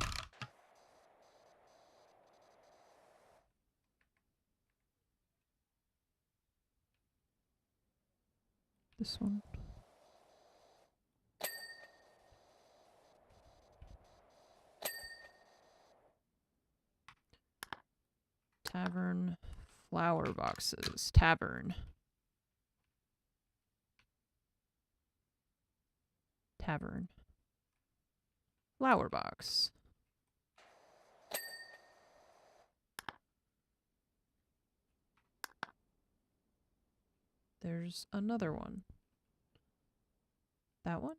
This one. Tavern. Flower boxes. Tavern. Tavern. Flower box. There's another one. That one?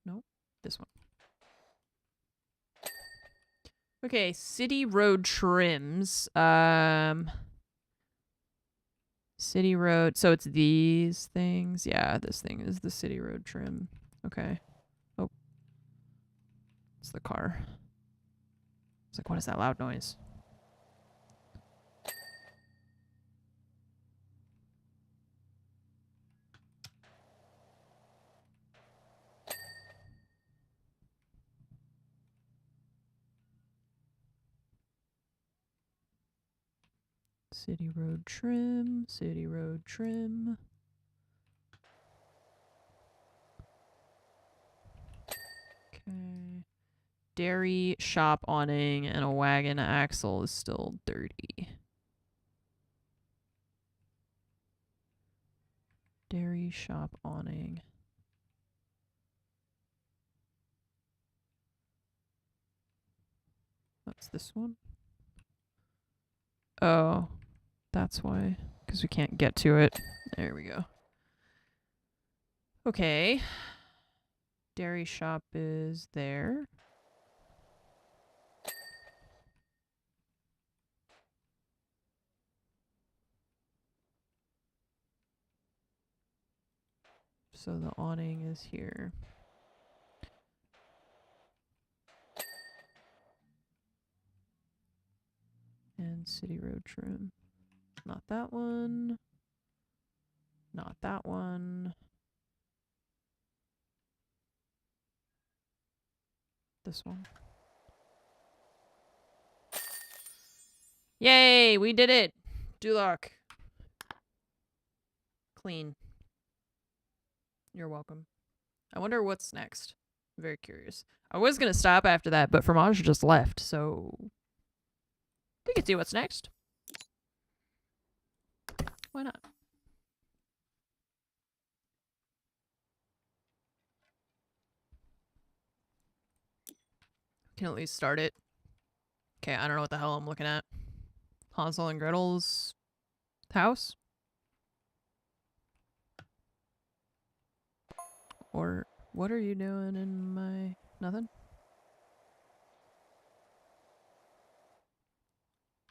Nope. This one. Okay, city road trims. City road. So it's these things. Yeah, this thing is the city road trim. Okay. Oh. It's the car. It's like, what is that loud noise? City road trim. City road trim. Okay. Dairy shop awning and a wagon axle is still dirty. Dairy shop awning. That's this one. Oh, that's why. Because we can't get to it. There we go. Okay. Dairy shop is there. So the awning is here. And city road trim. Not that one. Not that one. This one. Yay! We did it! Duloc. Clean. You're welcome. I wonder what's next. I'm very curious. I was gonna stop after that, but Fromage just left, so we can see what's next. Why not? Can at least start it. Okay, I don't know what the hell I'm looking at. Hansel and Gretel's house? Or what are you doing in my... Nothing?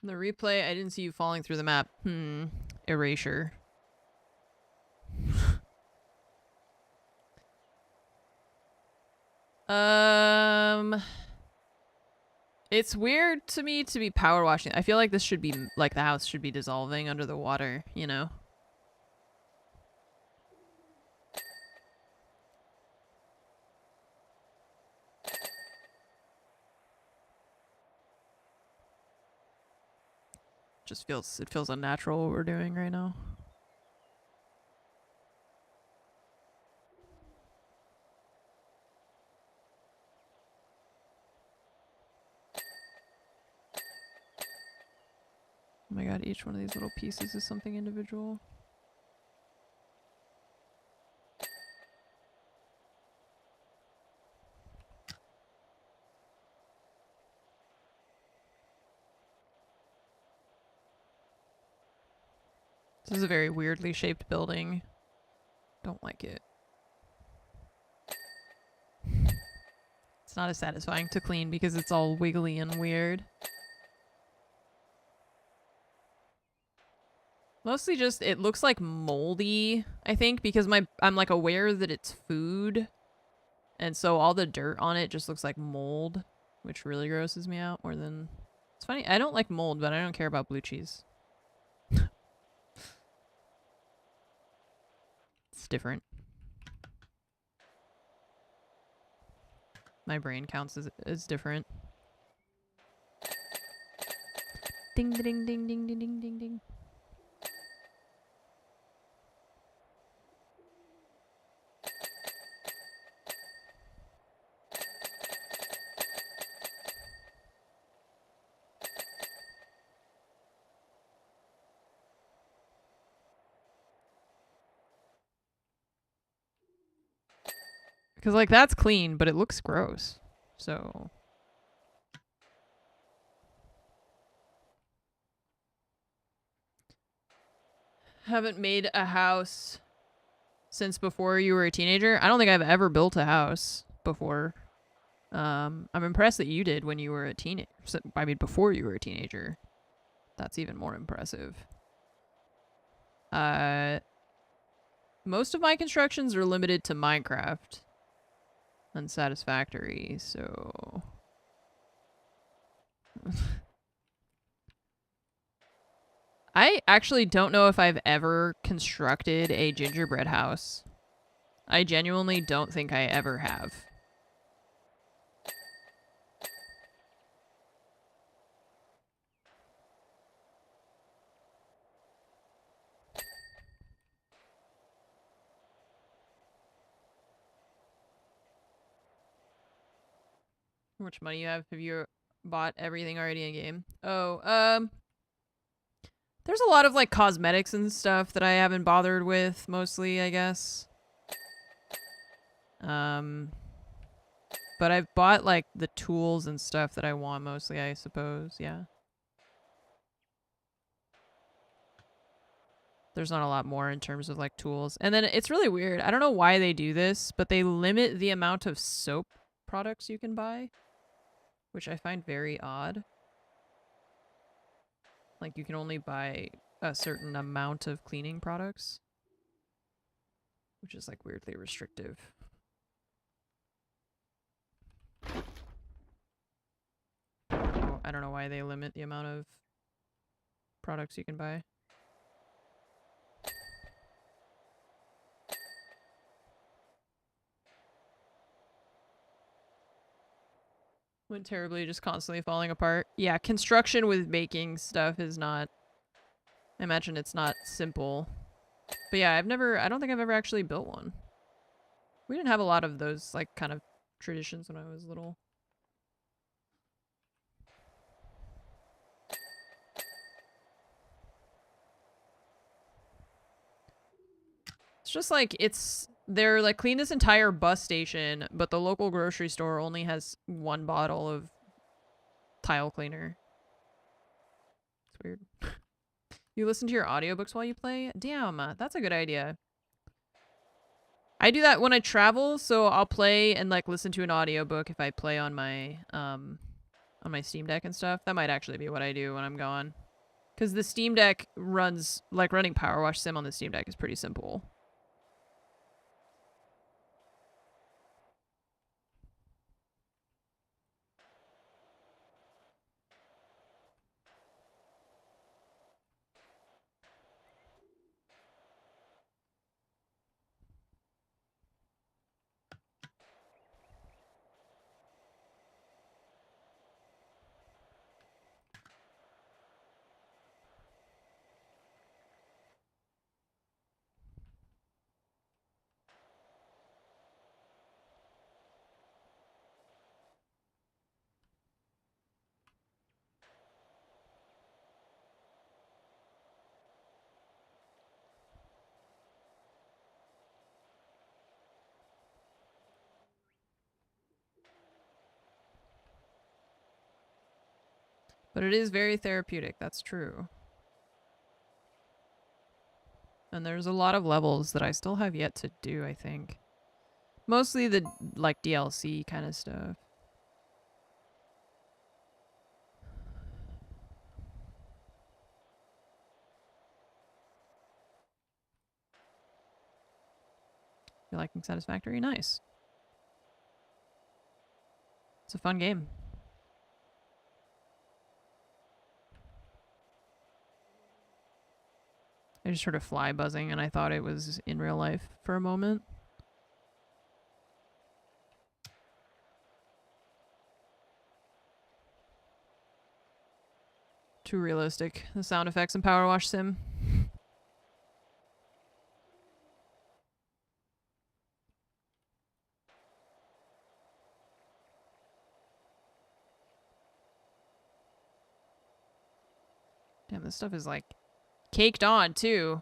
In the replay, I didn't see you falling through the map. Erasure. It's weird to me to be power washing. I feel like this should be, like, the house should be dissolving under the water, you know? Just feels, it feels unnatural what we're doing right now. Oh my god, each one of these little pieces is something individual. This is a very weirdly shaped building. Don't like it. It's not as satisfying to clean because it's all wiggly and weird. Mostly just, it looks like moldy, I think, because I'm like aware that it's food. And so all the dirt on it just looks like mold, which really grosses me out more than... It's funny, I don't like mold, but I don't care about blue cheese. It's different. My brain counts as different. Ding ding ding ding ding ding ding ding. Because, like, that's clean, but it looks gross. So... Haven't made a house since before you were a teenager. I don't think I've ever built a house before. I'm impressed that you did when you were a teenager. I mean, before you were a teenager. That's even more impressive. Most of my constructions are limited to Minecraft. Unsatisfactory, so... I actually don't know if I've ever constructed a gingerbread house. I genuinely don't think I ever have. How much money you have? Have you bought everything already in game? Oh, there's a lot of like cosmetics and stuff that I haven't bothered with mostly, I guess. But I've bought like the tools and stuff that I want mostly, I suppose, yeah. There's not a lot more in terms of like tools. And then it's really weird. I don't know why they do this, but they limit the amount of soap products you can buy, which I find very odd. Like, you can only buy a certain amount of cleaning products, which is, like, weirdly restrictive. I don't know why they limit the amount of products you can buy. Went terribly, just constantly falling apart. Yeah, construction with making stuff is not... I imagine it's not simple. But yeah, I don't think I've ever actually built one. We didn't have a lot of those, like, kind of traditions when I was little. It's just like, they're like clean this entire bus station, but the local grocery store only has one bottle of tile cleaner. It's weird. You listen to your audiobooks while you play? Damn, that's a good idea. I do that when I travel, so I'll play and like listen to an audiobook if I play on my Steam Deck and stuff. That might actually be what I do when I'm gone. Because the Steam Deck runs, like running PowerWash Sim on the Steam Deck is pretty simple. But it is very therapeutic, that's true. And there's a lot of levels that I still have yet to do, I think. Mostly the, like, DLC kind of stuff. You're liking Satisfactory? Nice. It's a fun game. I just heard a fly buzzing and I thought it was in real life for a moment. Too realistic. The sound effects in PowerWash Sim. Damn, this stuff is like caked on too.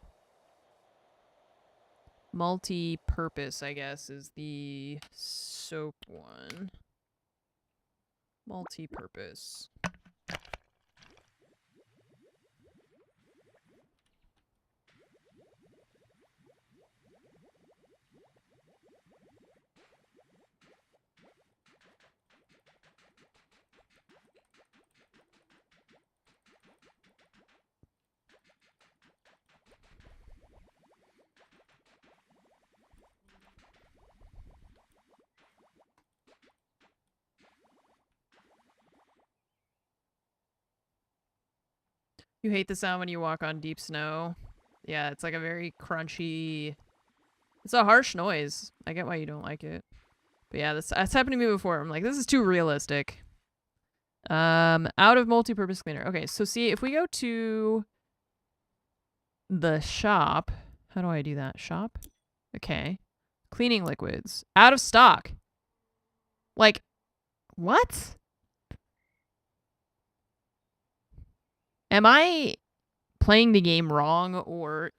Multi-purpose, I guess, is the soap one. Multi-purpose. You hate the sound when you walk on deep snow. Yeah, it's like a very crunchy... It's a harsh noise. I get why you don't like it. But yeah, that's happened to me before. I'm like, this is too realistic. Out of multi-purpose cleaner. Okay, so see, if we go to the shop... How do I do that? Shop? Okay. Cleaning liquids. Out of stock. Like, what? Am I playing the game wrong, or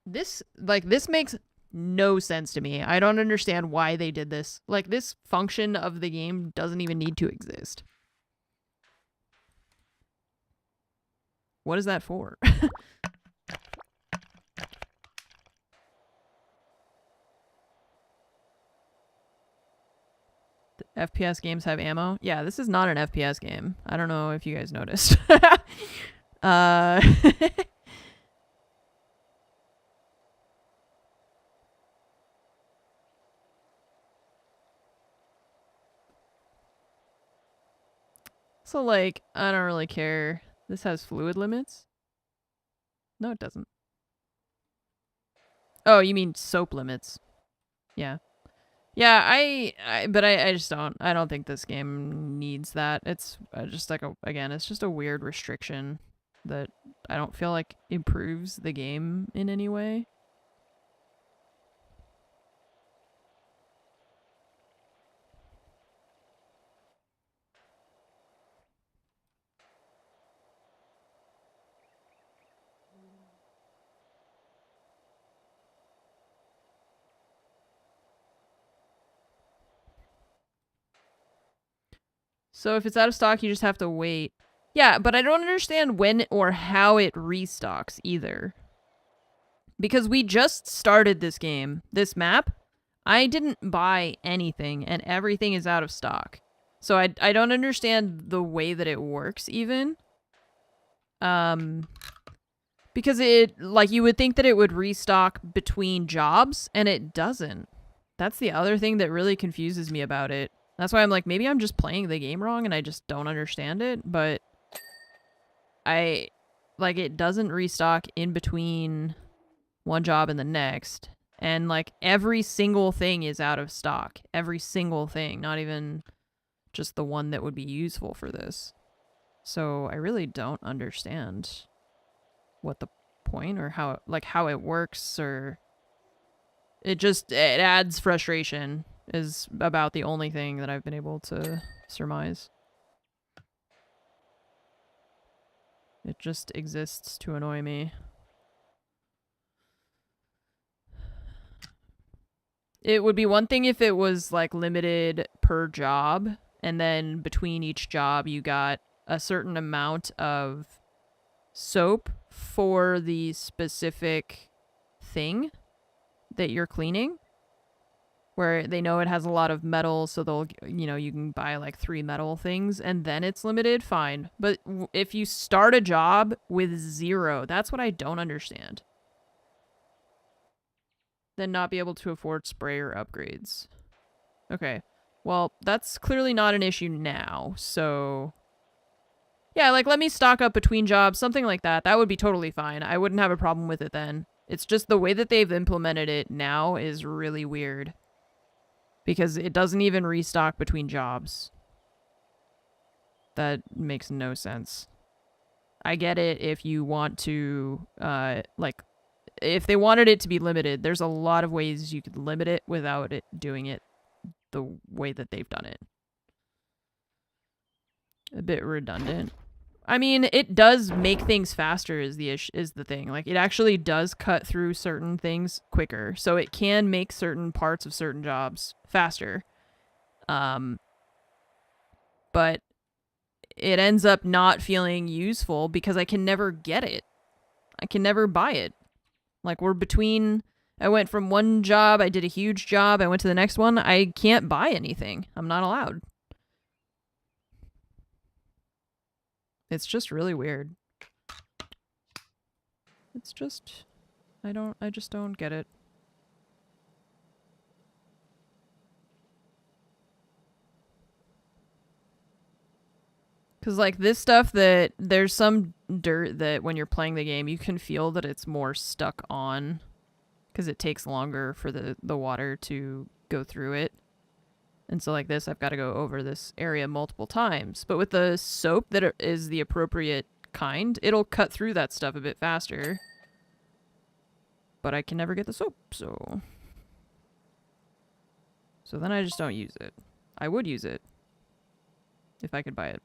this makes no sense to me. I don't understand why they did this. Like, this function of the game doesn't even need to exist. What is that for? FPS games have ammo? Yeah, this is not an FPS game. I don't know if you guys noticed. So, like, I don't really care. This has fluid limits? No, it doesn't. Oh, you mean soap limits. Yeah. Yeah, I just I don't think this game needs that. It's just like again, it's just a weird restriction that I don't feel like improves the game in any way. So if it's out of stock, you just have to wait. Yeah, but I don't understand when or how it restocks either. Because we just started this game, this map. I didn't buy anything, and everything is out of stock. So I don't understand the way that it works, even. Because it, like, you would think that it would restock between jobs, and it doesn't. That's the other thing that really confuses me about it. That's why I'm like, maybe I'm just playing the game wrong and I just don't understand it, but it doesn't restock in between one job and the next. And, like, every single thing is out of stock. Every single thing, not even just the one that would be useful for this. So I really don't understand what the point or how it works, or it adds frustration. Is about the only thing that I've been able to surmise. It just exists to annoy me. It would be one thing if it was, like, limited per job, and then between each job you got a certain amount of soap for the specific thing that you're cleaning. Where they know it has a lot of metal, so they'll, you can buy like 3 metal things, and then it's limited, fine. But if you start a job with 0, that's what I don't understand. Then not be able to afford sprayer upgrades. Okay, well, that's clearly not an issue now, so... Yeah, like, let me stock up between jobs, something like that. That would be totally fine. I wouldn't have a problem with it then. It's just the way that they've implemented it now is really weird. Because it doesn't even restock between jobs. That makes no sense. I get it if you want to, like, if they wanted it to be limited, there's a lot of ways you could limit it without it doing it the way that they've done it. A bit redundant. I mean, it does make things faster is the thing. Like, it actually does cut through certain things quicker. So it can make certain parts of certain jobs faster. But it ends up not feeling useful because I can never get it. I can never buy it. Like, I went from one job, I did a huge job, I went to the next one, I can't buy anything. I'm not allowed. It's just really weird. It's just, I just don't get it. Because, like, this stuff that there's some dirt that when you're playing the game, you can feel that it's more stuck on because it takes longer for the water to go through it. And so, like this, I've got to go over this area multiple times. But with the soap that is the appropriate kind, it'll cut through that stuff a bit faster. But I can never get the soap, so... So then I just don't use it. I would use it if I could buy it.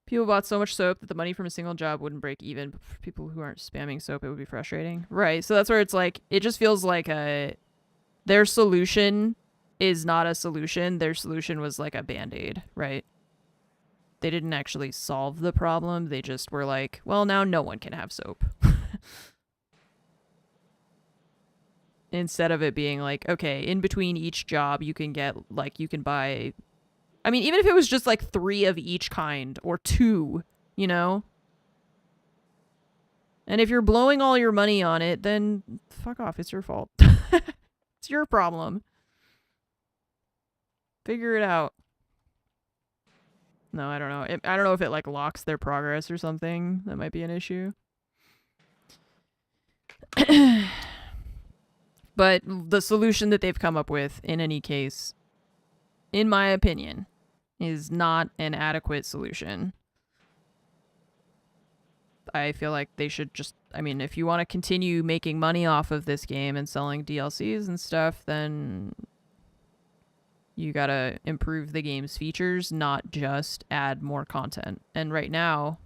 People bought so much soap that the money from a single job wouldn't break even. But for people who aren't spamming soap, it would be frustrating. Right, so that's where it's like, it just feels like their solution is not a solution. Their solution was like a band-aid, right? They didn't actually solve the problem. They just were like, well, now no one can have soap. Instead of it being like, okay, in between each job, you can get, like, you can buy... I mean, even if it was just like 3 of each kind or 2, you know? And if you're blowing all your money on it, then fuck off. It's your fault. It's your problem. Figure it out. No, I don't know. I don't know if it like locks their progress or something. That might be an issue. But the solution that they've come up with, in any case, in my opinion, is not an adequate solution. I feel like they should just... I mean, if you want to continue making money off of this game and selling DLCs and stuff, then you gotta improve the game's features, not just add more content. And right now,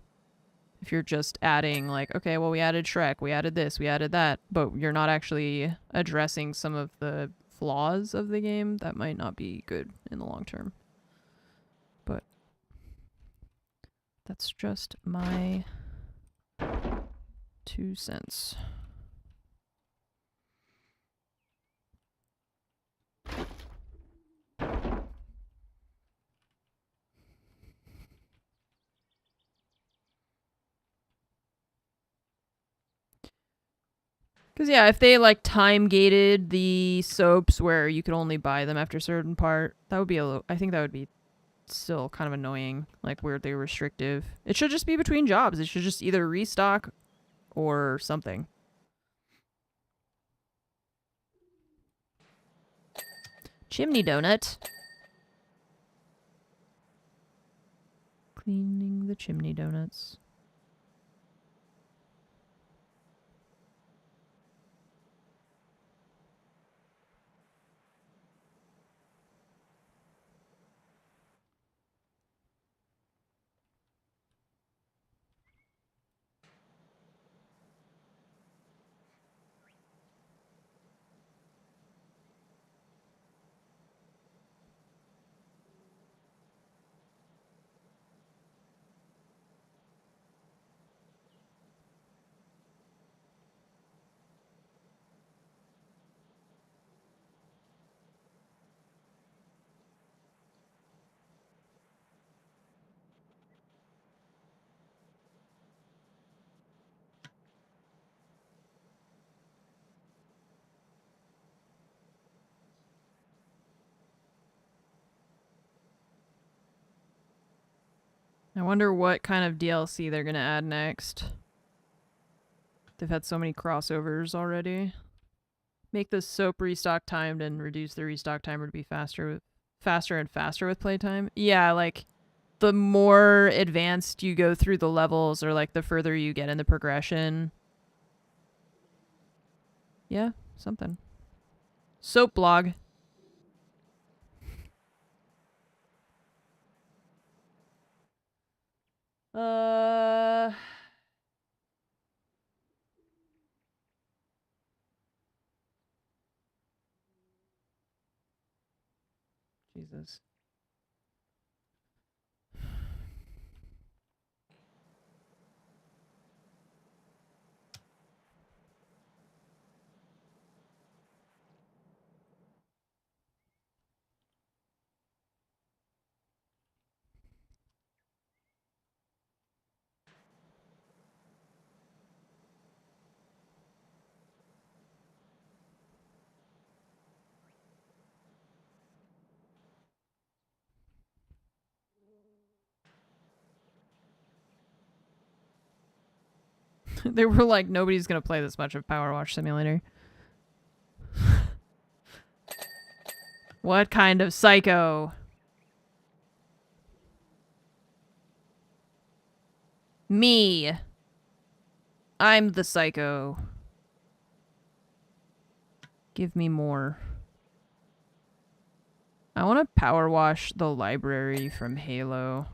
if you're just adding, like, okay, well, we added Shrek, we added this, we added that, but you're not actually addressing some of the flaws of the game, that might not be good in the long term. But that's just my 2 cents. Because, yeah, if they, like, time-gated the soaps where you could only buy them after a certain part, that would be a little... I think that would be still kind of annoying, like, weirdly restrictive. It should just be between jobs. It should just either restock or something. Chimney donut. Cleaning the chimney donuts. I wonder what kind of DLC they're gonna add next. They've had so many crossovers already. Make the soap restock timed and reduce the restock timer to be faster and faster with playtime. Yeah, like, the more advanced you go through the levels, or like the further you get in the progression. Yeah, something. Soap blog. Jesus. They were like, nobody's gonna play this much of PowerWash Simulator. What kind of psycho? Me. I'm the psycho. Give me more. I want to power wash the library from Halo.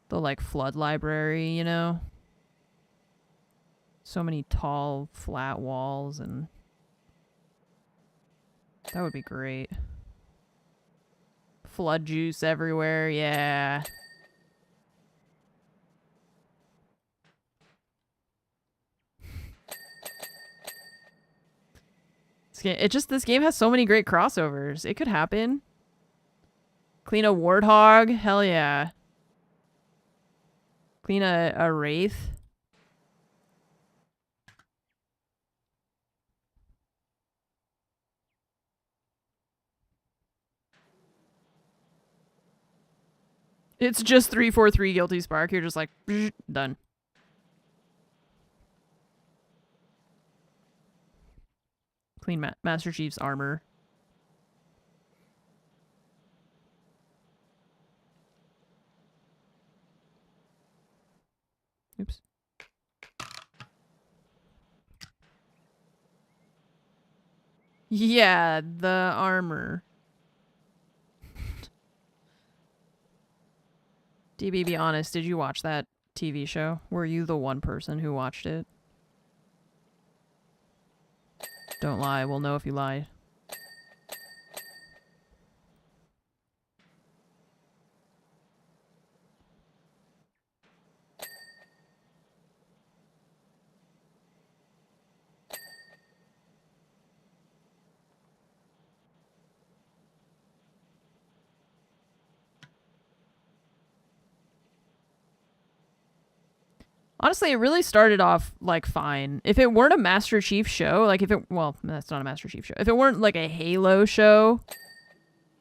The, like, flood library, you know? So many tall, flat walls, and... that would be great. Flood juice everywhere, yeah. This game has so many great crossovers. It could happen. Clean a warthog? Hell yeah. Clean a wraith? It's just 343 Guilty Spark. You're just like, done. Clean Master Chief's armor. Oops. Yeah, the armor. DB, be honest, did you watch that TV show? Were you the one person who watched it? Don't lie, we'll know if you lied. Honestly, it really started off, like, fine. If it weren't a Master Chief show, like, if it... well, that's not a Master Chief show. If it weren't, like, a Halo show,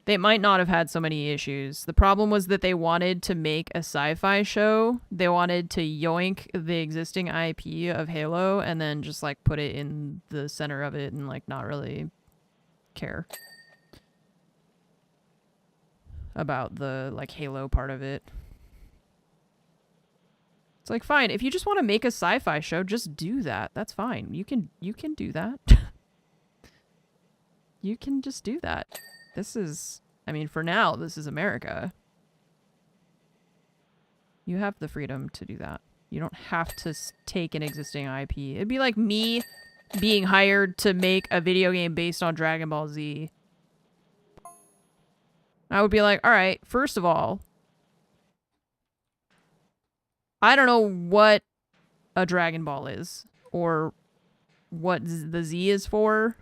they might not have had so many issues. The problem was that they wanted to make a sci-fi show. They wanted to yoink the existing IP of Halo and then just, like, put it in the center of it and, like, not really care about the, like, Halo part of it. It's like, fine, if you just want to make a sci-fi show, just do that. That's fine. You can do that. You can just do that. This is, I mean, for now, this is America. You have the freedom to do that. You don't have to take an existing IP. It'd be like me being hired to make a video game based on Dragon Ball Z. I would be like, all right, first of all, I don't know what a Dragon Ball is or what the Z is for,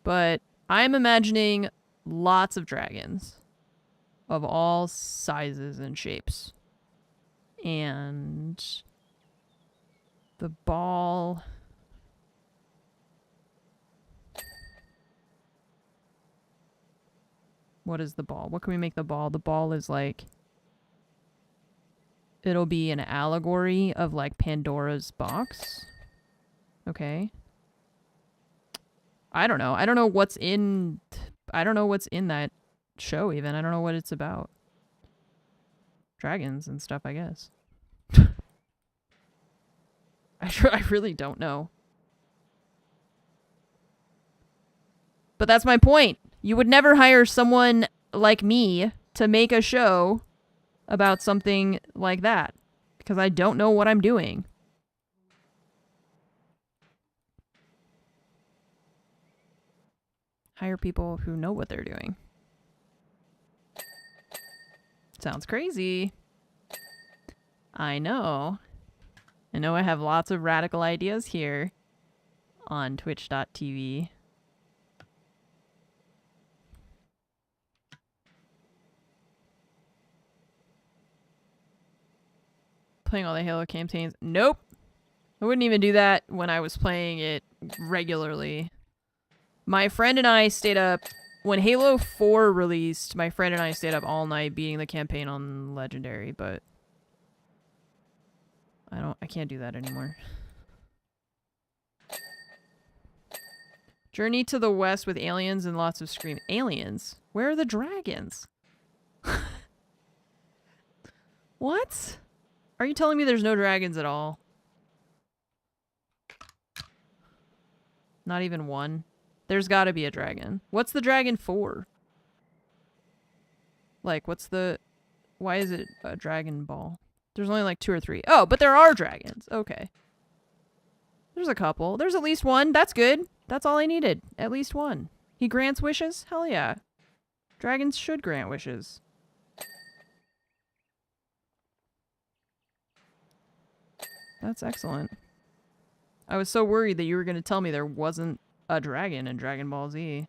but I'm imagining lots of dragons of all sizes and shapes. And the ball... what is the ball? What can we make the ball? The ball is like... it'll be an allegory of, like, Pandora's box. Okay. I don't know. I don't know what's in... I don't know what's in that show, even. I don't know what it's about. dragons and stuff, I guess. I really don't know. But that's my point. You would never hire someone like me to make a show about something like that. Because I don't know what I'm doing. Hire people who know what they're doing. Sounds crazy. I know. I know I have lots of radical ideas here on twitch.tv. Playing all the Halo campaigns. Nope. I wouldn't even do that when I was playing it regularly. My friend and I stayed up when Halo 4 released. My friend and I stayed up all night beating the campaign on Legendary, but I can't do that anymore. Journey to the West with aliens and lots of scream. Aliens? Where are the dragons? What? Are you telling me there's no dragons at all? Not even one? There's gotta be a dragon. What's the dragon for? Like, what's the... Why is it a Dragon Ball? There's only like 2 or 3. Oh, but there are dragons. Okay. There's a couple. There's at least one. That's good. That's all I needed. At least one. He grants wishes? Hell yeah. Dragons should grant wishes. That's excellent. I was so worried that you were going to tell me there wasn't a dragon in Dragon Ball Z.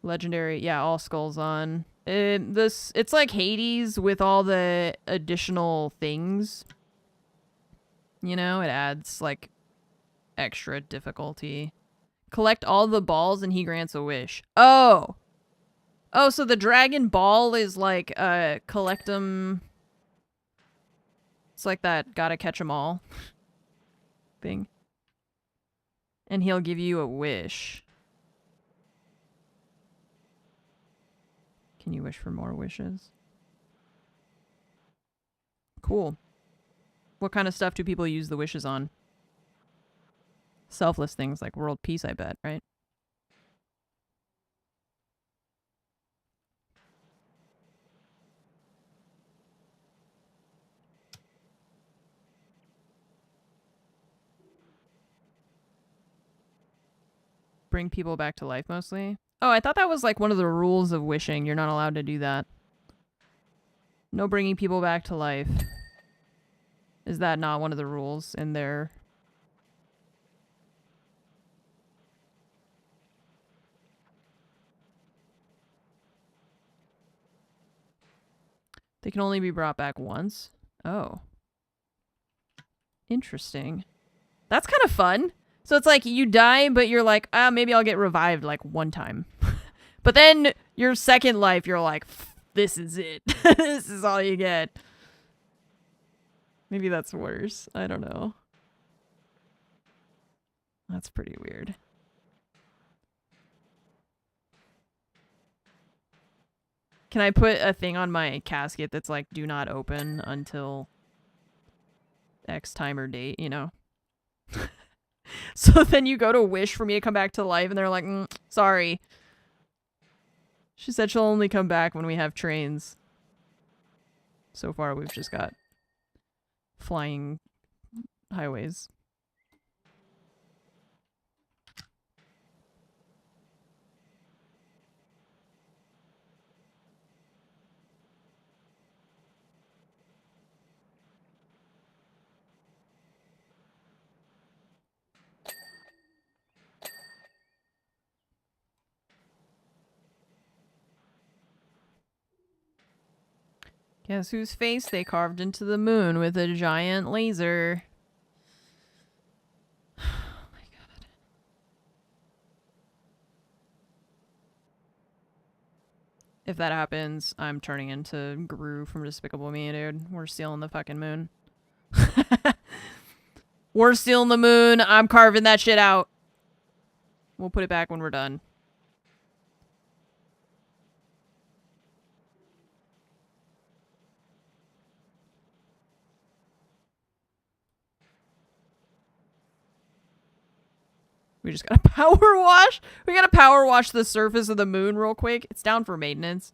Legendary, yeah, all skulls on. It's like Hades with all the additional things. You know, it adds like extra difficulty. Collect all the balls and he grants a wish. Oh! Oh, so the Dragon Ball is like collect them. It's like that gotta catch 'em all thing. And he'll give you a wish. Can you wish for more wishes? Cool. What kind of stuff do people use the wishes on? Selfless things like world peace, I bet, right? Bring people back to life mostly. Oh, I thought that was like one of the rules of wishing. You're not allowed to do that. No bringing people back to life. Is that not one of the rules in there? They can only be brought back once. Oh. Interesting. That's kind of fun. So it's like you die, but you're like, maybe I'll get revived like one time. But then your second life, you're like, this is it. This is all you get. Maybe that's worse. I don't know. That's pretty weird. Can I put a thing on my casket that's like, do not open until X time or date, you know? So then you go to wish for me to come back to life and they're like, sorry. She said she'll only come back when we have trains. So far we've just got flying highways. Guess whose face they carved into the moon with a giant laser? Oh my god. If that happens, I'm turning into Gru from Despicable Me, dude. We're stealing the fucking moon. We're stealing the moon. I'm carving that shit out. We'll put it back when we're done. We just gotta power wash. We gotta power wash the surface of the moon real quick. It's down for maintenance.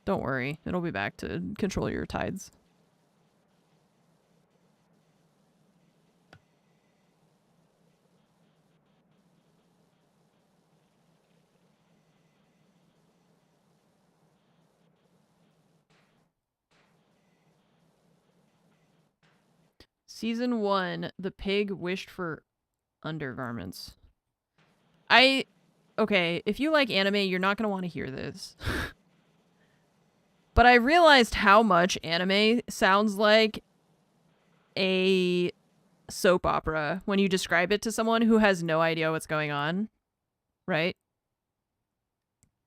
Don't worry. It'll be back to control your tides. Season 1, the pig wished for undergarments. Okay, if you like anime, you're not going to want to hear this. But I realized how much anime sounds like a soap opera when you describe it to someone who has no idea what's going on, right?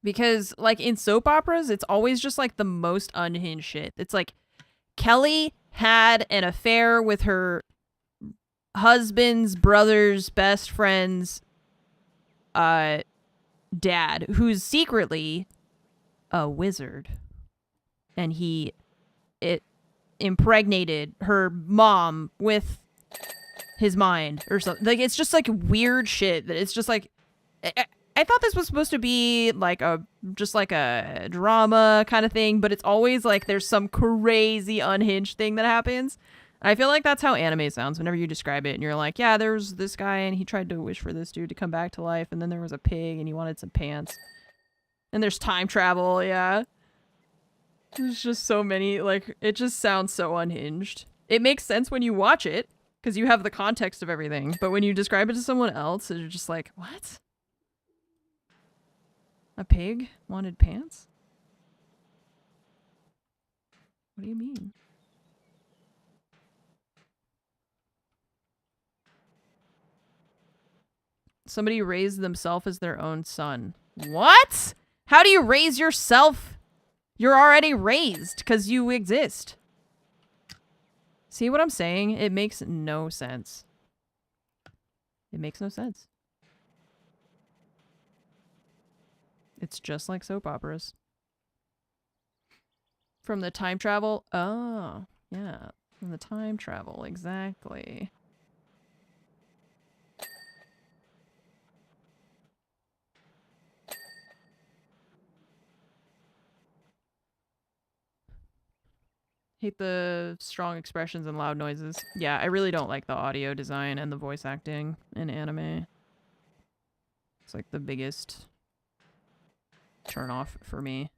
Because, like, in soap operas, it's always just, like, the most unhinged shit. It's like, Kelly had an affair with her husband's brother's best friend's dad, who's secretly a wizard, and it impregnated her mom with his mind or something. Like, it's just like weird shit that it's just like I thought this was supposed to be like just like a drama kind of thing, but it's always like there's some crazy unhinged thing that happens. I feel like that's how anime sounds whenever you describe it and you're like, yeah, there's this guy and he tried to wish for this dude to come back to life, and then there was a pig and he wanted some pants. And there's time travel, yeah. There's just so many, like, it just sounds so unhinged. It makes sense when you watch it because you have the context of everything, but when you describe it to someone else, you're just like, what? A pig wanted pants? What do you mean? Somebody raised themselves as their own son. What? How do you raise yourself? You're already raised because you exist. See what I'm saying? It makes no sense. It makes no sense. It's just like soap operas. From the time travel? Oh, yeah. From the time travel, exactly. Hate the strong expressions and loud noises. Yeah, I really don't like the audio design and the voice acting in anime. It's like the biggest turn off for me.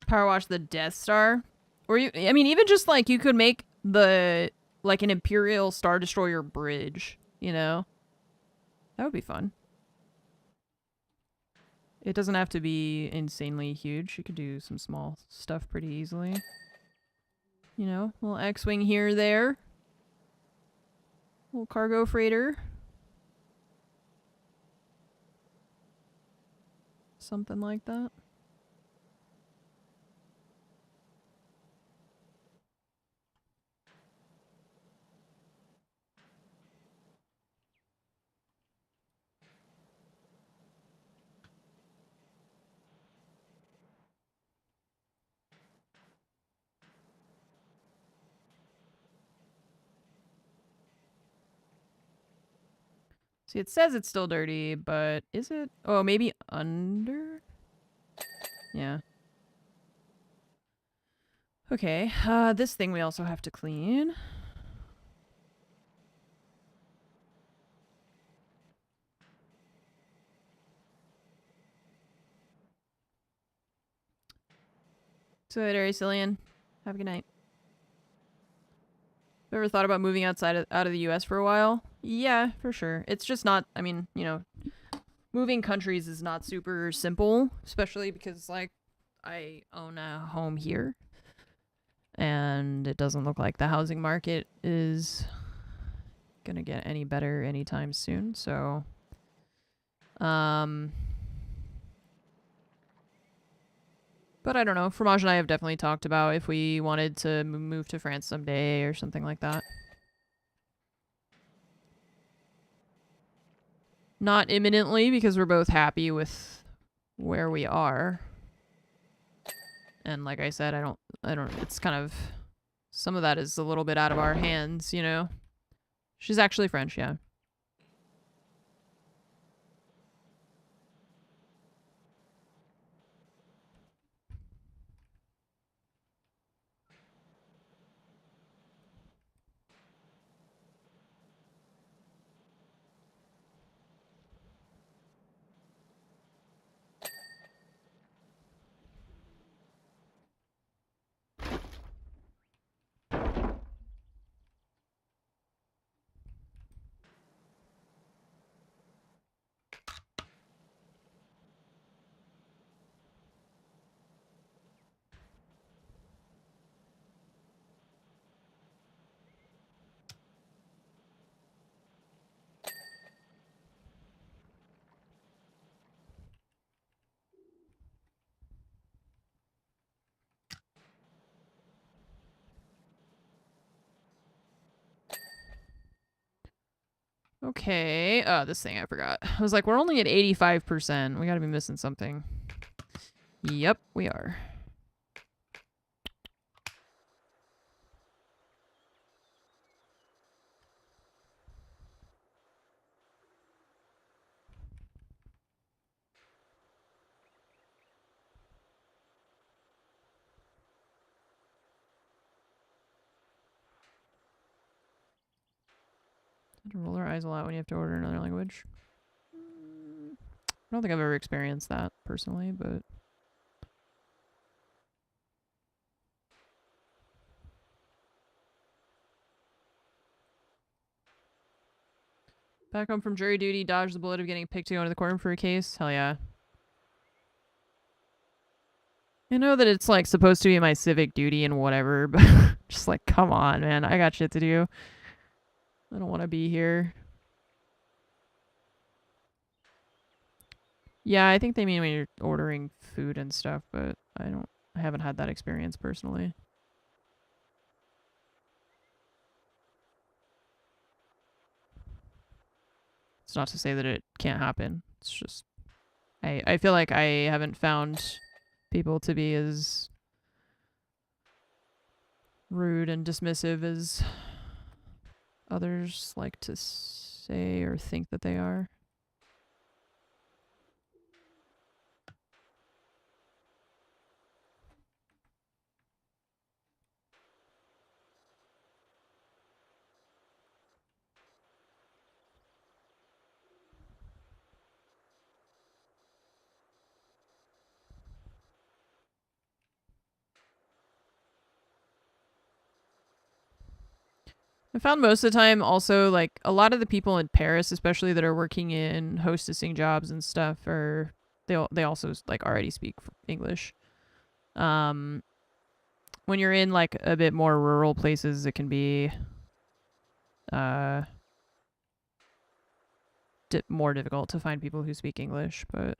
Power wash the Death Star. Or you, I mean, even just like you could make the, like, an Imperial Star Destroyer bridge, you know? That would be fun. It doesn't have to be insanely huge. You could do some small stuff pretty easily. You know, little X-Wing here or there. Little cargo freighter. Something like that. See, it says it's still dirty, but is it? Oh, maybe under? Yeah. Okay, this thing we also have to clean. So, Cillian, have a good night. Ever thought about moving out of the U.S. for a while? Yeah, for sure. It's just not. I mean, you know, moving countries is not super simple, especially because like I own a home here, and it doesn't look like the housing market is gonna get any better anytime soon. So, but I don't know. Fromage and I have definitely talked about if we wanted to move to France someday or something like that. Not imminently because we're both happy with where we are. And like I said, I don't, it's kind of, some of that is a little bit out of our hands, you know? She's actually French, yeah. Okay. This thing I forgot. I was like, we're only at 85%. We gotta be missing something. Yep, we are. To roll our eyes a lot when you have to order another language. I don't think I've ever experienced that personally, but back home from jury duty, dodged the bullet of getting picked to go into the courtroom for a case. Hell yeah. I know that it's like supposed to be my civic duty and whatever, but just like, come on, man. I got shit to do. I don't want to be here. Yeah, I think they mean when you're ordering food and stuff, but I haven't had that experience personally. It's not to say that it can't happen. It's just, I feel like I haven't found people to be as rude and dismissive as others like to say or think that they are. I found most of the time also like a lot of the people in Paris, especially that are working in hostessing jobs and stuff, are they also like already speak English. When you're in like a bit more rural places, it can be more difficult to find people who speak English. But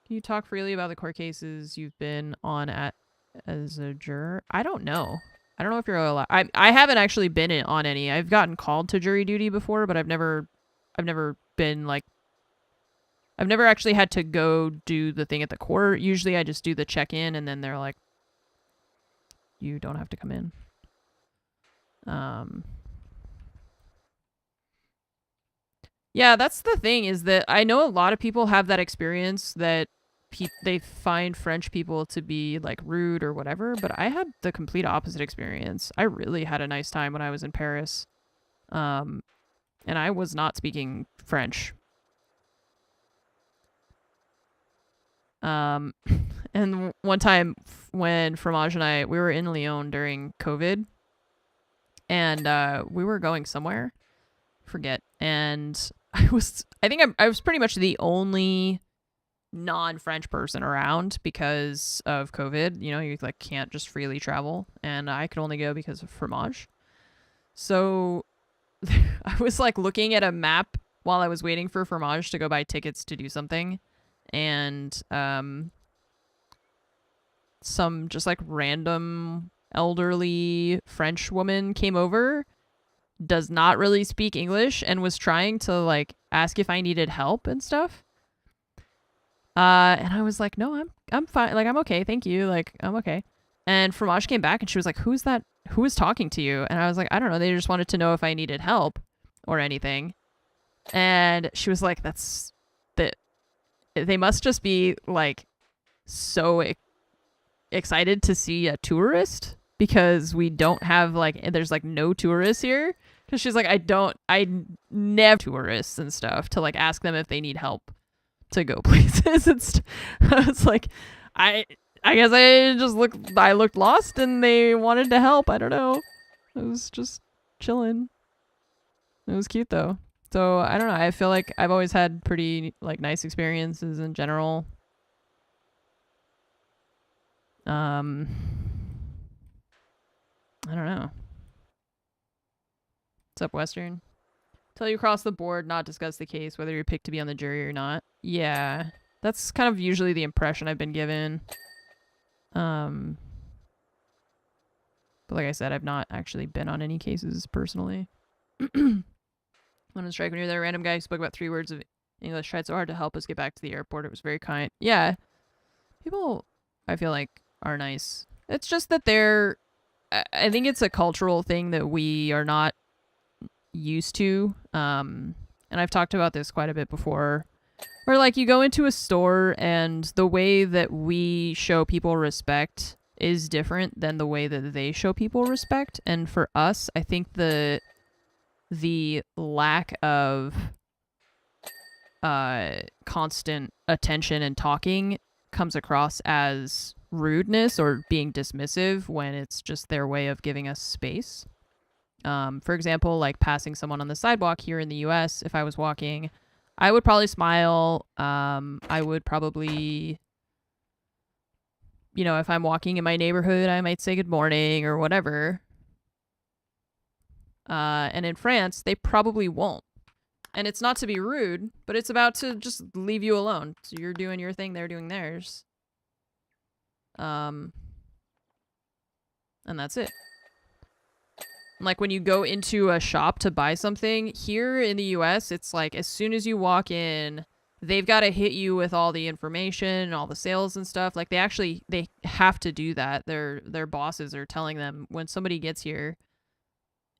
can you talk freely about the court cases you've been on as a juror? I don't know. I don't know if you're allowed. I haven't actually been on any. I've gotten called to jury duty before, but I've never been like, I've never actually had to go do the thing at the court. Usually I just do the check-in and then they're like, you don't have to come in. Yeah, that's the thing, is that I know a lot of people have that experience that they find French people to be like rude or whatever, but I had the complete opposite experience. I really had a nice time when I was in Paris. And I was not speaking French. And one time when Fromage and we were in Lyon during COVID, and we were going somewhere, forget, and I was pretty much the only non-French person around because of COVID. You know, you like can't just freely travel, and I could only go because of Fromage. So I was like looking at a map while I was waiting for Fromage to go buy tickets to do something, and some just like random elderly French woman came over, does not really speak English, and was trying to like ask if I needed help and stuff. And I was like, no, I'm fine. Like, I'm okay. Thank you. Like, I'm okay. And Fromage came back and she was like, who's that? Who is talking to you? And I was like, I don't know. They just wanted to know if I needed help or anything. And she was like, they must just be like so excited to see a tourist, because we don't have like, there's like no tourists here. Because she's like, I never tourists and stuff to like ask them if they need help to go places. I was like, I guess I looked lost and they wanted to help. I don't know. It was just chilling. It was cute though. So I don't know. I feel like I've always had pretty like nice experiences in general. I don't know. What's up, Western? Till you cross the board, not discuss the case, whether you're picked to be on the jury or not. Yeah, that's kind of usually the impression I've been given. But like I said, I've not actually been on any cases personally. When on strike, when you're there, a random guy who spoke about 3 words of English tried so hard to help us get back to the airport. It was very kind. Yeah, people, I feel like, are nice. It's just that I think it's a cultural thing that we are not used to. And I've talked about this quite a bit before, where like you go into a store and the way that we show people respect is different than the way that they show people respect. And for us, I think the lack of constant attention and talking comes across as rudeness or being dismissive when it's just their way of giving us space. For example, like passing someone on the sidewalk here in the US, if I was walking, I would probably smile. I would probably, you know, if I'm walking in my neighborhood, I might say good morning or whatever. And in France, they probably won't. And it's not to be rude, but it's about to just leave you alone. So you're doing your thing, they're doing theirs. And that's it. Like when you go into a shop to buy something, here in the US, it's like as soon as you walk in, they've got to hit you with all the information and all the sales and stuff. Like they have to do that. Their bosses are telling them when somebody gets here,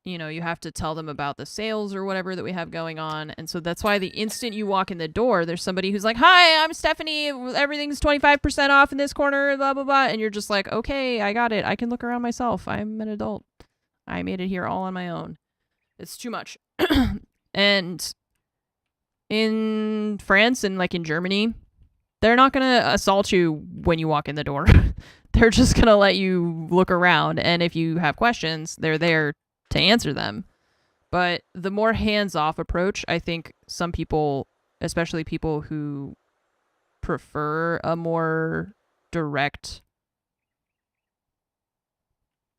you know, you have to tell them about the sales or whatever that we have going on. And so that's why the instant you walk in the door, there's somebody who's like, hi, I'm Stephanie. Everything's 25% off in this corner, blah, blah, blah. And you're just like, okay, I got it. I can look around myself. I'm an adult. I made it here all on my own. It's too much. And in France and like in Germany, they're not going to assault you when you walk in the door. They're just going to let you look around. And if you have questions, they're there to answer them. But the more hands-off approach, I think some people, especially people who prefer a more direct,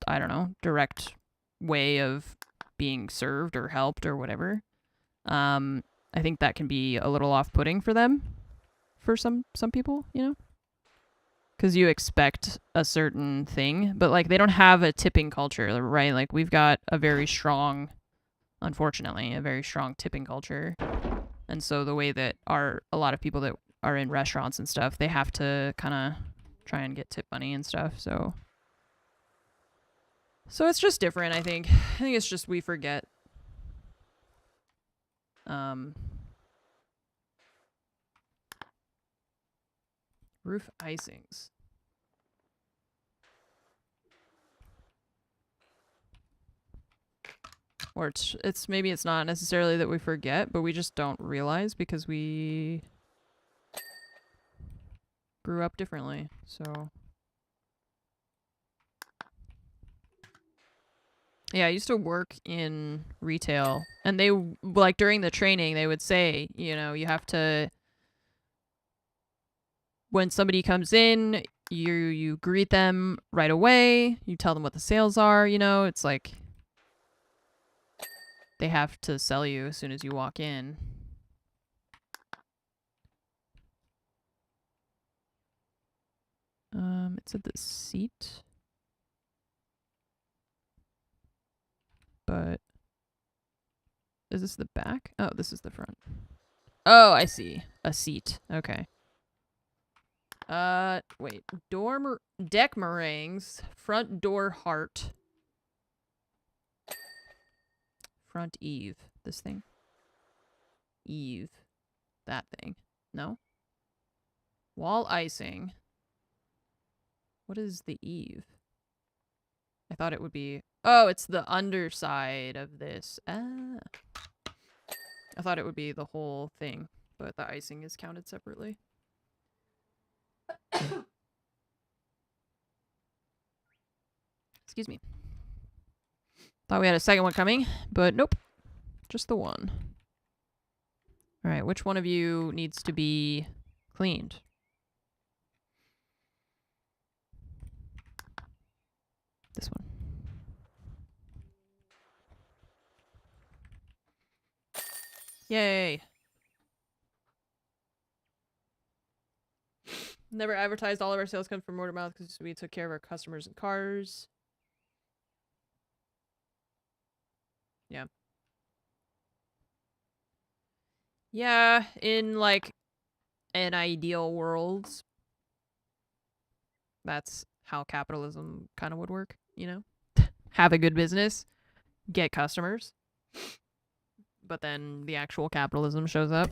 I don't know, direct way of being served or helped or whatever, I think that can be a little off-putting for them, for some people, you know, because you expect a certain thing, but like they don't have a tipping culture, right? Like we've got a very strong, unfortunately, a very strong tipping culture. And so the way that a lot of people that are in restaurants and stuff, they have to kind of try and get tip money and stuff. So it's just different, I think. I think it's just we forget. Roof icings. Or it's maybe it's not necessarily that we forget, but we just don't realize because we grew up differently. So yeah, I used to work in retail, and they like during the training they would say, you know, you have to, when somebody comes in, you greet them right away. You tell them what the sales are, you know, it's like they have to sell you as soon as you walk in. It's at the seat. But is this the back? Oh, this is the front. Oh, I see. A seat. Okay. Wait. Deck meringues. Front door heart. Front eave. This thing? Eve. That thing. No? Wall icing. What is the eave? I thought it would be... Oh, it's the underside of this. Ah. I thought it would be the whole thing, but the icing is counted separately. Excuse me. Thought we had a second one coming, but nope. Just the one. Alright, which one of you needs to be cleaned? This one. Yay. Never advertised. All of our sales come from word of mouth because we took care of our customers and cars. Yeah. Yeah, in like an ideal world, that's how capitalism kind of would work, you know? Have a good business, get customers. But then the actual capitalism shows up.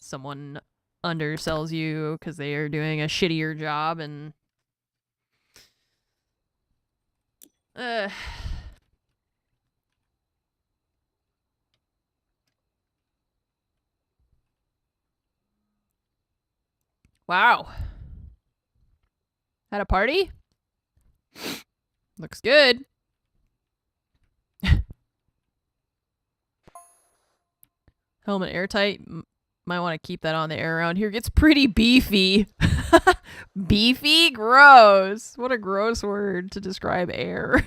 Someone undersells you because they are doing a shittier job and... Wow. Had a party? Looks good. Helmet airtight. Might want to keep that on the air around here. Gets pretty beefy. Beefy? Gross. What a gross word to describe air.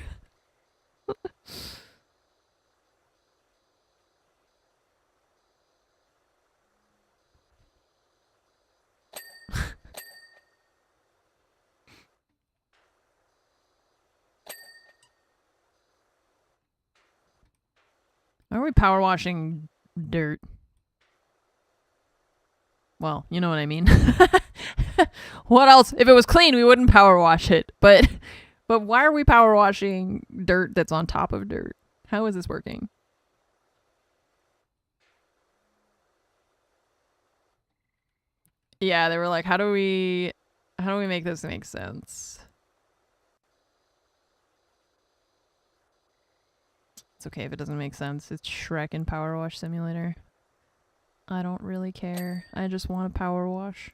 Why are we power washing dirt? Well, you know what I mean. What else? If it was clean, we wouldn't power wash it. But why are we power washing dirt that's on top of dirt? How is this working? Yeah, they were like, how do we make this make sense? It's okay if it doesn't make sense. It's Shrek and PowerWash Simulator. I don't really care. I just want to power wash.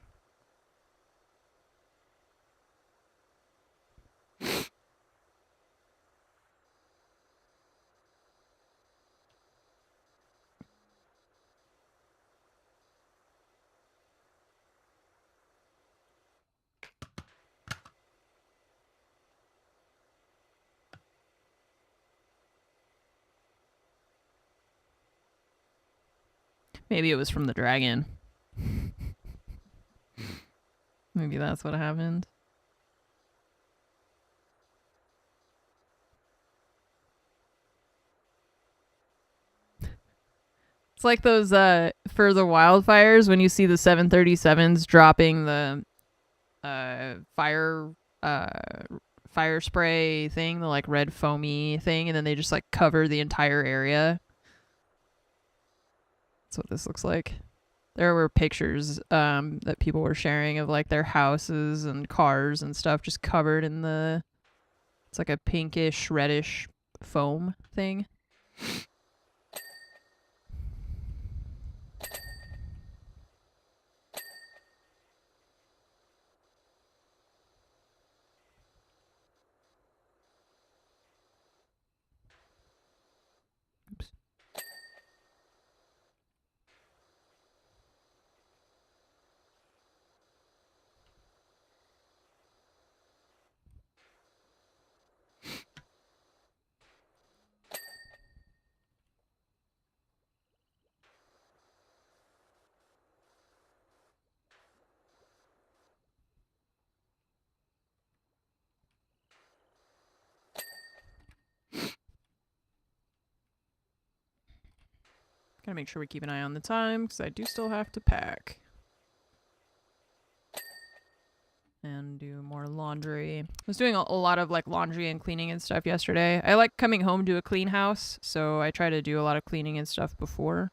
Maybe it was from the dragon. Maybe that's what happened. It's like those for the wildfires when you see the 737s dropping the fire spray thing, the like red foamy thing, and then they just like cover the entire area. That's what this looks like. there were pictures that people were sharing of like their houses and cars and stuff just covered in the, it's like a pinkish reddish foam thing. Oops. Gotta make sure we keep an eye on the time because I do still have to pack. And do more laundry. I was doing a lot of like laundry and cleaning and stuff yesterday. I like coming home to a clean house, so I try to do a lot of cleaning and stuff before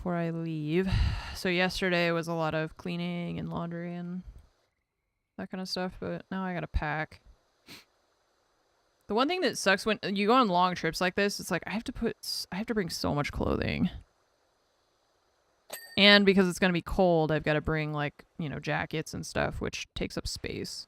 I leave. So yesterday was a lot of cleaning and laundry and that kind of stuff, but now I gotta pack. The one thing that sucks when you go on long trips like this, it's like I have to bring so much clothing. And because it's going to be cold, I've got to bring like, you know, jackets and stuff, which takes up space.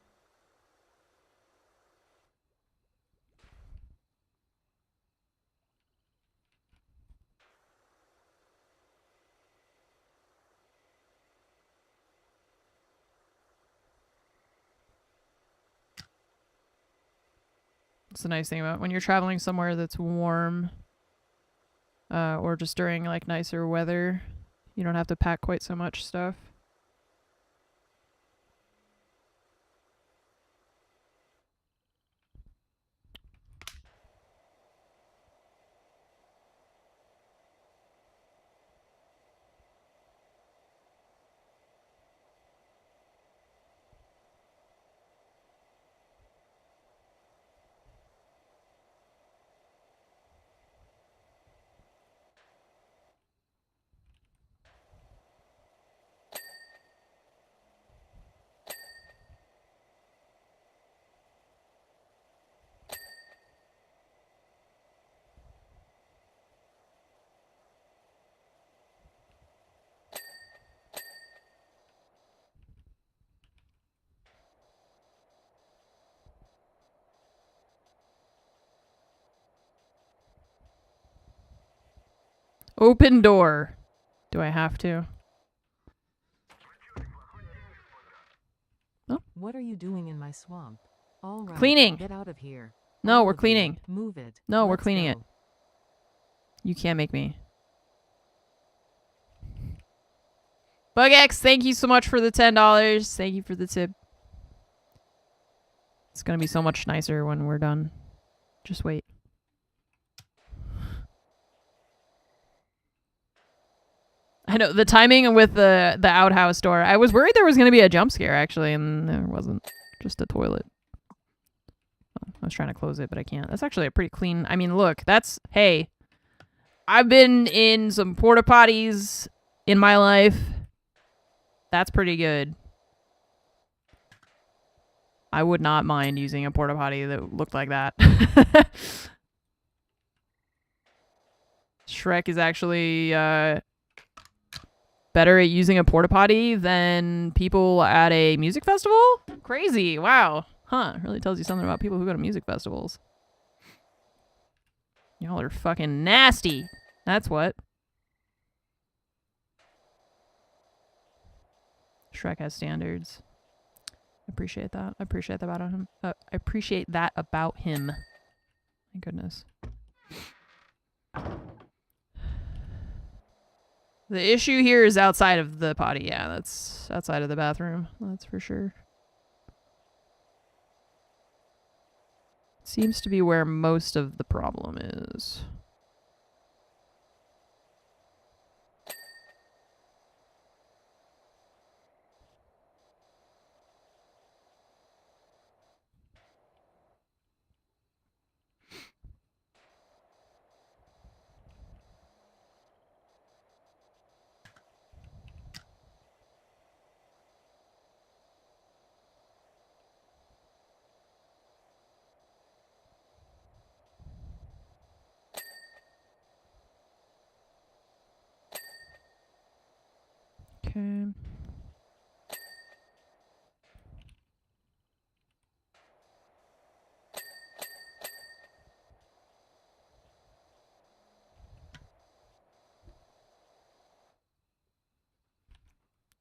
It's the nice thing about when you're traveling somewhere that's warm, or just during like nicer weather, you don't have to pack quite so much stuff. Open door. Do I have to? What are you doing in my swamp? All right. Cleaning. Get out of here. No, All we're of you. cleaning. Move it. No, we're Let's cleaning it. go. You can't make me. BugX, thank you so much for the $10. Thank you for the tip. It's gonna be so much nicer when we're done. Just wait. I know the timing with the outhouse door. I was worried there was gonna be a jump scare actually, and there wasn't. Just a toilet. Oh, I was trying to close it, but I can't. That's actually a pretty clean. I mean, look, that's hey. I've been in some porta potties in my life. That's pretty good. I would not mind using a porta potty that looked like that. Shrek is actually better at using a porta potty than people at a music festival? Crazy. Wow. Huh. Really tells you something about people who go to music festivals. Y'all are fucking nasty. That's what. Shrek has standards. I appreciate that. I appreciate that about him. I appreciate that about him. My goodness. The issue here is outside of the potty. Yeah, that's outside of the bathroom. That's for sure. Seems to be where most of the problem is. Okay.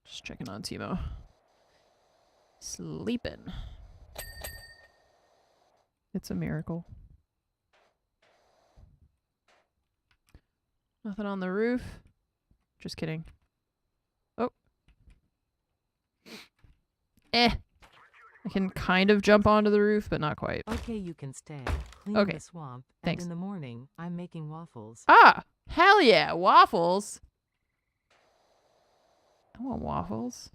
Just checking on Timo. Sleeping. It's a miracle. Nothing on the roof. Just kidding. Oh. I can kind of jump onto the roof, but not quite. Okay, you can stay. Clean Okay. the swamp. Thanks. And in the morning, I'm making waffles. Ah! Hell yeah! Waffles! I want waffles.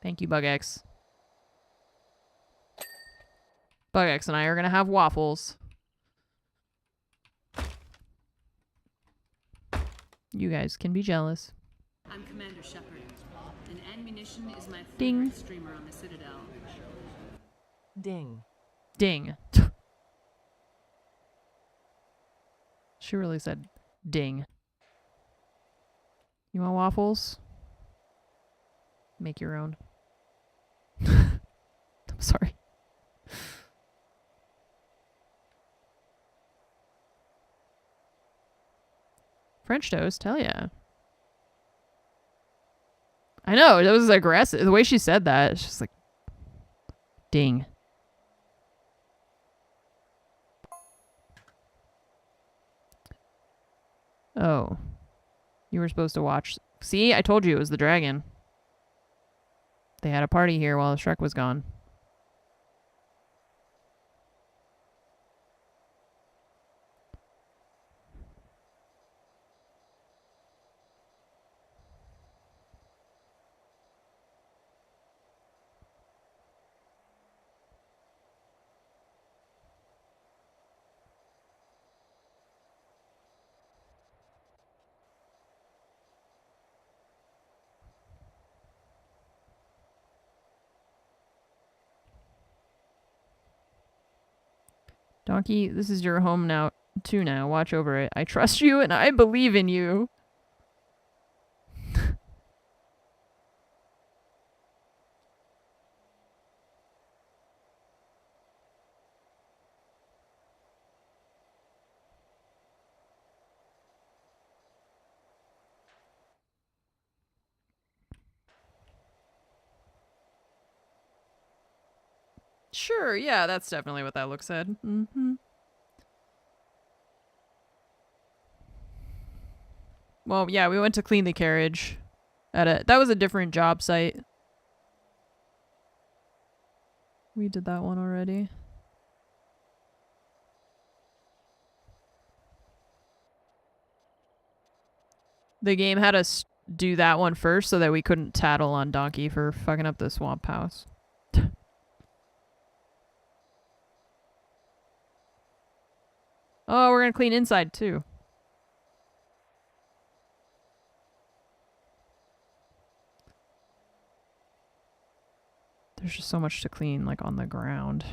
Thank you, BugX. BugX and I are gonna have waffles. You guys can be jealous. I'm Commander Shepard, and Munition is my favorite Ding. streamer on the Citadel. Ding. Ding. She really said ding. You want waffles? Make your own. I'm sorry. French toast, hell yeah. I know, that was aggressive. The way she said that, it's just like, ding. Oh. You were supposed to watch. See, I told you it was the dragon. They had a party here while Shrek was gone. Donkey, this is your home now, too now. Watch over it. I trust you and I believe in you. Sure, yeah, that's definitely what that look said. Well, yeah, we went to clean the carriage that was a different job site. We did that one already. The game had us do that one first so that we couldn't tattle on Donkey for fucking up the swamp house. Oh, we're gonna clean inside too. There's just so much to clean, like on the ground.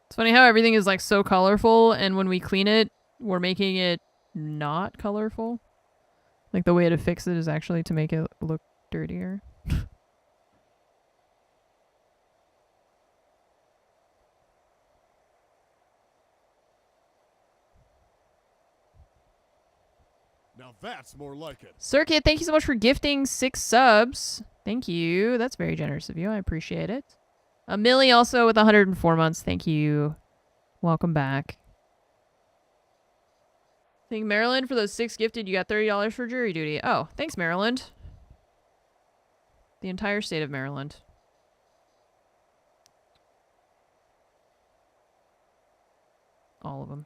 It's funny how everything is like so colorful, and when we clean it, we're making it not colorful. Like the way to fix it is actually to make it look dirtier. Now that's more like it. Circuit, thank you so much for gifting 6 subs. Thank you. That's very generous of you. I appreciate it. Millie also with 104 months. Thank you. Welcome back. Thank Maryland for those 6 gifted. You got $30 for jury duty. Oh, thanks, Maryland. The entire state of Maryland. All of them.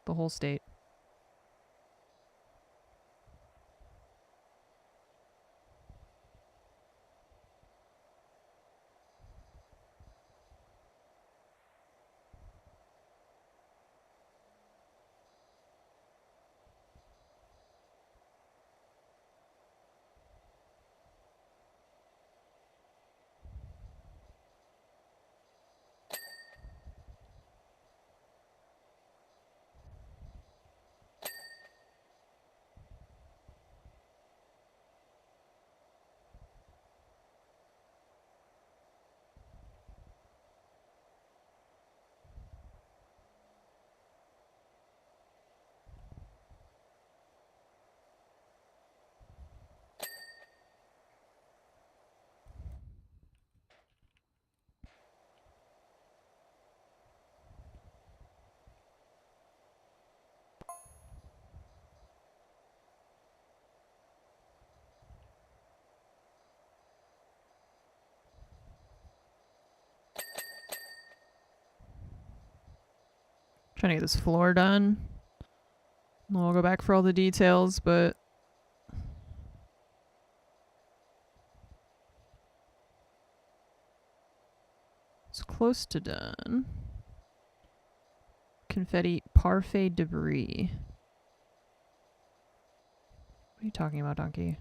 The whole state. Trying to get this floor done. And I'll go back for all the details, but it's close to done. Confetti parfait debris. What are you talking about, Donkey?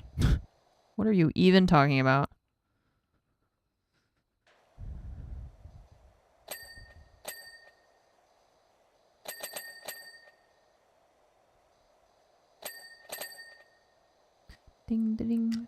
What are you even talking about? Ding ding.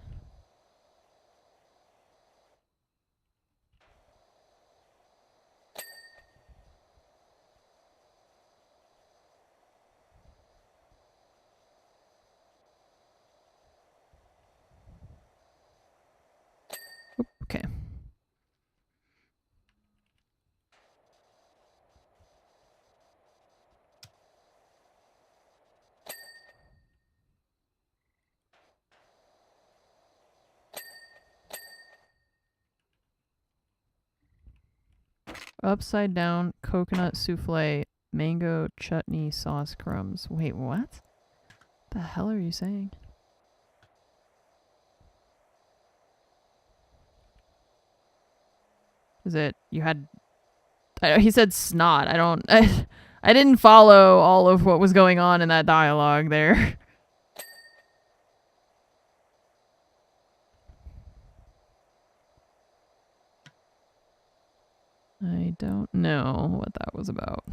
Oop, okay. Upside down coconut souffle, mango chutney sauce crumbs. Wait, what? The hell are you saying? Is it you had? He said snot. I don't. I didn't follow all of what was going on in that dialogue there. I don't know what that was about.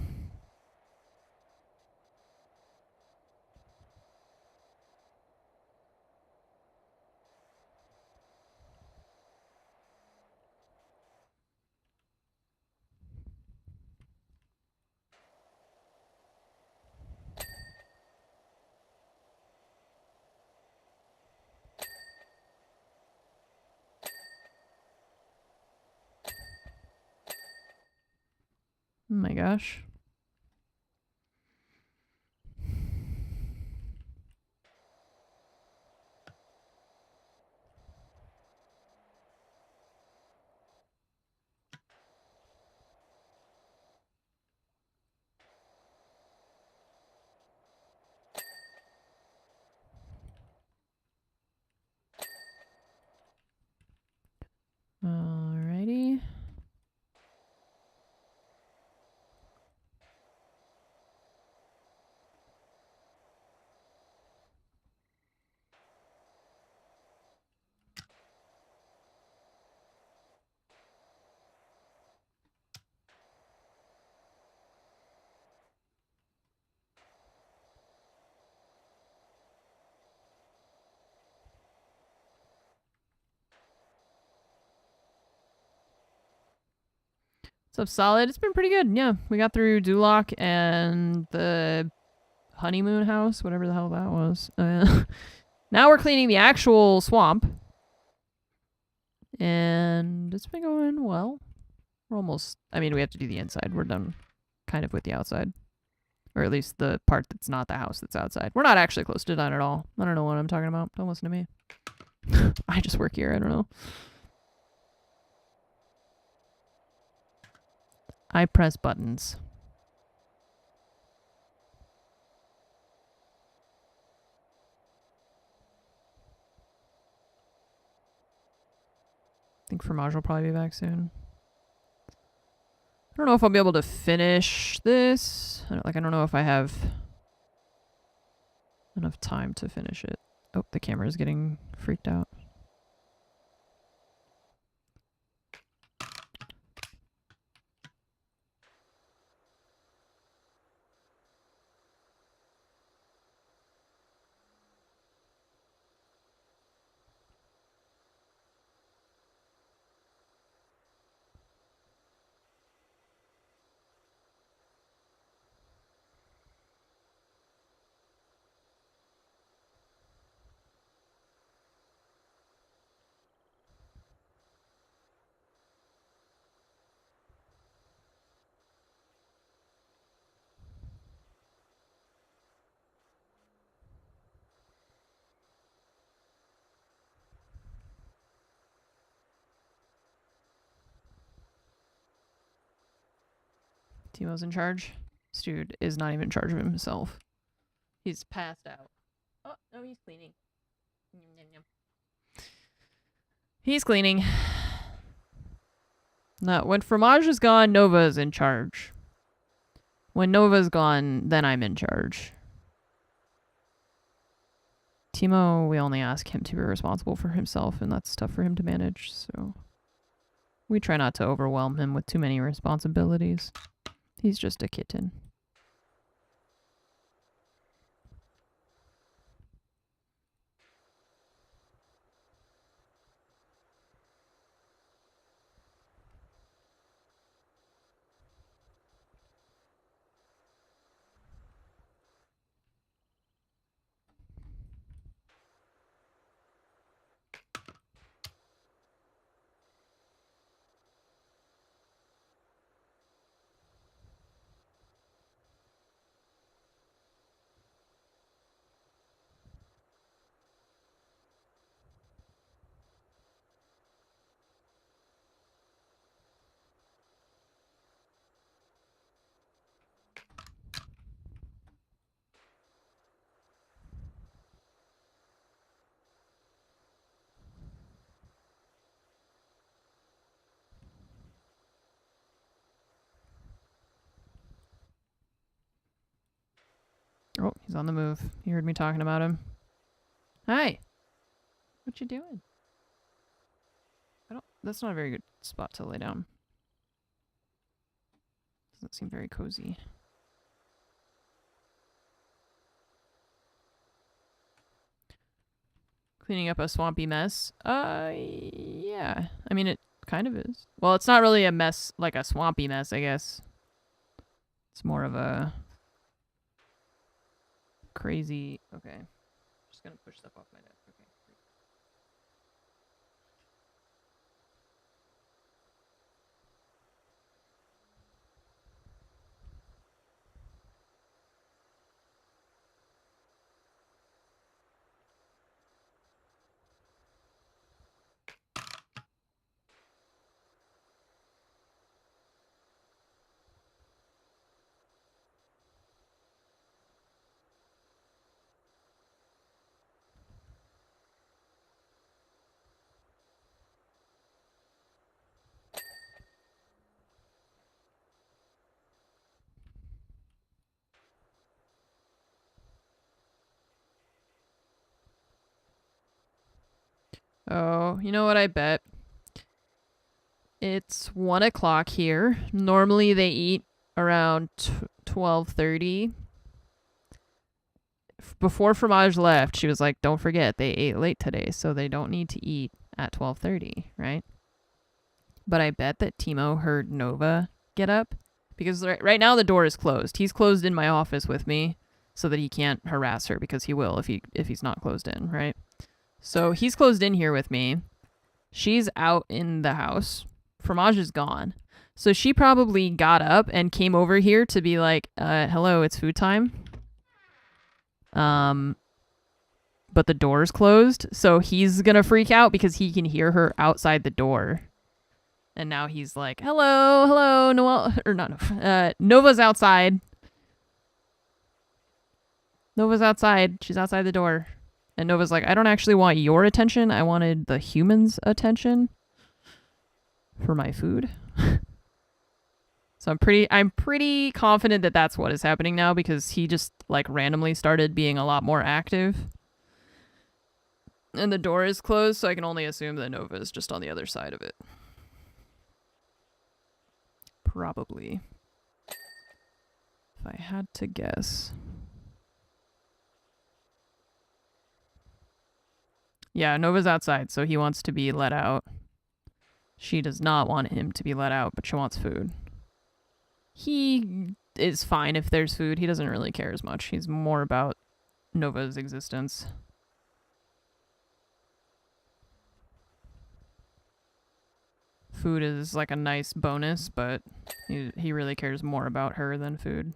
Oh my gosh. Alrighty. What's up, Solid? It's been pretty good. Yeah, we got through Duloc and the honeymoon house, whatever the hell that was. Now we're cleaning the actual swamp. And it's been going well. We're almost... I mean, we have to do the inside. We're done kind of with the outside. Or at least the part that's not the house that's outside. We're not actually close to done at all. I don't know what I'm talking about. Don't listen to me. I just work here. I don't know. I press buttons. I think Fromage will probably be back soon. I don't know if I'll be able to finish this. I don't know if I have enough time to finish it. Oh, the camera is getting freaked out. Timo's in charge. This dude is not even in charge of himself. He's passed out. Oh, no, he's cleaning. He's cleaning. No, when Fromage is gone, Nova is in charge. When Nova's gone, then I'm in charge. Timo, we only ask him to be responsible for himself, and that's tough for him to manage, so we try not to overwhelm him with too many responsibilities. He's just a kitten. Oh, he's on the move. You heard me talking about him. Hi. What you doing? That's not a very good spot to lay down. Doesn't seem very cozy. Cleaning up a swampy mess. Yeah. I mean, it kind of is. Well, it's not really a mess, like a swampy mess, I guess. It's more of a crazy... Okay. Just gonna push stuff off my desk. Okay. Oh, you know what I bet? It's 1 o'clock here. Normally they eat around 12:30. Before Fromage left, she was like, don't forget, they ate late today, so they don't need to eat at 12:30, right? But I bet that Timo heard Nova get up, because right now the door is closed. He's closed in my office with me so that he can't harass her, because he will if he's not closed in, right? So he's closed in here with me. She's out in the house. Fromage is gone. So she probably got up and came over here to be like, hello, it's food time. But the door's closed, so he's gonna freak out because he can hear her outside the door. And now he's like, hello, Noelle, or not, Nova's outside. Nova's outside. She's outside the door. And Nova's like, I don't actually want your attention. I wanted the human's attention for my food. So I'm pretty confident that that's what is happening now because he just like randomly started being a lot more active. And the door is closed, so I can only assume that Nova is just on the other side of it. Probably. If I had to guess. Yeah, Nova's outside, so he wants to be let out. She does not want him to be let out, but she wants food. He is fine if there's food. He doesn't really care as much. He's more about Nova's existence. Food is like a nice bonus, but he really cares more about her than food.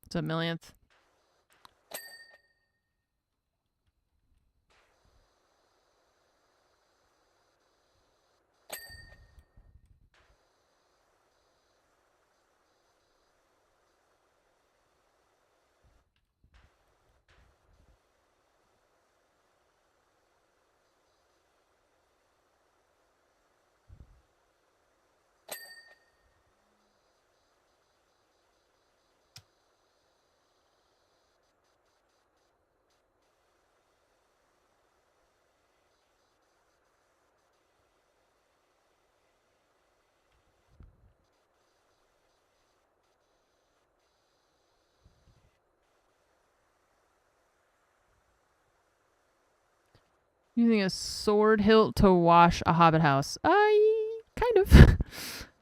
It's a millionth. Using a sword hilt to wash a hobbit house. Kind of.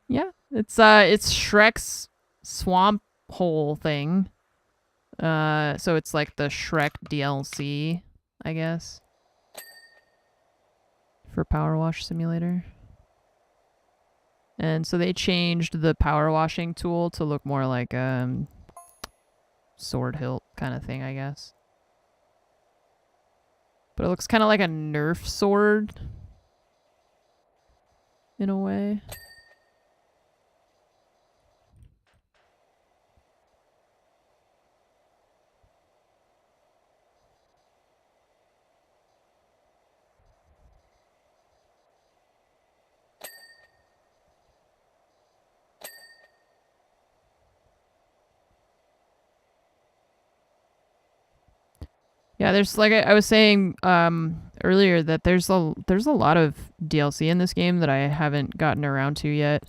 Yeah. It's Shrek's swamp hole thing. So it's like the Shrek DLC, I guess. For PowerWash Simulator. And so they changed the power washing tool to look more like sword hilt kind of thing, I guess. But it looks kind of like a Nerf sword in a way. Yeah, there's like I was saying earlier that there's a lot of DLC in this game that I haven't gotten around to yet.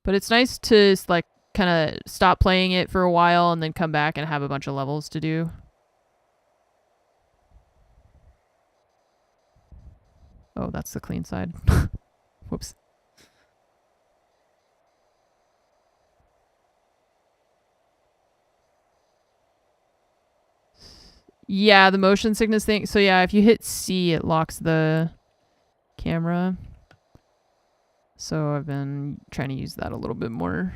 But it's nice to like kind of stop playing it for a while and then come back and have a bunch of levels to do. Oh, that's the clean side. Whoops. Yeah, the motion sickness thing. So yeah, if you hit C, it locks the camera. So I've been trying to use that a little bit more.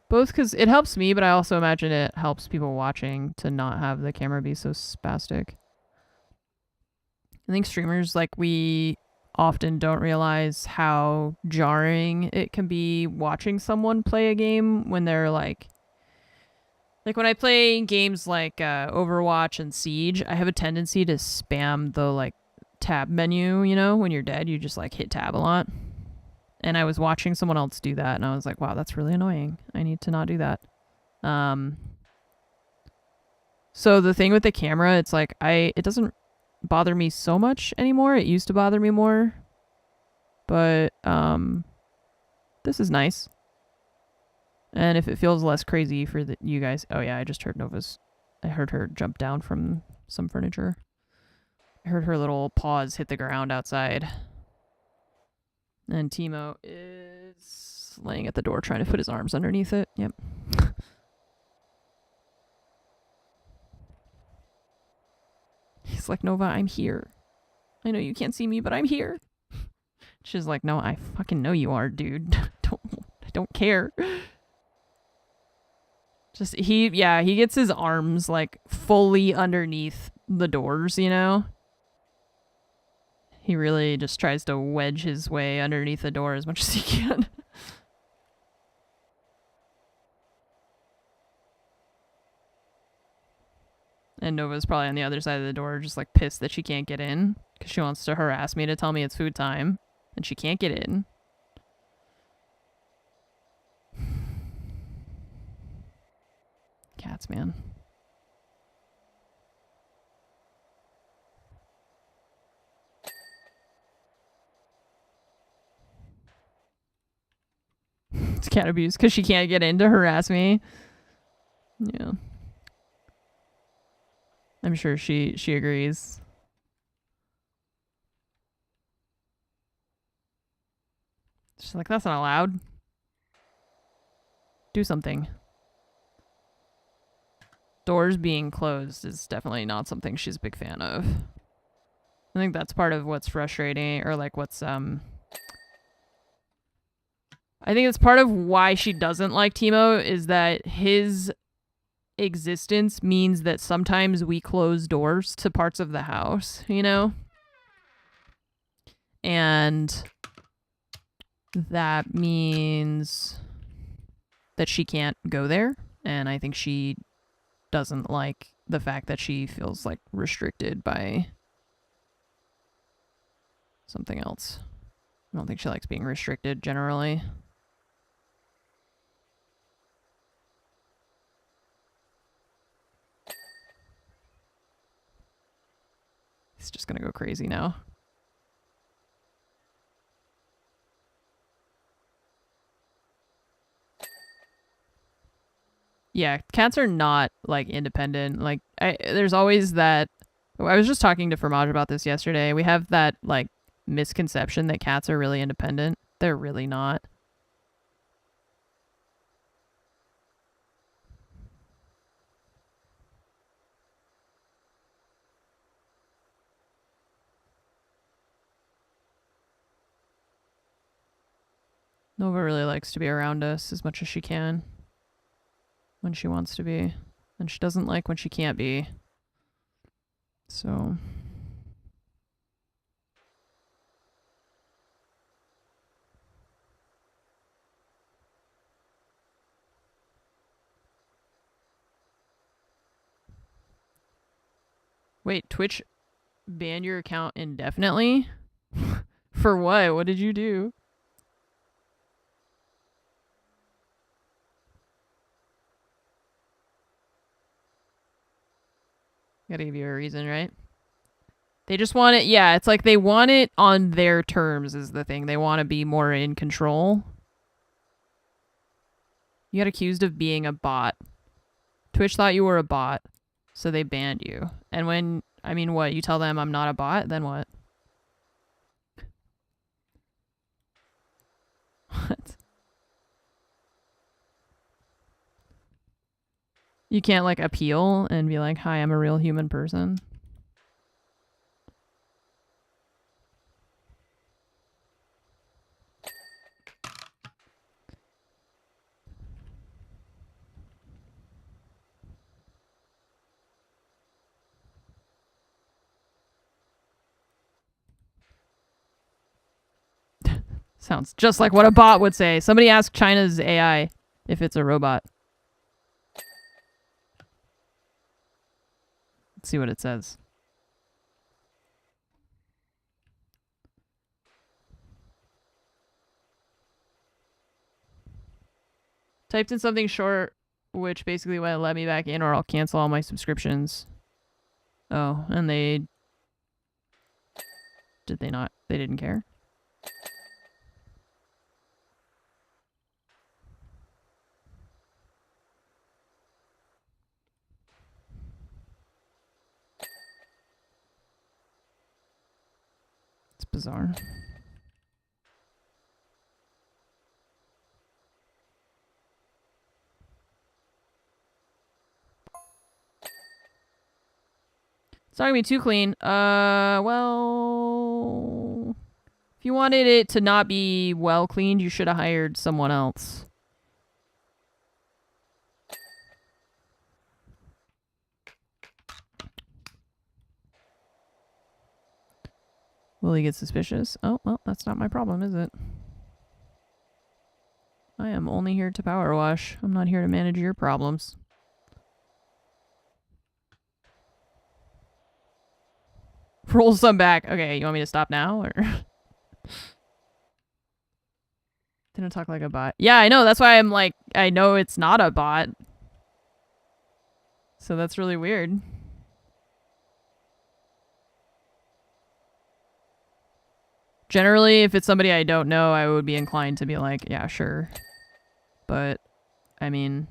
Both because it helps me, but I also imagine it helps people watching to not have the camera be so spastic. I think streamers, like, we often don't realize how jarring it can be watching someone play a game when they're like when I play games like Overwatch and Siege, I have a tendency to spam the like tab menu, you know, when you're dead, you just like hit tab a lot. And I was watching someone else do that and I was like, wow, that's really annoying. I need to not do that. So the thing with the camera, it's like it doesn't bother me so much anymore. It used to bother me more. But this is nice. And if it feels less crazy for you guys... Oh yeah, I just heard Nova's I heard her jump down from some furniture. I heard her little paws hit the ground outside. And Timo is laying at the door trying to put his arms underneath it. Yep. He's like, Nova, I'm here. I know you can't see me, but I'm here. She's like, no, I fucking know you are, dude. I don't care. Just, he gets his arms, like, fully underneath the doors, you know? He really just tries to wedge his way underneath the door as much as he can. And Nova's probably on the other side of the door, just, like, pissed that she can't get in. Because she wants to harass me to tell me it's food time. And she can't get in. Cats, man. It's cat abuse because she can't get in to harass me. Yeah. I'm sure she agrees. She's like, that's not allowed. Do something. Doors being closed is definitely not something she's a big fan of. I think that's part of what's frustrating, or like what's I think it's part of why she doesn't like Timo is that his existence means that sometimes we close doors to parts of the house, you know? And that means that she can't go there. And I think she doesn't like the fact that she feels like restricted by something else. I don't think she likes being restricted generally. He's just gonna go crazy now. Yeah, cats are not, like, independent. Like, there's always that... I was just talking to Fromage about this yesterday. We have that, like, misconception that cats are really independent. They're really not. Nova really likes to be around us as much as she can. When she wants to be. And she doesn't like when she can't be. So... Wait, Twitch banned your account indefinitely? For what? What did you do? Gotta give you a reason, right? They just want it, yeah, it's like they want it on their terms is the thing. They want to be more in control. You got accused of being a bot. Twitch thought you were a bot, so they banned you. And when, I mean, what, you tell them I'm not a bot, then what? What? You can't, like, appeal and be like, hi, I'm a real human person. Sounds just like what a bot would say. Somebody ask China's AI if it's a robot. Let's see what it says. Typed in something short, which basically went let me back in or I'll cancel all my subscriptions. Oh, and they... Did they not? They didn't care? bizarre. It's not gonna be too clean. Well, if you wanted it to not be well cleaned, you should have hired someone else. Will he get suspicious? Oh, well, that's not my problem, is it? I am only here to power wash. I'm not here to manage your problems. Roll some back. Okay, you want me to stop now, or? Didn't talk like a bot. Yeah, I know. That's why I'm like, I know it's not a bot. So that's really weird. Generally, if it's somebody I don't know, I would be inclined to be like, yeah, sure. But, I mean...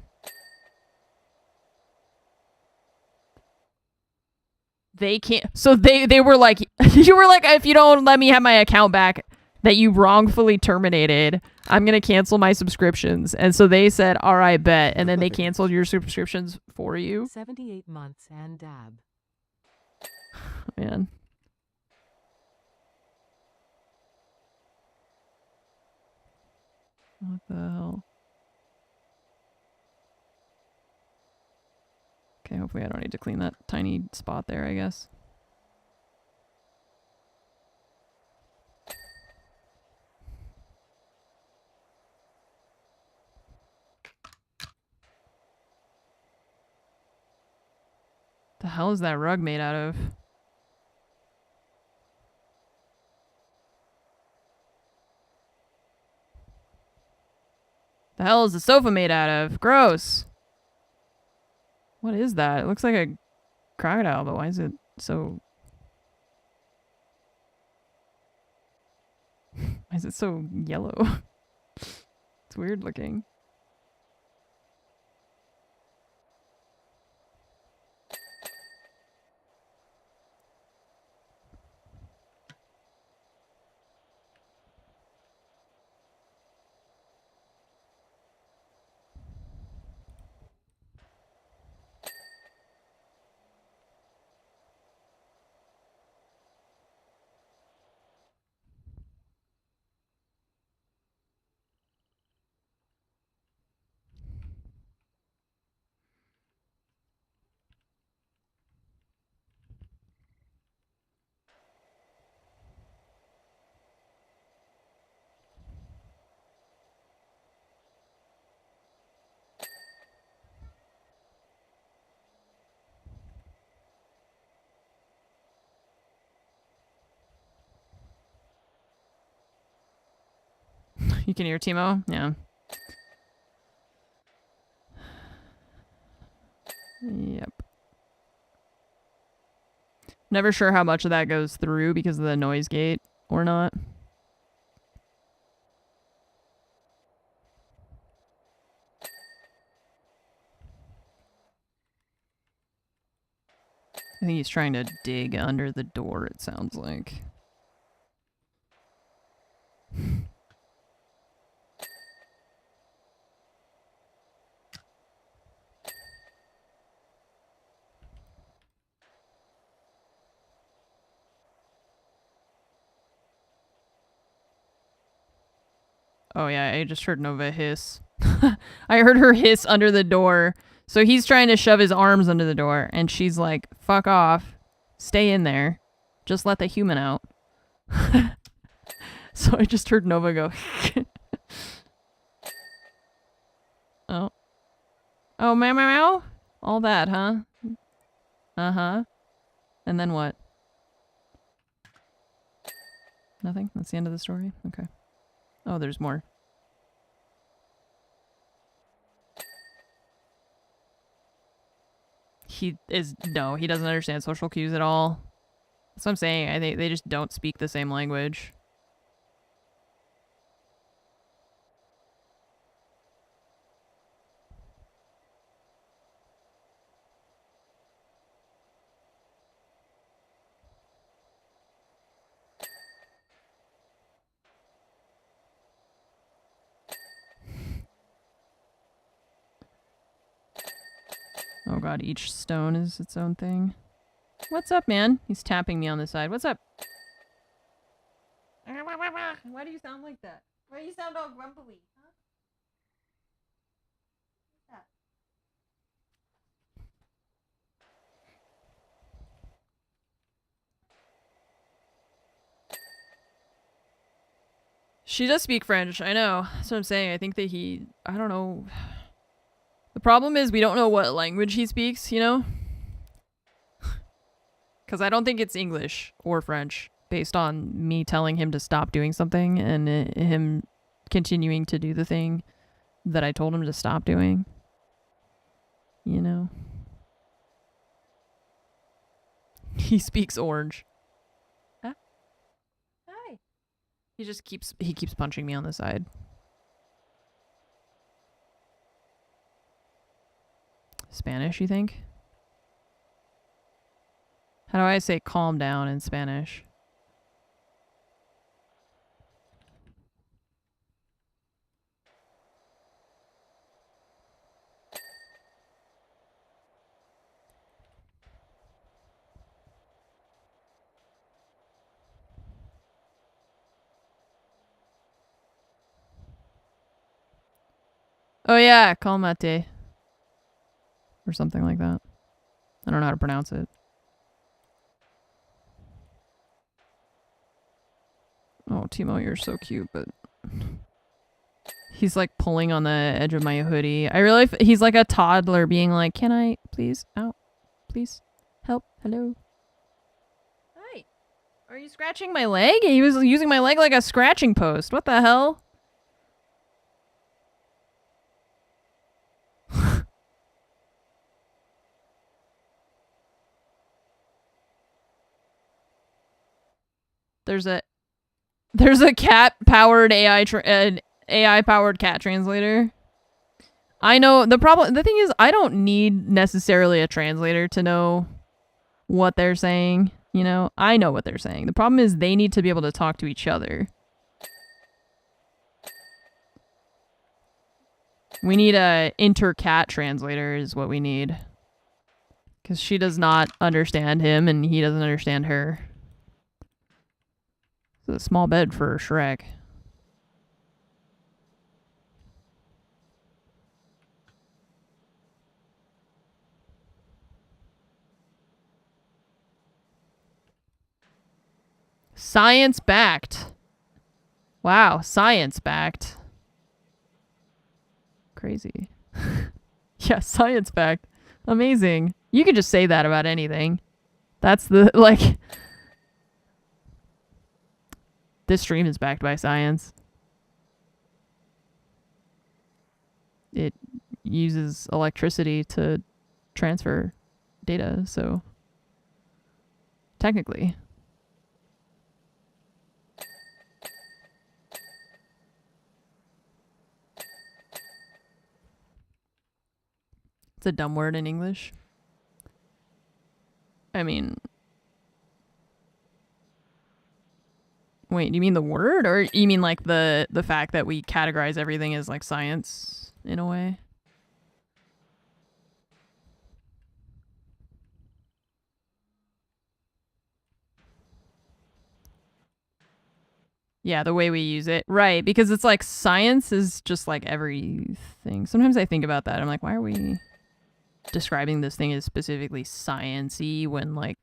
They can't... So they were like... You were like, if you don't let me have my account back that you wrongfully terminated, I'm going to cancel my subscriptions. And so they said, all right, bet. And then they canceled your subscriptions for you. 78 months and dab. Man. What the hell? Okay, hopefully I don't need to clean that tiny spot there, I guess. The hell is that rug made out of? The hell is the sofa made out of? Gross. What is that? It looks like a crocodile, but why is it so... Why is it so yellow? It's weird looking. You can hear Timo? Yeah. Yep. Never sure how much of that goes through because of the noise gate or not. I think he's trying to dig under the door, it sounds like. Oh yeah, I just heard Nova hiss. I heard her hiss under the door. So he's trying to shove his arms under the door, and she's like, fuck off. Stay in there. Just let the human out. So I just heard Nova go. Oh. Oh, meow, meow, meow? All that, huh? Uh-huh. And then what? Nothing? That's the end of the story? Okay. Oh, there's more. No, he doesn't understand social cues at all. That's what I'm saying. I think they just don't speak the same language. Oh god, each stone is its own thing. What's up, man? He's tapping me on the side. What's up? Why do you sound like that? Why do you sound all grumbly? Huh? What's that? She does speak French, I know. That's what I'm saying. I think that I don't know. The problem is we don't know what language he speaks, you know? Because I don't think it's English or French, based on me telling him to stop doing something and him continuing to do the thing that I told him to stop doing. You know? He speaks orange. Huh? Hi. He keeps punching me on the side. Spanish, you think? How do I say calm down in Spanish? Oh yeah, calmate. Or something like that. I don't know how to pronounce it. Oh, Timo, you're so cute, but... He's like pulling on the edge of my hoodie. I really... He's like a toddler being like, can I please? Ow. Please. Help. Hello. Hi. Are you scratching my leg? He was using my leg like a scratching post. What the hell? There's a cat powered AI powered cat translator. I know the thing is I don't need necessarily a translator to know what they're saying, you know? I know what they're saying. The problem is they need to be able to talk to each other. We need a inter-cat translator is what we need. Cuz she does not understand him and he doesn't understand her. It's a small bed for Shrek. Science backed. Wow, science backed. Crazy. Yeah, science backed. Amazing. You could just say that about anything. That's the, like... This stream is backed by science. It uses electricity to transfer data, so... Technically. It's a dumb word in English. I mean... Wait, do you mean the word? Or you mean like the fact that we categorize everything as like science in a way? Yeah, the way we use it. Right, because it's like science is just like everything. Sometimes I think about that. I'm like, why are we describing this thing as specifically science-y when like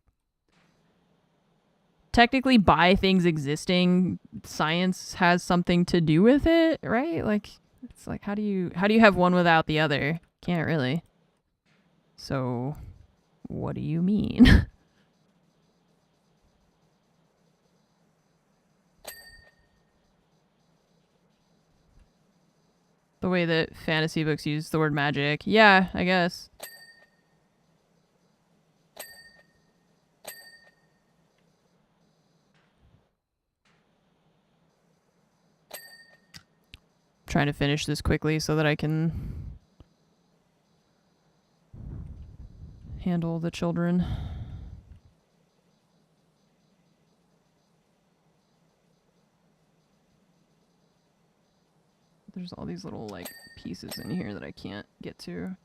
technically by things existing, science has something to do with it, right? Like it's like how do you have one without the other? Can't really. So what do you mean? The way that fantasy books use the word magic. Yeah, I guess. Trying to finish this quickly so that I can handle the children. There's all these little like pieces in here that I can't get to.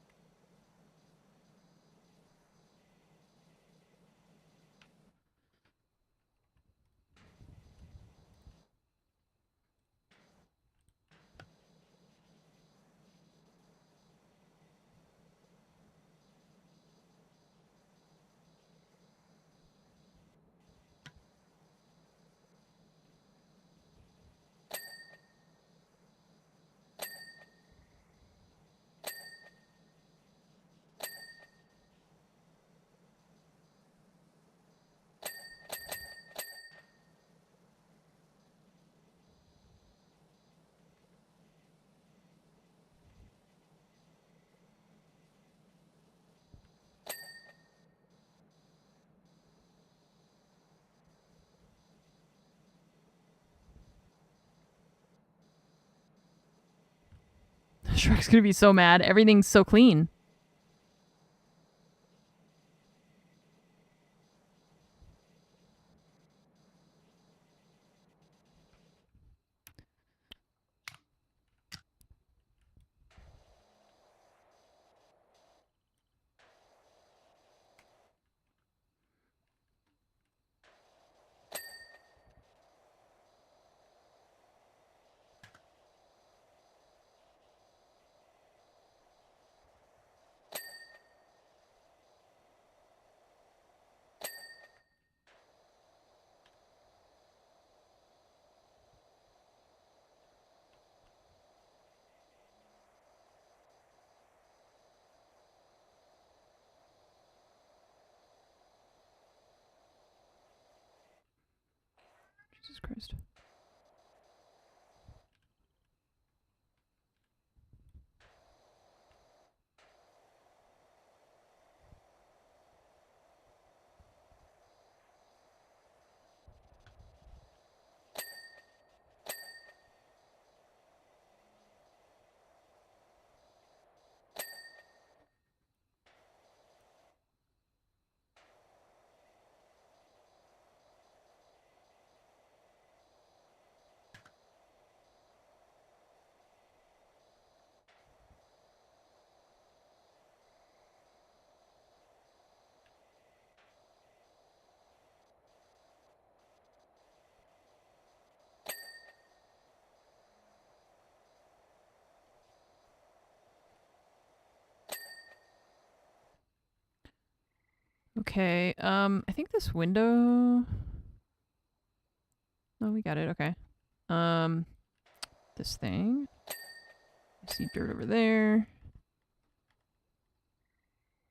Shrek's gonna be so mad. Everything's so clean. Jesus Christ. Okay, I think this window... Oh, we got it, okay. This thing. I see dirt over there.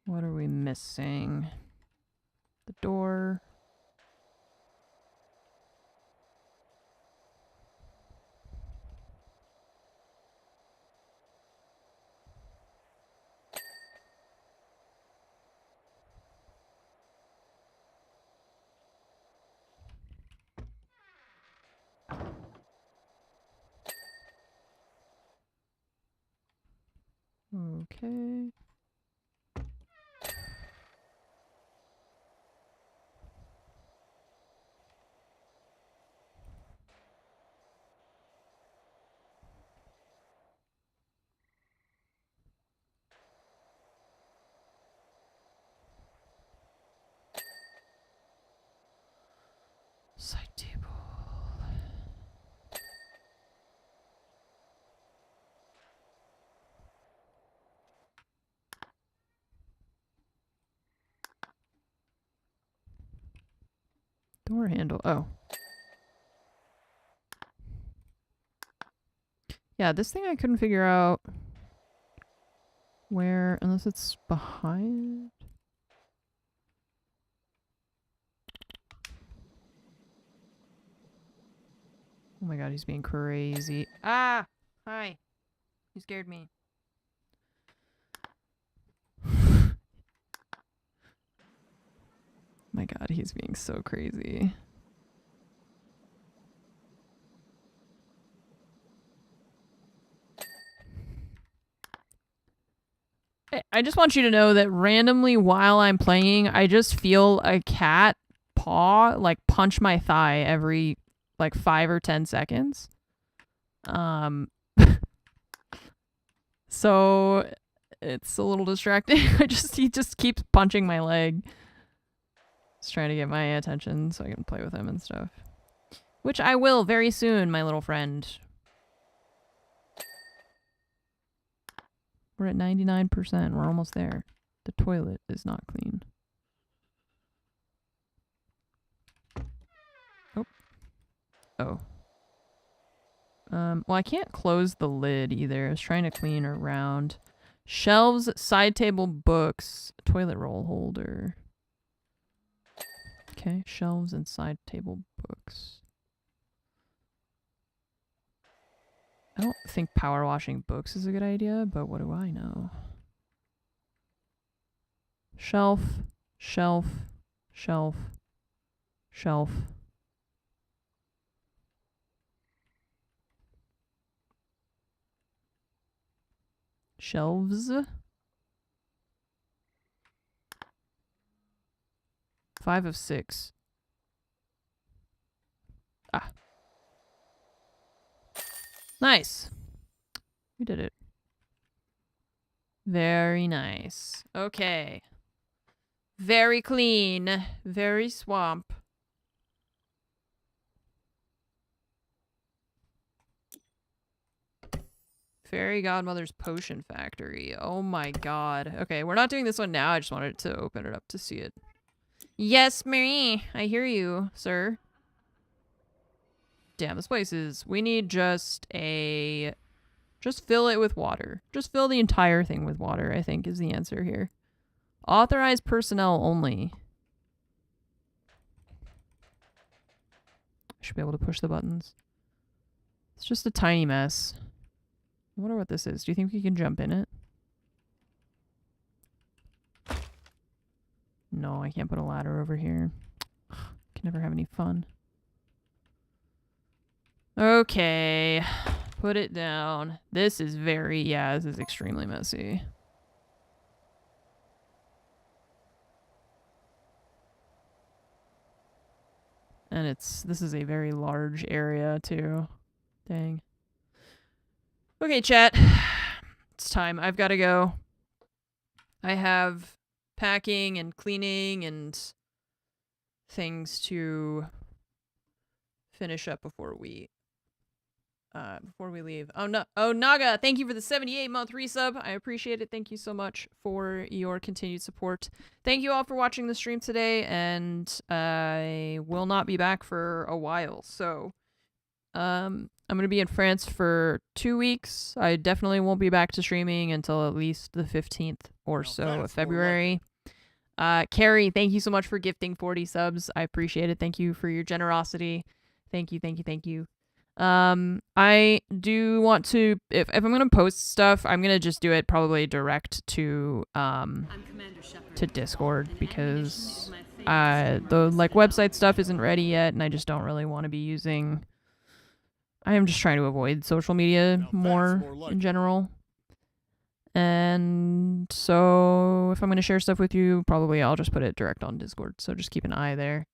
What are we missing? The door. Okay. Side table. Door handle. Oh. Yeah, this thing I couldn't figure out where, unless it's behind. Oh my god, he's being crazy. Ah! Hi. You scared me. My god, he's being so crazy. I just want you to know that randomly while I'm playing, I just feel a cat paw like punch my thigh every like 5 or 10 seconds. So it's a little distracting. He just keeps punching my leg. He's trying to get my attention so I can play with him and stuff. Which I will very soon, my little friend. We're at 99%. We're almost there. The toilet is not clean. Oh. Oh. Well, I can't close the lid either. I was trying to clean around. Shelves, side table, books, toilet roll holder. Okay, shelves and side table books. I don't think power washing books is a good idea, but what do I know? Shelf, shelf, shelf, shelf. Shelves. 5 of 6. Ah. Nice. We did it. Very nice. Okay. Very clean. Very swamp. Fairy Godmother's Potion Factory. Oh my god. Okay, we're not doing this one now. I just wanted to open it up to see it. Yes, Marie. I hear you, sir. Damn, this place is... We need just a... Just fill it with water. Just fill the entire thing with water, I think, is the answer here. Authorized personnel only. I should be able to push the buttons. It's just a tiny mess. I wonder what this is. Do you think we can jump in it? No, I can't put a ladder over here. Can never have any fun. Okay. Put it down. This is very... Yeah, this is extremely messy. And this is a very large area, too. Dang. Okay, chat. It's time. I've got to go. I have packing and cleaning and things to finish up before we leave. Oh no! Oh, Naga, thank you for the 78-month resub. I appreciate it. Thank you so much for your continued support. Thank you all for watching the stream today, and I will not be back for a while. So, I'm gonna be in France for 2 weeks. I definitely won't be back to streaming until at least the 15th or so of February. Carrie, thank you so much for gifting 40 subs. I appreciate it. Thank you for your generosity. Thank you, thank you, thank you. I do want to, if I'm gonna post stuff, I'm gonna just do it probably direct to Discord, because the like website stuff isn't ready yet, and I just don't really want to be using. I am just trying to avoid social media more in general. And so if I'm going to share stuff with you, probably I'll just put it direct on Discord. So just keep an eye there.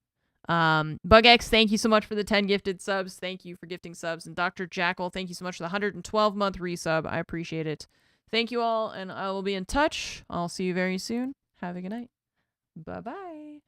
BugX, thank you so much for the 10 gifted subs. Thank you for gifting subs. And Dr. Jackal, thank you so much for the 112-month resub. I appreciate it. Thank you all, and I will be in touch. I'll see you very soon. Have a good night. Bye-bye.